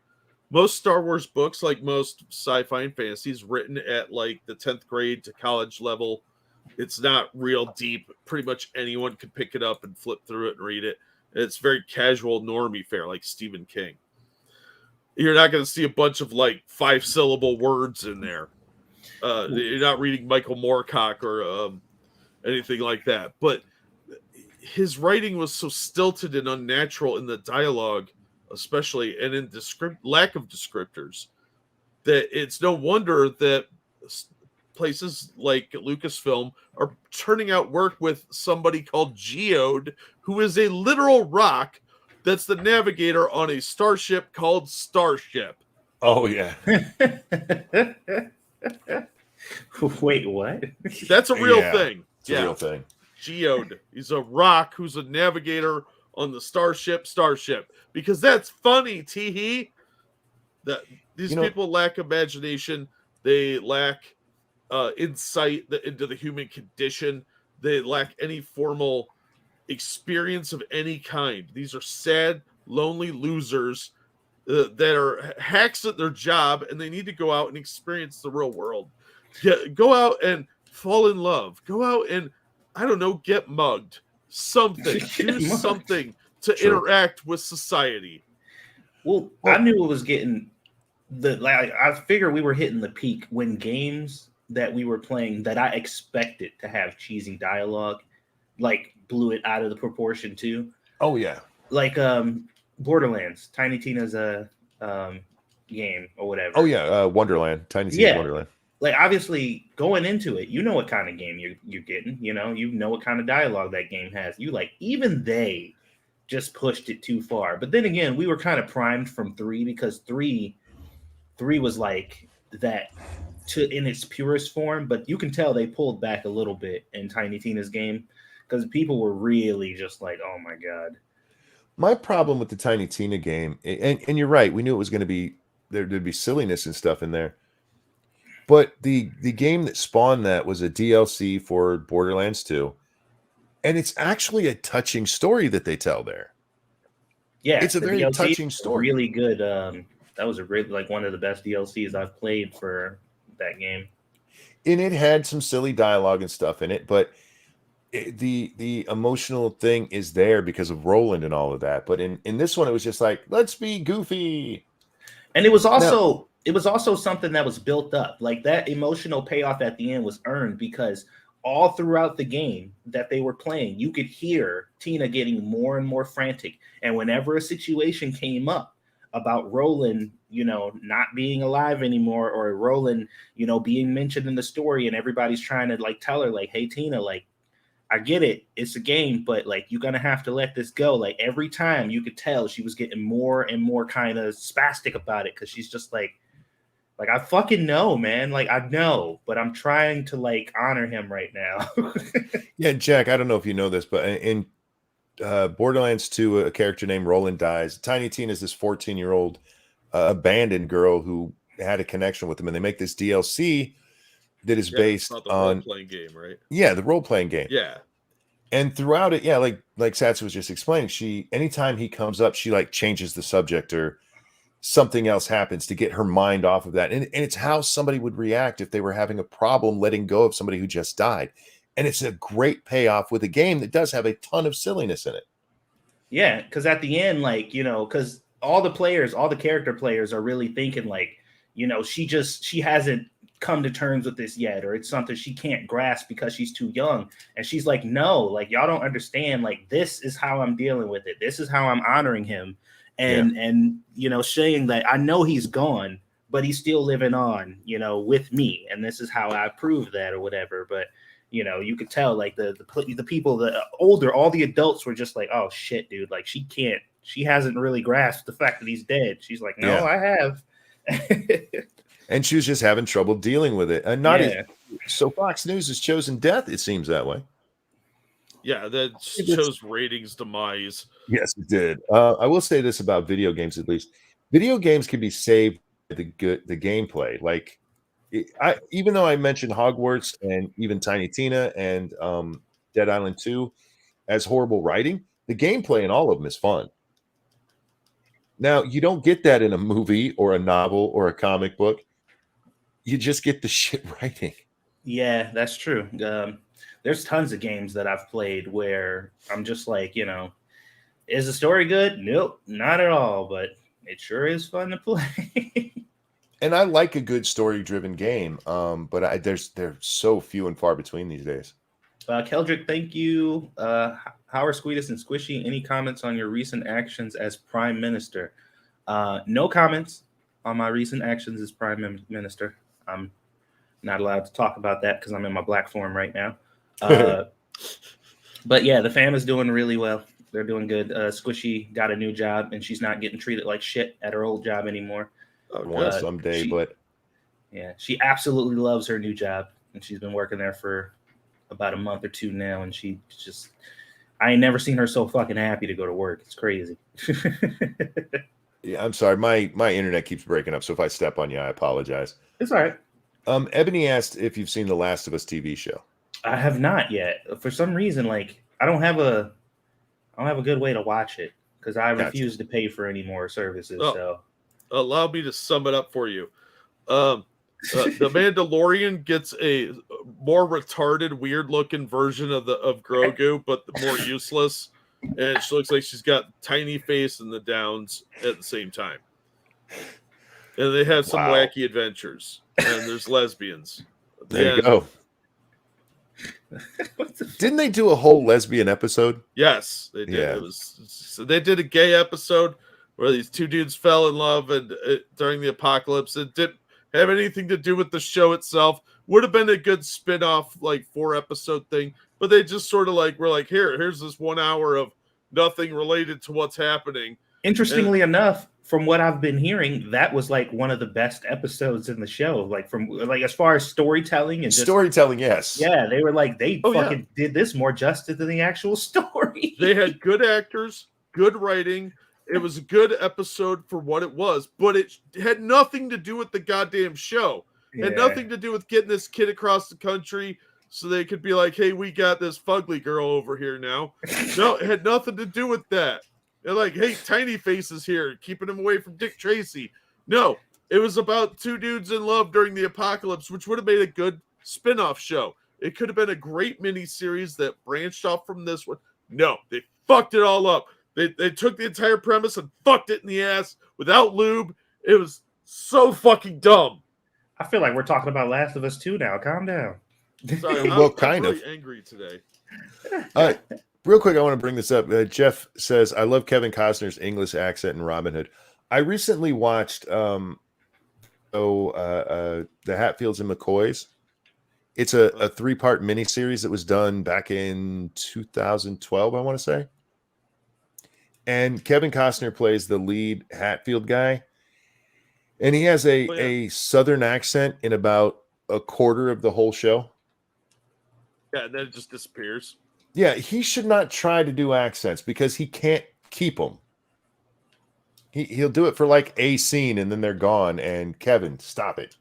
Most Star Wars books, like most sci-fi and fantasy, is written at like the 10th grade to college level. It's not real deep. Pretty much anyone could pick it up and flip through it and read it. It's very casual, normie fare, like Stephen King. You're not going to see a bunch of like 5-syllable words in there. You're not reading Michael Moorcock or anything like that. But his writing was so stilted and unnatural in the dialogue, especially, and in lack of descriptors, that it's no wonder that places like Lucasfilm are turning out work with somebody called Geode, who is a literal rock that's the navigator on a starship called Starship. Oh, yeah. Wait, what? That's a real thing. It's a real thing. Geode. He's a rock who's a navigator on the Starship. Because that's funny, Teehee. That these people lack imagination. They lack insight into the human condition. They lack any formal experience of any kind. These are sad, lonely losers that are hacks at their job, and they need to go out and experience the real world. Go out and fall in love. Go out and, I don't know, get mugged. Something. Do something to interact with society. Well, I knew it was getting I figured we were hitting the peak when games that we were playing that I expected to have cheesy dialogue, like, blew it out of the proportion too. Oh yeah. Like Borderlands, Tiny Tina's game or whatever. Oh yeah, Wonderland, Tiny Tina's Wonderland. Like, obviously going into it, you know what kind of game you're getting, you know what kind of dialogue that game has. Even they just pushed it too far. But then again, we were kind of primed from 3 because 3 was like that in its purest form, but you can tell they pulled back a little bit in Tiny Tina's game because people were really just like, oh my God. My problem with the Tiny Tina game, and you're right, we knew it was going to be, there'd be silliness and stuff in there. But the game that spawned that was a DLC for Borderlands 2. And it's actually a touching story that they tell there. Yeah, it's a very DLC touching story. Really good. That was one of the best DLCs I've played for that game. And it had some silly dialogue and stuff in it, but the emotional thing is there because of Roland and all of that. But in this one, it was just like, let's be goofy. And it was also something that was built up. Like, that emotional payoff at the end was earned because all throughout the game that they were playing, you could hear Tina getting more and more frantic. And whenever a situation came up about Roland, not being alive anymore, or Roland, being mentioned in the story, and everybody's trying to like tell her, like, hey, Tina, like, I get it, it's a game, but like, you're gonna have to let this go. Like, every time you could tell she was getting more and more kind of spastic about it, because she's just like, I fucking know, man. Like, I know, but I'm trying to like honor him right now. Yeah, Jack, I don't know if you know this, but in Borderlands 2, a character named Roland dies. Tiny Tina is this 14-year-old abandoned girl who had a connection with him, and they make this DLC that is based on the role-playing game, right? Yeah, the role-playing game. Yeah. And throughout it, yeah, like Sats was just explaining, anytime he comes up, she like changes the subject or something else happens to get her mind off of that. And it's how somebody would react if they were having a problem letting go of somebody who just died. And it's a great payoff with a game that does have a ton of silliness in it. Yeah, because at the end, like, because all the character players are really thinking like, she hasn't come to terms with this yet, or it's something she can't grasp because she's too young. And she's like, no, like, y'all don't understand. Like, this is how I'm dealing with it. This is how I'm honoring him. And saying that I know he's gone, but he's still living on, with me. And this is how I prove that, or whatever. But, you could tell like the people, the older, all the adults were just like, oh shit, dude. Like, she hasn't really grasped the fact that he's dead. She's like, no, I have. And she was just having trouble dealing with it. So Fox News has chosen death, it seems that way. Yeah, that shows ratings demise. Yes, it did. I will say this about video games, at least. Video games can be saved by the gameplay. Like, even though I mentioned Hogwarts and even Tiny Tina and Dead Island 2 as horrible writing, the gameplay in all of them is fun. Now, you don't get that in a movie or a novel or a comic book. You just get the shit writing. Yeah, that's true. There's tons of games that I've played where I'm just like, is the story good? Nope, not at all. But it sure is fun to play. And I like a good story-driven game, but they're so few and far between these days. Keldrick, thank you. Howard Squeedus and Squishy, any comments on your recent actions as Prime Minister? No comments on my recent actions as Prime Minister. I'm not allowed to talk about that because I'm in my black form right now. But yeah, the fam is doing really well. They're doing good. Squishy got a new job, and she's not getting treated like shit at her old job anymore. Someday, but yeah, she absolutely loves her new job, and she's been working there for about a month or two now, and she just, I ain't never seen her so fucking happy to go to work. It's crazy. Yeah, I'm sorry. My internet keeps breaking up, so if I step on you, I apologize. It's all right. Ebony asked if you've seen the Last of Us TV show. I have not yet. For some reason, like I don't have a good way to watch it because I refuse to pay for any more services. So allow me to sum it up for you. The Mandalorian gets a more retarded, weird-looking version of Grogu, but more useless. And she looks like she's got tiny face and the downs at the same time. And they have some wacky adventures. And there's lesbians. There you go. Didn't they do a whole lesbian episode? Yes, they did. Yeah. So they did a gay episode where these two dudes fell in love and during the apocalypse. It didn't have anything to do with the show itself. Would have been a good spin-off, like 4-episode thing, but they just sort of like, we're like, here's this 1 hour of nothing related to what's happening. Interestingly enough, from what I've been hearing, that was like one of the best episodes in the show. Like as far as storytelling and storytelling, yes. Yeah, they were like, they did this more justice than the actual story. They had good actors, good writing. It was a good episode for what it was, but it had nothing to do with the goddamn show. It had nothing to do with getting this kid across the country so they could be like, hey, we got this fugly girl over here now. No, it had nothing to do with that. They're like, hey, Tiny Face is here, keeping him away from Dick Tracy. No, it was about two dudes in love during the apocalypse, which would have made a good spin-off show. It could have been a great miniseries that branched off from this one. No, they fucked it all up. They took the entire premise and fucked it in the ass without lube. It was so fucking dumb. I feel like we're talking about Last of Us 2 now. Calm down. Sorry, Well, I'm kind really of angry today. Real quick, I want to bring this up. Jeff says, I love Kevin Costner's English accent in Robin Hood. I recently watched the Hatfields and McCoys. It's a 3-part miniseries that was done back in 2012, I want to say. And Kevin Costner plays the lead Hatfield guy. And he has a Southern accent in about a quarter of the whole show. Yeah, and then it just disappears. Yeah, he should not try to do accents because he can't keep them. He'll do it for like a scene and then they're gone. And Kevin, stop it.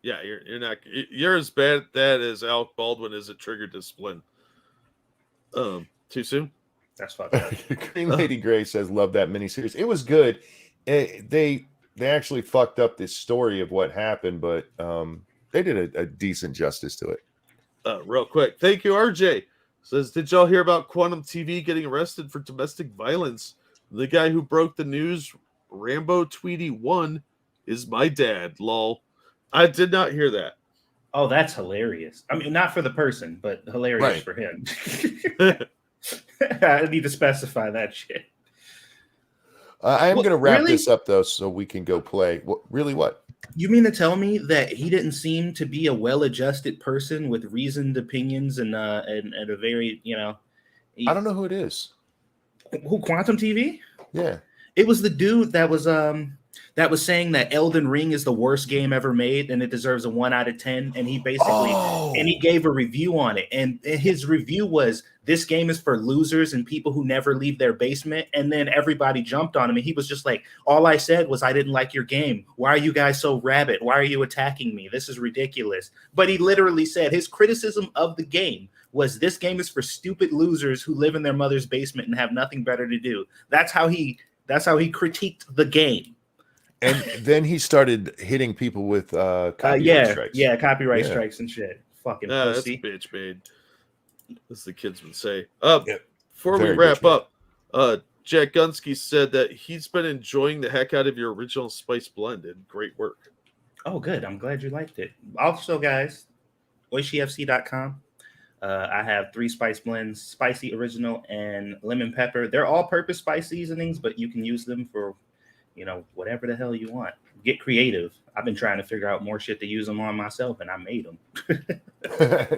Yeah, you're as bad at that as Alec Baldwin is at trigger discipline. Too soon? That's fucked up. Green Lady Gray says, love that miniseries. It was good. They actually fucked up this story of what happened, but they did a decent justice to it. Real quick. Thank you, RJ. Says, did y'all hear about Quantum TV getting arrested for domestic violence? The guy who broke the news, Rambo Tweety 1, is my dad, lol. I did not hear that. Oh, that's hilarious. I mean, not for the person, but hilarious for him. I need to specify that shit. I am going to wrap this up, though, so we can go play. What? You mean to tell me that he didn't seem to be a well-adjusted person with reasoned opinions and a very, I don't know who it is. Who, Quantum TV? Yeah. It was the dude that was saying that Elden Ring is the worst game ever made and it deserves a 1 out of 10. And he basically and he gave a review on it. And his review was, this game is for losers and people who never leave their basement. And then everybody jumped on him. And he was just like, all I said was, I didn't like your game. Why are you guys so rabid? Why are you attacking me? This is ridiculous. But he literally said his criticism of the game was, this game is for stupid losers who live in their mother's basement and have nothing better to do. That's how he critiqued the game. And then he started hitting people with copyright strikes. Yeah, copyright strikes and shit. Fucking pussy. That's bitch made, as the kids would say. Before Very we wrap bitch up, Jack Gunsky said that he's been enjoying the heck out of your original spice blend, and great work. Oh, good. I'm glad you liked it. Also, guys, oishifc.com. I have 3 spice blends: spicy, original, and lemon pepper. They're all-purpose spice seasonings, but you can use them for, whatever the hell you want. Get creative. I've been trying to figure out more shit to use them on myself, and I made them.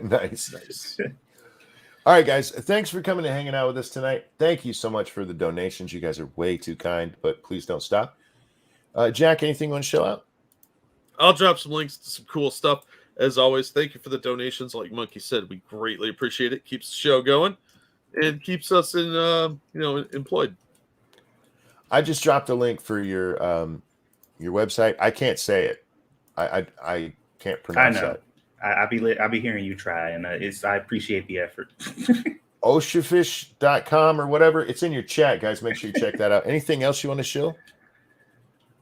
Nice. All right, guys. Thanks for coming and hanging out with us tonight. Thank you so much for the donations. You guys are way too kind, but please don't stop. Jack, anything you want to show out? I'll drop some links to some cool stuff. As always, thank you for the donations. Like Monkey said, we greatly appreciate it. Keeps the show going and keeps us employed. I just dropped a link for your website. I can't say it. I can't pronounce that. I'll be hearing you try, and I appreciate the effort. Oshafish.com or whatever. It's in your chat, guys. Make sure you check that out. Anything else you want to show?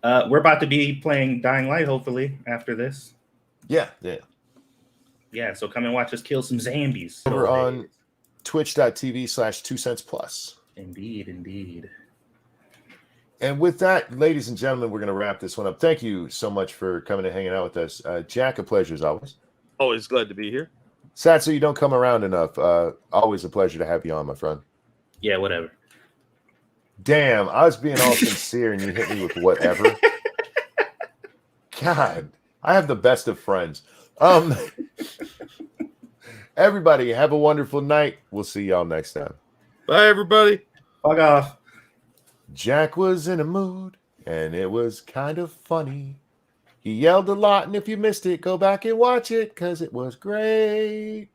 We're about to be playing Dying Light, hopefully, after this. Yeah, so come and watch us kill some zombies. Over on twitch.tv/2cents+. Indeed. And with that, ladies and gentlemen, we're going to wrap this one up. Thank you so much for coming and hanging out with us. Jack, a pleasure as always. Always glad to be here. Sad so you don't come around enough. Always a pleasure to have you on, my friend. Yeah, whatever. Damn, I was being all sincere and you hit me with whatever. God, I have the best of friends. Everybody, have a wonderful night. We'll see y'all next time. Bye, everybody. Fuck off. Jack was in a mood, and it was kind of funny. He yelled a lot, and if you missed it, go back and watch it, because it was great.